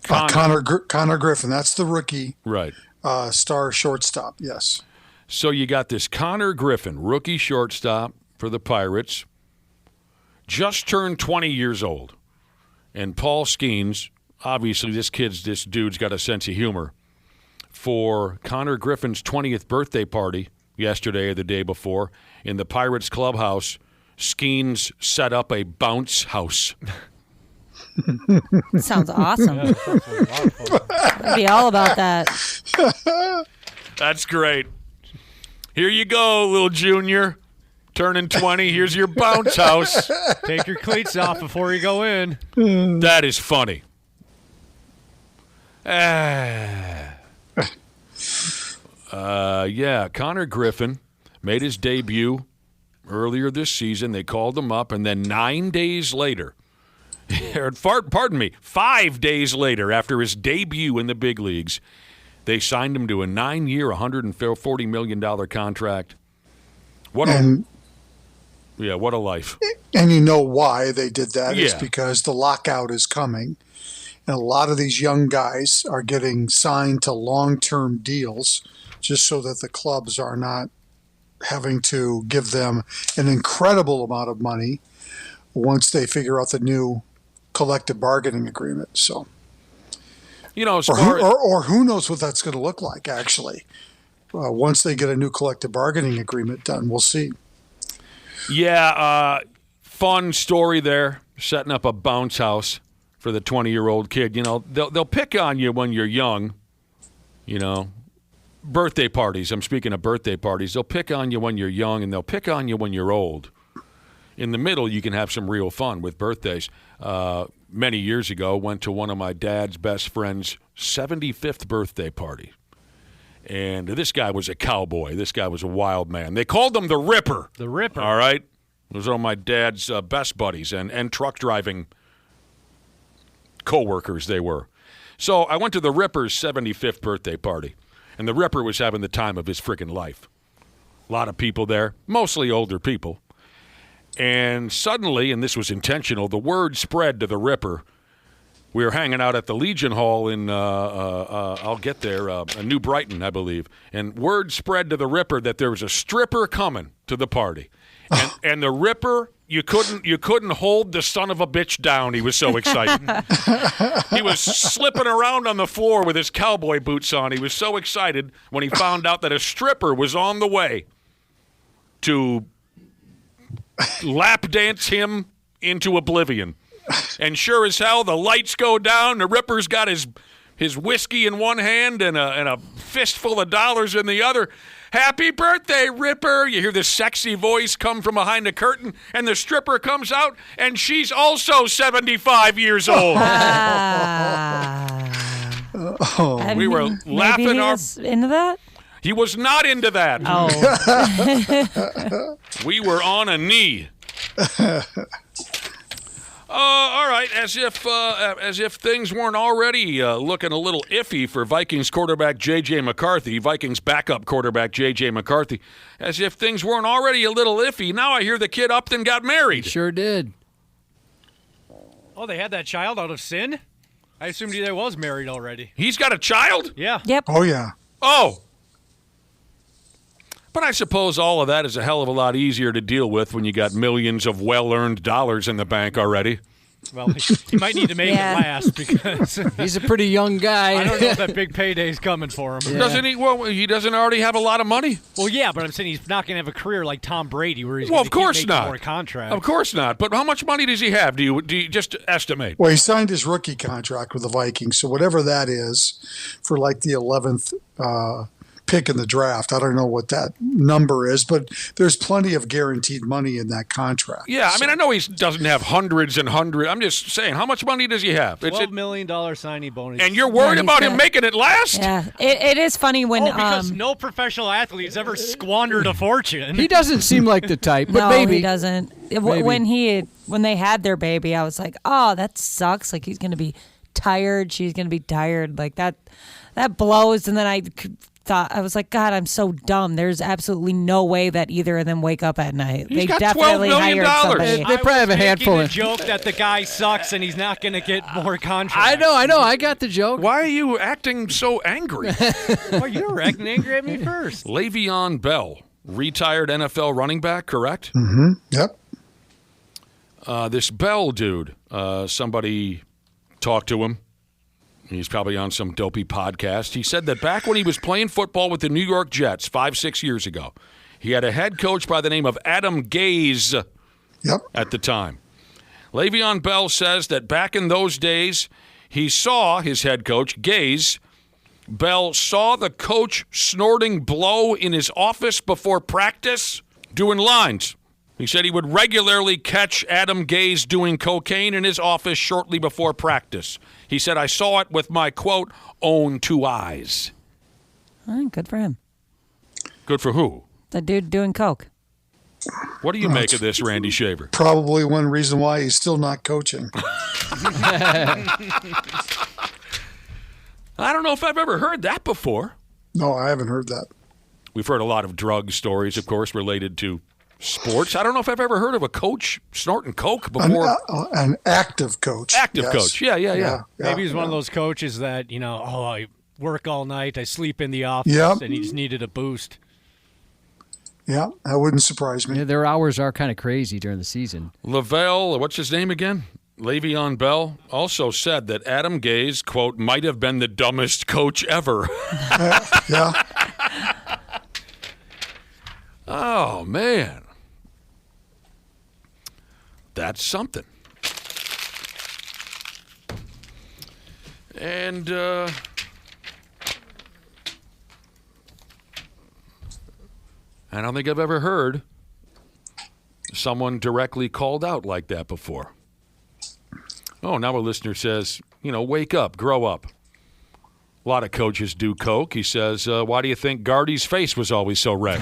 Connor Griffin. That's the rookie. Right. Star shortstop. Yes. So you got this Connor Griffin, rookie shortstop for the Pirates, just turned 20 years old. And Paul Skeens, obviously this dude's got a sense of humor. For Connor Griffin's 20th birthday party yesterday or the day before in the Pirates clubhouse, Skeens set up a bounce house. Sounds awesome. Yeah, I'd be all about that. That's great. Here you go, little junior. Turning 20, here's your bounce house. Take your cleats off before you go in. That is funny. Connor Griffin made his debut earlier this season. They called him up, and then 9 days later, 5 days later, after his debut in the big leagues, they signed him to a 9-year, $140 million contract. What a life. And you know why they did that? Yeah. It's because the lockout is coming. And a lot of these young guys are getting signed to long-term deals just so that the clubs are not having to give them an incredible amount of money once they figure out the new collective bargaining agreement. So, or who knows what that's going to look like, actually. Once they get a new collective bargaining agreement done, we'll see. Yeah, fun story there, setting up a bounce house for the 20-year-old kid. They'll pick on you when you're young, Birthday parties, I'm speaking of birthday parties, they'll pick on you when you're young and they'll pick on you when you're old. In the middle, you can have some real fun with birthdays. Many years ago, went to one of my dad's best friend's 75th birthday party. And this guy was a cowboy. This guy was a wild man. They called him the Ripper. The Ripper. All right? Those are my dad's best buddies and truck driving co-workers they were. So I went to the Ripper's 75th birthday party, and the Ripper was having the time of his freaking life. A lot of people there, mostly older people. And suddenly, and this was intentional, the word spread to the Ripper. We were hanging out at the Legion Hall in, I'll get there, New Brighton, I believe. And word spread to the Ripper that there was a stripper coming to the party. And the Ripper, you couldn't hold the son of a bitch down. He was so excited. He was slipping around on the floor with his cowboy boots on. He was so excited when he found out that a stripper was on the way to lap dance him into oblivion. And sure as hell, the lights go down. The Ripper's got his whiskey in one hand and a fistful of dollars in the other. Happy birthday, Ripper! You hear this sexy voice come from behind the curtain, and the stripper comes out, and she's also 75 years old. We were laughing. Maybe he was into that? He was not into that. Oh. We were on a knee. All right, as if things weren't already looking a little iffy for Vikings quarterback J.J. McCarthy, Vikings backup quarterback J.J. McCarthy, as if things weren't already a little iffy, now I hear the kid upped and got married. He sure did. Oh, they had that child out of sin? I assumed he was married already. He's got a child? Yeah. Yep. Oh, yeah. Oh. But I suppose all of that is a hell of a lot easier to deal with when you got millions of well-earned dollars in the bank already. Well, he might need to make it last because he's a pretty young guy. I don't know if that big payday's coming for him. Yeah. Doesn't he? Well, he doesn't already have a lot of money. Well, yeah, but I'm saying he's not going to have a career like Tom Brady where he's well, going of course keep not. making more contracts. Of course not. But how much money does he have? Do you just estimate? Well, he signed his rookie contract with the Vikings, so whatever that is for like the 11th pick in the draft. I don't know what that number is, but there's plenty of guaranteed money in that contract. Yeah, I mean, I know he doesn't have hundreds and hundreds. I'm just saying, how much money does he have? $12 million signing bonus. And you're worried about him making it last? Yeah, it is funny when because no professional athlete's ever squandered a fortune. He doesn't seem like the type, but no, maybe he doesn't. Maybe. When they had their baby, I was like, oh, that sucks. Like he's gonna be tired. She's gonna be tired. Like that blows. And then I thought, I was like, God, I'm so dumb. There's absolutely no way that either of them wake up at night. He's They got definitely $12 million. hired somebody. They probably have a handful The of. joke that the guy sucks and he's not going to get more contracts. I know. I got the joke. Why are you acting so angry? Well, you were acting angry at me first. Le'Veon Bell, retired NFL running back, correct? Mm-hmm. Yep. This Bell dude, somebody talked to him. He's probably on some dopey podcast. He said that back when he was playing football with the New York Jets 5-6 years ago, he had a head coach by the name of Adam Gase at the time. Le'Veon Bell says that back in those days, he saw his head coach, Gase. Bell saw the coach snorting blow in his office before practice, doing lines. He said he would regularly catch Adam Gase doing cocaine in his office shortly before practice. He said, I saw it with my, quote, own 2 eyes. Good for him. Good for who? The dude doing coke. What do you make of this, Randy Shaver? Probably one reason why he's still not coaching. I don't know if I've ever heard that before. No, I haven't heard that. We've heard a lot of drug stories, of course, related to sports. I don't know if I've ever heard of a coach snorting coke before. An active coach. Active coach. Yeah. Maybe he's one of those coaches that, I work all night, I sleep in the office, and he just needed a boost. Yeah, that wouldn't surprise me. Yeah, their hours are kind of crazy during the season. Lavelle, what's his name again? Le'Veon Bell also said that Adam Gase, quote, might have been the dumbest coach ever. Yeah. Oh, man. That's something. And I don't think I've ever heard someone directly called out like that before. Oh, now a listener says, wake up, grow up. A lot of coaches do coke. He says, why do you think Gardy's face was always so red?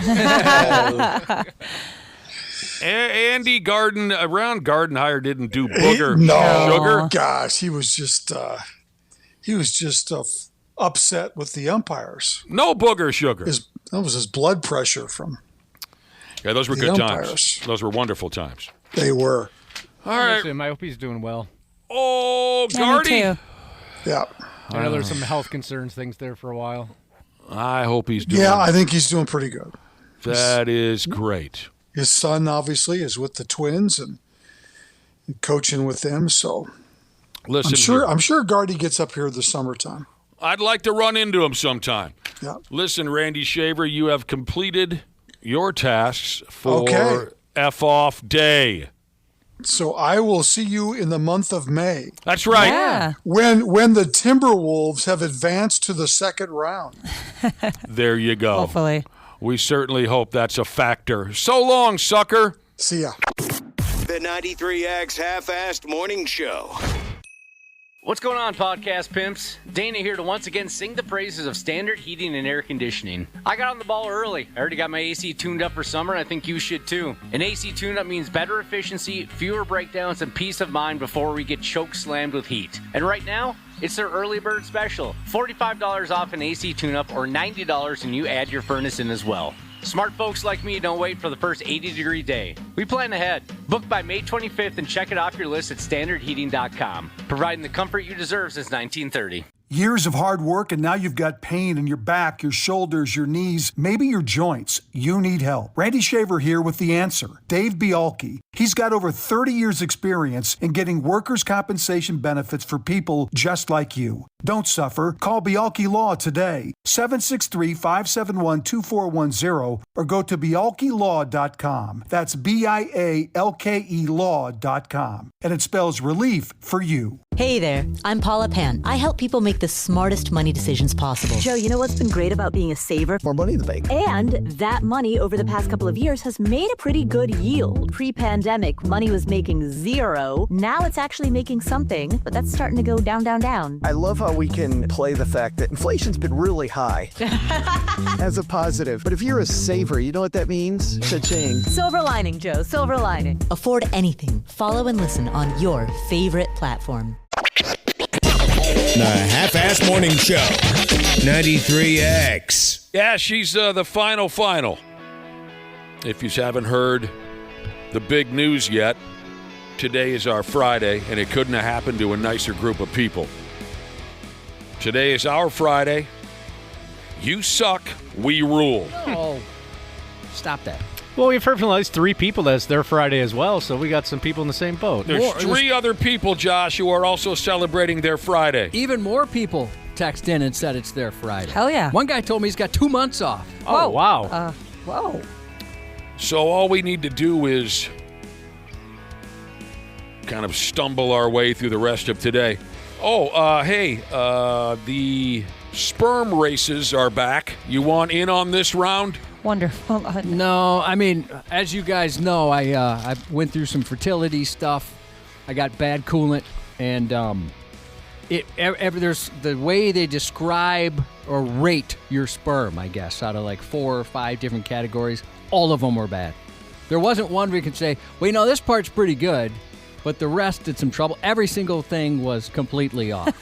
Andy Gardenhire didn't do booger sugar. Gosh, he was just upset with the umpires. No booger sugar. That was his blood pressure from. Yeah, those were the good umpires. times. Those were wonderful times. They were. All right. Listen, I hope he's doing well. Oh, Gardy. Yeah. I know there's some health concerns things there for a while. I hope he's doing. Yeah, I think he's doing pretty good. That is great. His son obviously is with the Twins and coaching with them. So, listen, I'm sure Gardy gets up here this summertime. I'd like to run into him sometime. Yeah. Listen, Randy Shaver, you have completed your tasks for F-off day. So I will see you in the month of May. That's right. Yeah. When the Timberwolves have advanced to the second round. There you go. Hopefully. We certainly hope that's a factor. So long, sucker. See ya. The 93X Half-Assed Morning Show. What's going on, podcast pimps? Dana here to once again sing the praises of Standard Heating and Air Conditioning. I got on the ball early. I already got my AC tuned up for summer, and I think you should too. An AC tune-up means better efficiency, fewer breakdowns, and peace of mind before we get choke slammed with heat. And right now, it's their early bird special. $45 off an AC tune-up or $90 and you add your furnace in as well. Smart folks like me don't wait for the first 80-degree day. We plan ahead. Book by May 25th and check it off your list at standardheating.com. Providing the comfort you deserve since 1930. Years of hard work, and now you've got pain in your back, your shoulders, your knees, maybe your joints. You need help. Randy Shaver here with the answer. Dave Bialke. He's got over 30 years experience in getting workers' compensation benefits for people just like you. Don't suffer. Call Bialke Law today, 763-571-2410, or go to bialkelaw.com. That's BIALKE law.com. And it spells relief for you. Hey there, I'm Paula Pan. I help people make the smartest money decisions possible. Joe, you know what's been great about being a saver? More money in the bank. And that money over the past couple of years has made a pretty good yield. Pre-pandemic, money was making zero. Now it's actually making something, but that's starting to go down, down, down. I love how we can play the fact that inflation's been really high as a positive. But if you're a saver, you know what that means? Cha-ching. Silver lining, Joe, silver lining. Afford anything. Follow and listen on your favorite platform. The Half-Assed Morning Show, 93X. Yeah, she's the final. If you haven't heard the big news yet, today is our Friday, and it couldn't have happened to a nicer group of people. Today is our Friday. You suck, we rule. Oh, stop that. Well, we've heard from at least 3 people that's their Friday as well, so we got some people in the same boat. There's 3 other people, Josh, who are also celebrating their Friday. Even more people text in and said it's their Friday. Hell yeah. One guy told me he's got 2 months off. Oh, wow. Whoa. So all we need to do is kind of stumble our way through the rest of today. The sperm races are back. You want in on this round? Wonderful. No, I mean, as you guys know, I went through some fertility stuff. I got bad coolant, and there's the way they describe or rate your sperm, I guess, out of like 4 or 5 different categories. All of them were bad. There wasn't one where you could say, well, you know, this part's pretty good, but the rest did some trouble. Every single thing was completely off.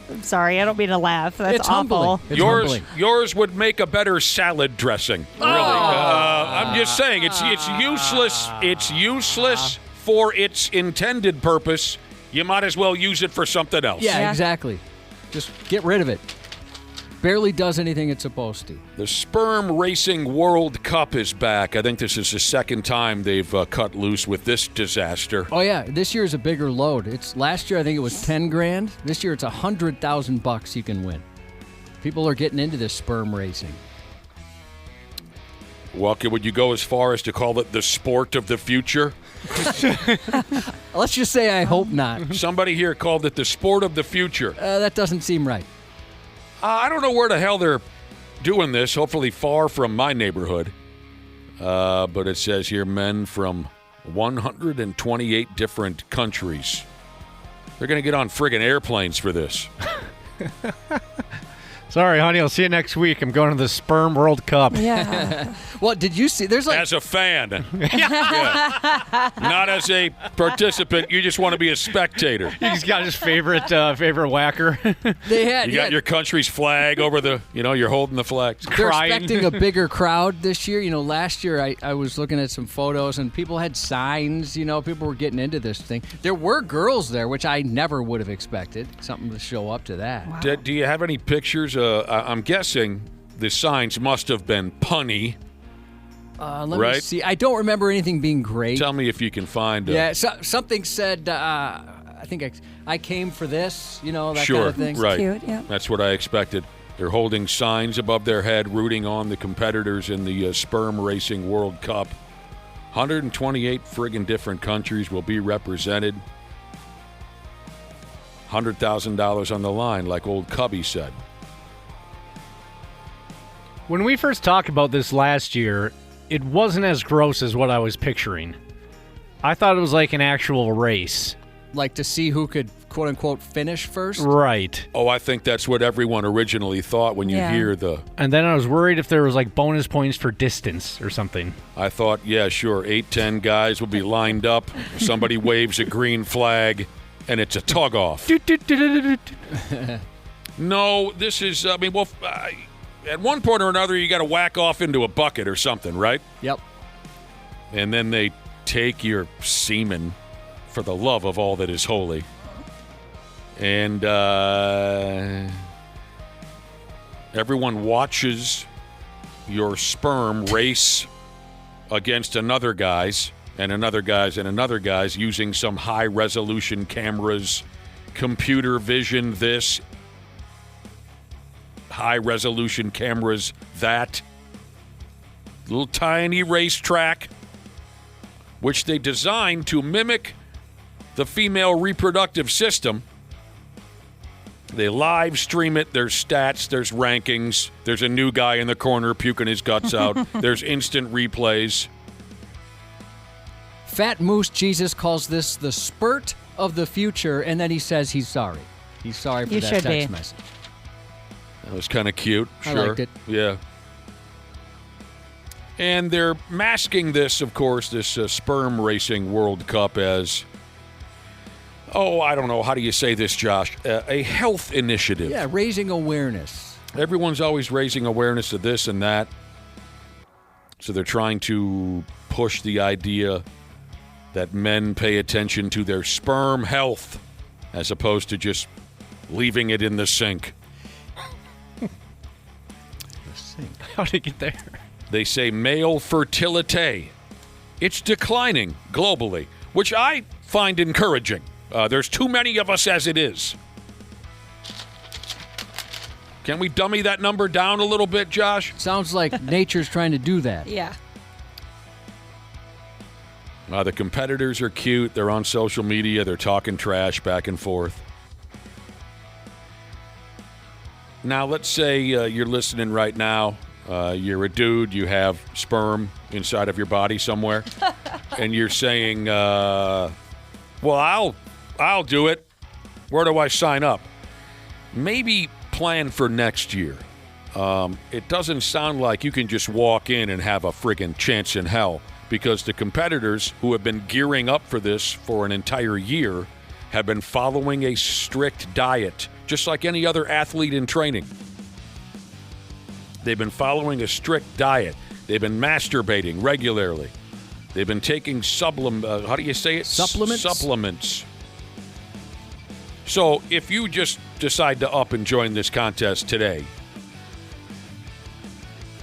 I'm sorry, I don't mean to laugh. That's it's awful. Humbling. Yours would make a better salad dressing. Really, I'm just saying it's useless. It's useless for its intended purpose. You might as well use it for something else. Yeah, exactly. Just get rid of it. Barely does anything it's supposed to. The Sperm Racing World Cup is back. I think this is the second time they've cut loose with this disaster. Oh yeah, this year is a bigger load. Last year I think it was $10,000. This year it's $100,000 you can win. People are getting into this sperm racing. Well, would you go as far as to call it the sport of the future? Let's just say I hope not. Somebody here called it the sport of the future. That doesn't seem right. I don't know where the hell they're doing this, hopefully far from my neighborhood. But it says here men from 128 different countries. They're going to get on friggin' airplanes for this. Sorry, honey. I'll see you next week. I'm going to the Sperm World Cup. Yeah. Well, did you see? There's like as a fan, yeah. Not as a participant. You just want to be a spectator. He's got his favorite whacker. You got your country's flag over the. You're holding the flag. They're expecting a bigger crowd this year. Last year I was looking at some photos and people had signs. People were getting into this thing. There were girls there, which I never would have expected. Something to show up to that. Wow. Do you have any pictures? I'm guessing the signs must have been punny. Let me see. I don't remember anything being great. Tell me if you can find. Yeah, something said. I think I came for this. That sure, kind of thing. Right. Cute, yeah. That's what I expected. They're holding signs above their head, rooting on the competitors in the Sperm Racing World Cup. 128 friggin' different countries will be represented. $100,000 on the line, like old Cubby said. When we first talked about this last year, it wasn't as gross as what I was picturing. I thought it was like an actual race. Like to see who could, quote-unquote, finish first? Right. Oh, I think that's what everyone originally thought when you hear the... And then I was worried if there was like bonus points for distance or something. I thought, yeah, sure, 8-10 guys will be lined up. Somebody waves a green flag, and it's a tug-off. No, this is... at one point or another, you got to whack off into a bucket or something, right? Yep. And then they take your semen, for the love of all that is holy. And everyone watches your sperm race against another guy's, and another guy's, and another guy's, using some high-resolution cameras, computer vision this, high-resolution cameras that, little tiny racetrack, which they designed to mimic the female reproductive system. They live stream it. There's stats. There's rankings. There's a new guy in the corner puking his guts out. There's instant replays. Fat Moose Jesus calls this the spurt of the future, and then he says he's sorry. He's sorry for that text message. That was kind of cute. Sure. I liked it. Yeah. And they're masking this, of course, this Sperm Racing World Cup as, I don't know, how do you say this, Josh? A health initiative. Yeah, raising awareness. Everyone's always raising awareness of this and that. So they're trying to push the idea that men pay attention to their sperm health as opposed to just leaving it in the sink. How did it get there? They say male fertility. It's declining globally, which I find encouraging. There's too many of us as it is. Can we dummy that number down a little bit, Josh? Sounds like nature's trying to do that. Yeah. The competitors are cute. They're on social media. They're talking trash back and forth. Now, let's say you're listening right now. You're a dude. You have sperm inside of your body somewhere. And you're saying, well, I'll do it. Where do I sign up? Maybe plan for next year. It doesn't sound like you can just walk in and have a friggin' chance in hell, because the competitors who have been gearing up for this for an entire year have been following a strict diet, just like any other athlete in training. They've been following a strict diet. They've been masturbating regularly. They've been taking how do you say it? Supplements? Supplements. So if you just decide to up and join this contest today,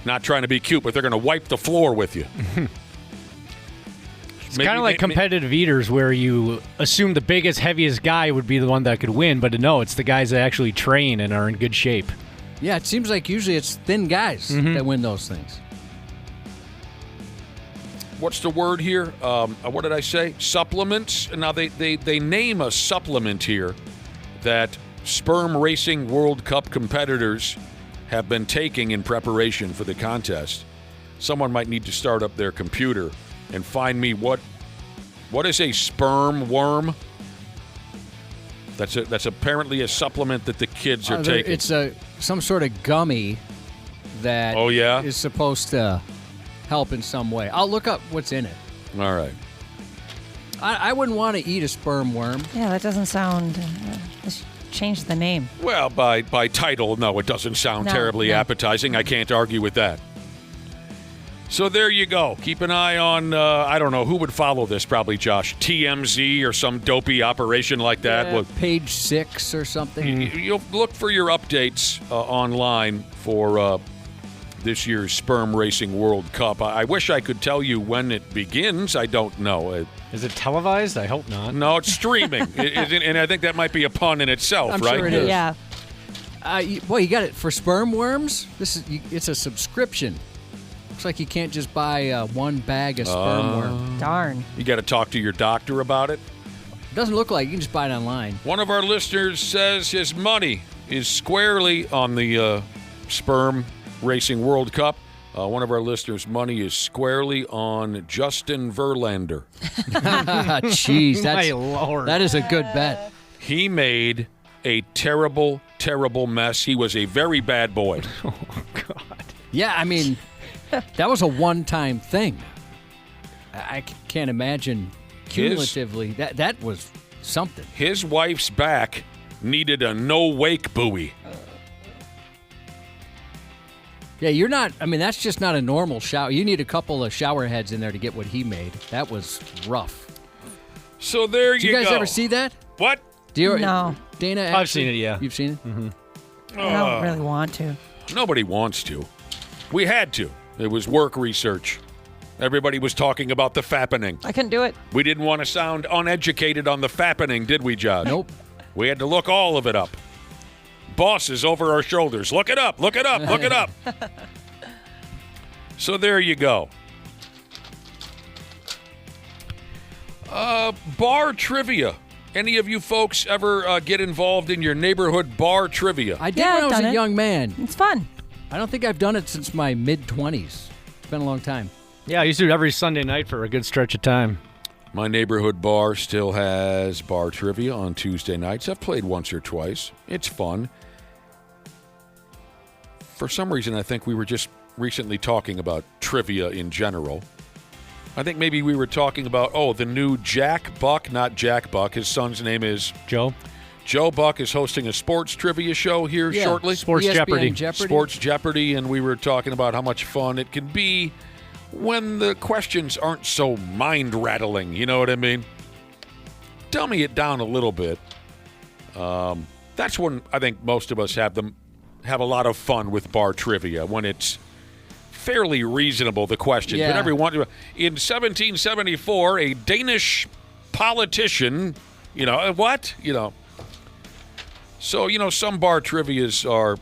not trying to be cute, but they're going to wipe the floor with you. It's kind of like competitive eaters, where you assume the biggest, heaviest guy would be the one that could win, but no, it's the guys that actually train and are in good shape. Yeah, it seems like usually it's thin guys that win those things. What's the word here? What did I say? Supplements. Now, they name a supplement here that Sperm Racing World Cup competitors have been taking in preparation for the contest. Someone might need to start up their computer and find me what is a sperm worm? That's apparently a supplement that the kids are taking. It's some sort of gummy that is supposed to help in some way. I'll look up what's in it. All right. I wouldn't want to eat a sperm worm. Yeah, that doesn't sound... let's change the name. Well, by title, no, it doesn't sound terribly appetizing. I can't argue with that. So there you go. Keep an eye on, I don't know, who would follow this? Probably Josh. TMZ or some dopey operation like that. Yeah, Page 6 or something. You'll look for your updates online for this year's Sperm Racing World Cup. I wish I could tell you when it begins. I don't know. Is it televised? I hope not. No, it's streaming. And I think that might be a pun in itself, I'm right? Sure it is. Yeah. You got it for sperm worms? It's a subscription. Looks like you can't just buy one bag of sperm worm. Darn. You got to talk to your doctor about it. It doesn't look like you can just buy it online. One of our listeners says his money is squarely on the Sperm Racing World Cup. One of our listeners' money is squarely on Justin Verlander. Jeez, that is a good bet. He made a terrible, terrible mess. He was a very bad boy. Oh, God. Yeah, I mean, that was a one-time thing. I can't imagine cumulatively. That was something. His wife's back needed a no-wake buoy. Yeah, you're not. I mean, that's just not a normal shower. You need a couple of shower heads in there to get what he made. That was rough. So there you go. Did you guys ever see that? What? No. Dana, I've seen it, yeah. You've seen it? Mm-hmm. I don't really want to. Nobody wants to. We had to. It was work research. Everybody was talking about the fappening. I couldn't do it. We didn't want to sound uneducated on the fappening, did we, Josh? Nope. We had to look all of it up. Bosses over our shoulders. Look it up. Look it up. Look it up. So there you go. Bar trivia. Any of you folks ever get involved in your neighborhood bar trivia? I did when I was a young man. It's fun. I don't think I've done it since my mid-20s. It's been a long time. Yeah, I used to do it every Sunday night for a good stretch of time. My neighborhood bar still has bar trivia on Tuesday nights. I've played once or twice. It's fun. For some reason, I think we were just recently talking about trivia in general. I think maybe we were talking about, the new Jack Buck, not Jack Buck. His son's name is Joe. Joe Buck is hosting a sports trivia show here shortly. Sports ESPN Jeopardy. Sports Jeopardy, and we were talking about how much fun it can be when the questions aren't so mind-rattling. You know what I mean? Dummy it down a little bit. That's when I think most of us have a lot of fun with bar trivia, when it's fairly reasonable, the question. Yeah. But everyone, in 1774, a Danish politician, what? So, some bar trivias are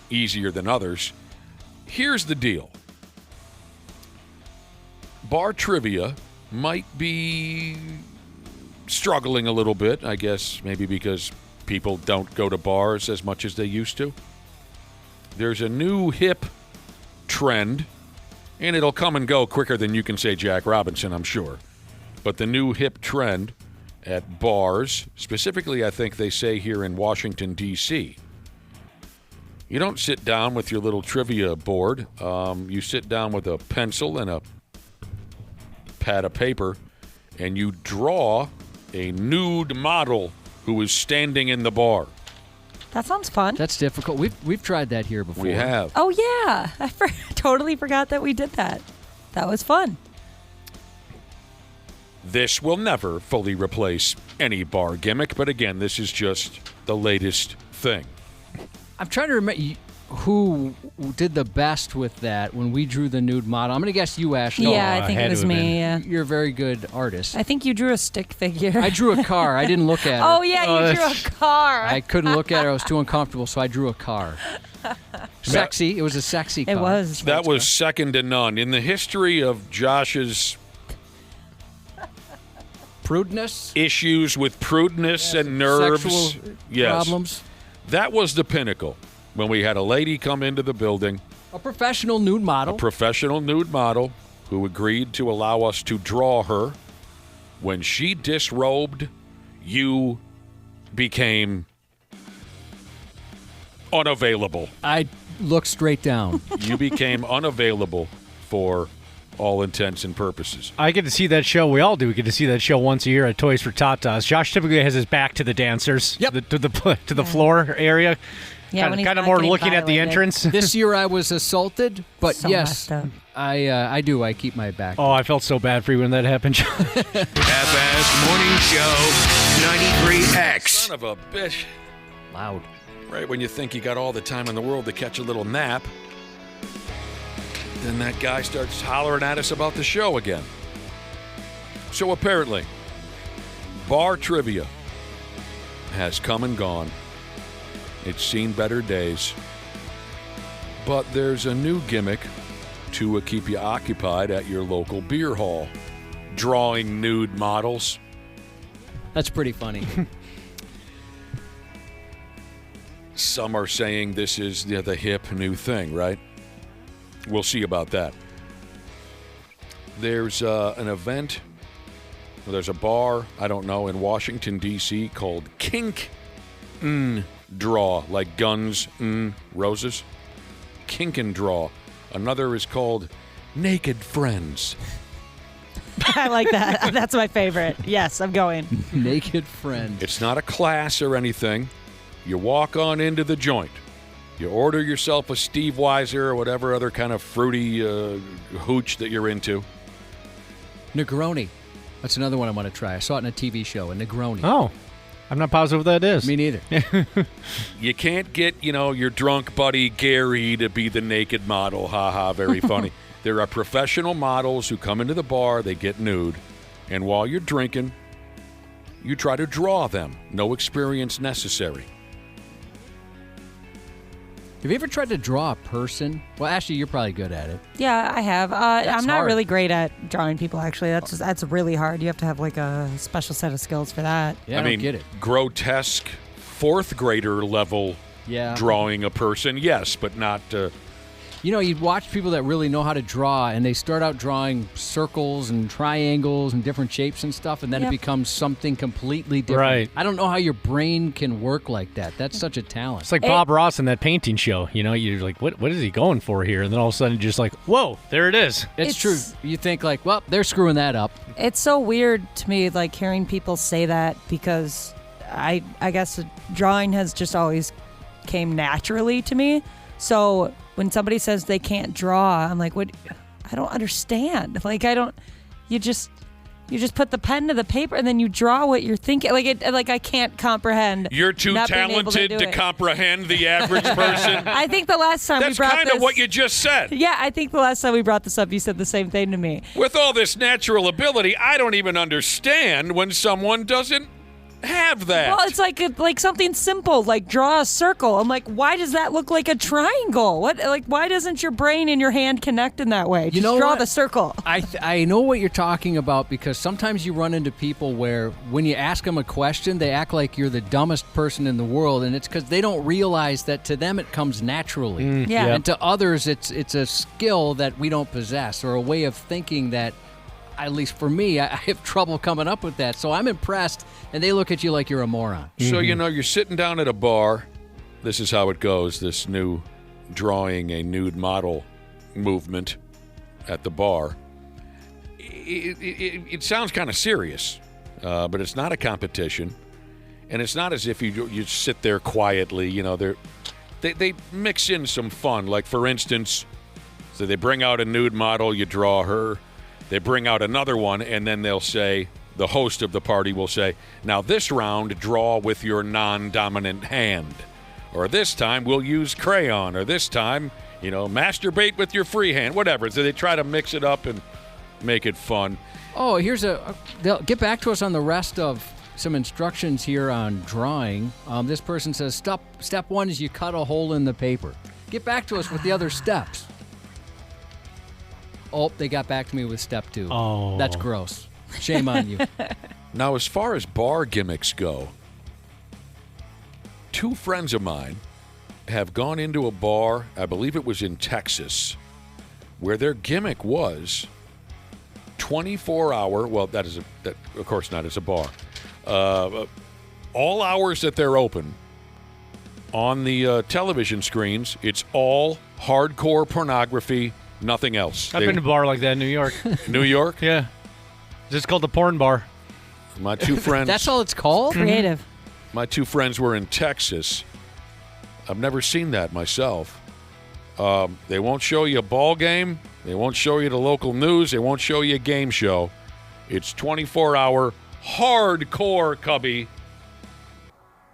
easier than others. Here's the deal. Bar trivia might be struggling a little bit, I guess, maybe because people don't go to bars as much as they used to. There's a new hip trend, and it'll come and go quicker than you can say Jack Robinson, I'm sure. But the new hip trend at bars, specifically I think they say here in Washington, D.C., you don't sit down with your little trivia board. You sit down with a pencil and a pad of paper, and you draw a nude model who is standing in the bar. That sounds fun. That's difficult. We've tried that here before. We have. Oh, yeah. I totally forgot that we did that. That was fun. This will never fully replace any bar gimmick, but again, this is just the latest thing. I'm trying to remember who did the best with that when we drew the nude model. I'm going to guess you, Ashley. Yeah, I think it was me. Yeah. You're a very good artist. I think you drew a stick figure. I drew a car. I didn't look at it. Oh, yeah, you drew a car. I couldn't look at it. I was too uncomfortable, so I drew a car. Sexy. It was a sexy car. It was. That was second to none. In the history of Josh's prudeness, issues with prudeness and nerves, sexual problems, that was the pinnacle. When we had a lady come into the building, a professional nude model who agreed to allow us to draw her. When she disrobed, you became unavailable. I looked straight down. You became unavailable for all intents and purposes. I get to see that show. We all do. We get to see that show once a year at Toys for Tatas. Josh typically has his back to the dancers, to the floor area. Yeah, kind of more looking at the entrance. This year I was assaulted, but so yes, I do. I keep my back. Oh, I felt so bad for you when that happened. Half-Assed Morning Show, 93X. Son of a bitch. Loud. Right when you think you got all the time in the world to catch a little nap, then that guy starts hollering at us about the show again. So apparently, bar trivia has come and gone. It's seen better days. But there's a new gimmick to keep you occupied at your local beer hall. Drawing nude models. That's pretty funny. Some are saying this is the hip new thing, right? We'll see about that. There's an event, there's a bar, I don't know, in Washington, D.C. called Kink Draw, like guns, roses. Kink and Draw. Another is called Naked Friends. I like that. That's my favorite. Yes, I'm going. Naked Friends. It's not a class or anything. You walk on into the joint. You order yourself a Steve Weiser or whatever other kind of fruity hooch that you're into. Negroni. That's another one I want to try. I saw it in a TV show, a Negroni. Oh, I'm not positive what that is. Me neither. You can't get, your drunk buddy Gary to be the naked model. Ha ha, very funny. There are professional models who come into the bar, they get nude, and while you're drinking, you try to draw them. No experience necessary. Have you ever tried to draw a person? Well, actually, you're probably good at it. Yeah, I have. I'm not hard. really great at drawing people, actually. That's really hard. You have to have like a special set of skills for that. Yeah, I don't get it. Grotesque fourth grader level drawing a person, yes, but not... you watch people that really know how to draw, and they start out drawing circles and triangles and different shapes and stuff, and then it becomes something completely different. Right. I don't know how your brain can work like that. That's such a talent. It's like Bob Ross in that painting show. You're like, what is he going for here? And then all of a sudden, you're just like, whoa, there it is. It's true. You think like, well, they're screwing that up. It's so weird to me, like hearing people say that, because I guess drawing has just always came naturally to me. So when somebody says they can't draw, I'm like, what? I don't understand. Like, you just put the pen to the paper and then you draw what you're thinking. Like I can't comprehend. You're too talented to comprehend the average person. I think the last time That's we brought kind of what you just said. Yeah, I think the last time we brought this up, you said the same thing to me. With all this natural ability, I don't even understand when someone doesn't have that. Well, it's like something simple, like draw a circle. I'm like, why does that look like a triangle? Why doesn't your brain and your hand connect in that way? Just draw the circle. I know what you're talking about, because sometimes you run into people where when you ask them a question, they act like you're the dumbest person in the world, and it's because they don't realize that to them it comes naturally. Yeah. And to others, it's a skill that we don't possess, or a way of thinking that, at least for me, I have trouble coming up with that. So I'm impressed, and they look at you like you're a moron. So, you're sitting down at a bar. This is how it goes, this new drawing a nude model movement at the bar. It sounds kind of serious, but it's not a competition. And it's not as if you sit there quietly. They mix in some fun. Like, for instance, so they bring out a nude model, you draw her. They bring out another one, and then they'll say, the host of the party will say, now this round, draw with your non-dominant hand. Or this time, we'll use crayon. Or this time, masturbate with your free hand. Whatever. So they try to mix it up and make it fun. Oh, they'll get back to us on the rest of some instructions here on drawing. This person says, step one is you cut a hole in the paper. Get back to us with the other steps. Oh, they got back to me with step two. Oh. That's gross. Shame on you. Now, as far as bar gimmicks go, two friends of mine have gone into a bar, I believe it was in Texas, where their gimmick was 24-hour, well, that of course not, it's a bar, all hours that they're open, on the television screens, it's all hardcore pornography, nothing else. I've been to a bar like that in New York. New York? Yeah. It's just called the porn bar. My two friends. That's all it's called? Creative. My two friends were in Texas. I've never seen that myself. They won't show you a ball game. They won't show you the local news. They won't show you a game show. It's 24-hour hardcore, Cubby,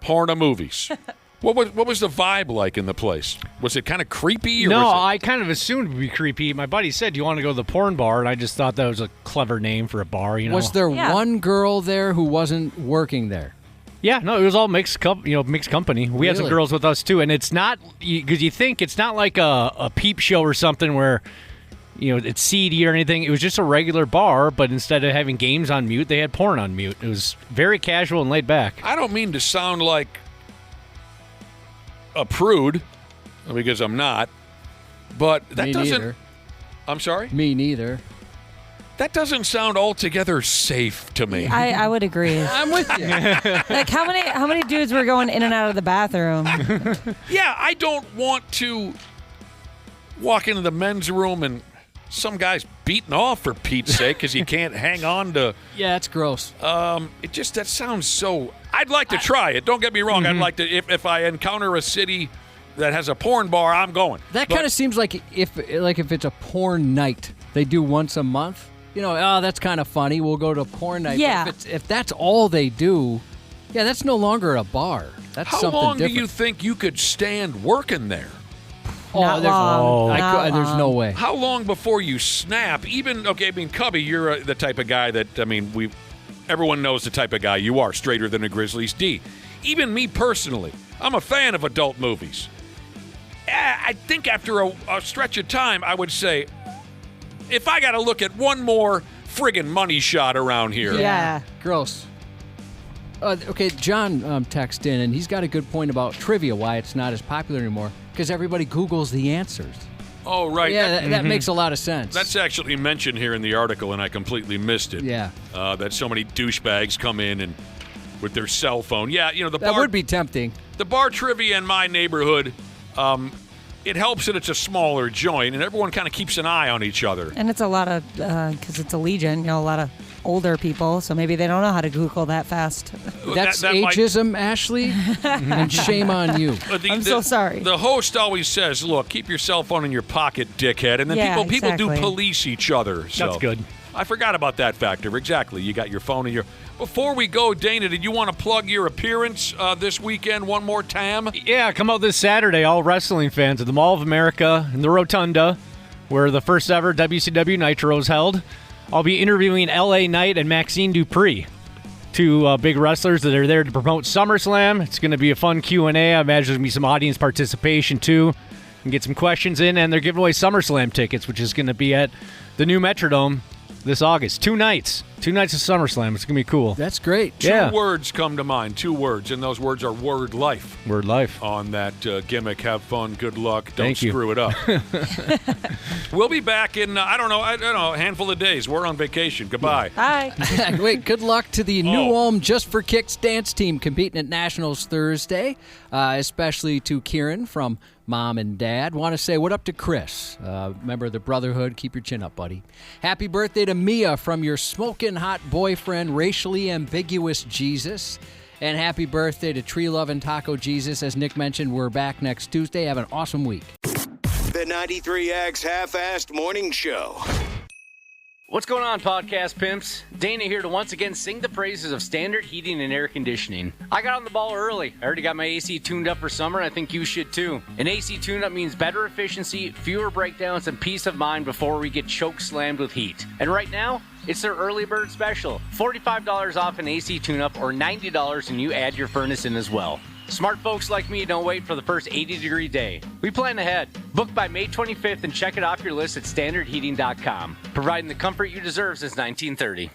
porno movies. What was the vibe like in the place? Was it kind of creepy? Or No, I kind of assumed it would be creepy. My buddy said, "Do you want to go to the porn bar?" And I just thought that was a clever name for a bar. Was there one girl there who wasn't working there? Yeah, no, it was all mixed company. We had some girls with us too, and it's not because you think it's not like a peep show or something where it's seedy or anything. It was just a regular bar, but instead of having games on mute, they had porn on mute. It was very casual and laid back. I don't mean to sound like a prude, because I'm not, but that doesn't. Neither. I'm sorry? Me neither. That doesn't sound altogether safe to me. I would agree. I'm with you. Like, how many dudes were going in and out of the bathroom? Yeah, I don't want to walk into the men's room and some guy's beating off, for Pete's sake, because you can't hang on to. Yeah, it's gross. That sounds so. I'd like to try it. Don't get me wrong. I'd like to. If I encounter a city that has a porn bar, I'm going. That kind of seems like if it's a porn night they do once a month. That's kind of funny. We'll go to porn night. Yeah. But if that's all they do, yeah, that's no longer a bar. That's How something long different. do you think you could stand working there? Not long. There's no way. How long before you snap? Cubby, you're the type of guy that, everyone knows the type of guy you are, straighter than a Grizzlies D. Even me personally, I'm a fan of adult movies. I think after a stretch of time, I would say, if I got to look at one more friggin' money shot around here. Yeah. Gross. Okay, John texted in, and he's got a good point about trivia, why it's not as popular anymore, because everybody Googles the answers. Oh, right. Yeah, that makes a lot of sense. That's actually mentioned here in the article, and I completely missed it. Yeah. That so many douchebags come in and with their cell phone. Yeah, the that bar would be tempting. The bar trivia in my neighborhood, it helps that it's a smaller joint, and everyone kind of keeps an eye on each other. And it's a lot of, because it's a Legion, a lot of older people, so maybe they don't know how to Google that fast. That's ageism, Ashley, and shame on you. I'm so sorry. The host always says, look, keep your cell phone in your pocket, dickhead. And then Yeah, people do exactly. police each other. So. That's good. I forgot about that factor. Exactly. You got your phone in your... Before we go, Dana, did you want to plug your appearance this weekend one more time? Yeah, come out this Saturday, all wrestling fans, at the Mall of America in the Rotunda, where the first ever WCW Nitro is held. I'll be interviewing LA Knight and Maxine Dupree, two big wrestlers that are there to promote SummerSlam. It's going to be a fun Q&A. I imagine there's going to be some audience participation, too. And get some questions in, and they're giving away SummerSlam tickets, which is going to be at the new Metrodome this August. 2 nights. 2 nights of SummerSlam. It's going to be cool. That's great. Two words come to mind. 2 words, and those words are word life. Word life. On that gimmick. Have fun. Good luck. Don't Thank you. screw it up. We'll be back in, I don't know, a handful of days. We're on vacation. Goodbye. Bye. Wait, good luck to the New Ulm Just for Kicks dance team competing at Nationals Thursday, especially to Kieran from Mom and Dad. Want to say what up to Chris, member of the Brotherhood. Keep your chin up, buddy. Happy birthday to Mia from your smoking hot boyfriend, racially ambiguous Jesus. And happy birthday to Tree Loving Taco Jesus. As Nick mentioned, we're back next Tuesday. Have an awesome week. The 93X Half-Assed Morning Show. What's going on, podcast pimps? Dana here to once again sing the praises of Standard Heating and Air Conditioning. I got on the ball early. I already got my AC tuned up for summer, and I think you should too. An AC tune-up means better efficiency, fewer breakdowns, and peace of mind before we get choke slammed with heat. And right now, it's their early bird special. $45 off an AC tune-up or $90 and you add your furnace in as well. Smart folks like me don't wait for the first 80-degree day. We plan ahead. Book by May 25th and check it off your list at standardheating.com. Providing the comfort you deserve since 1930.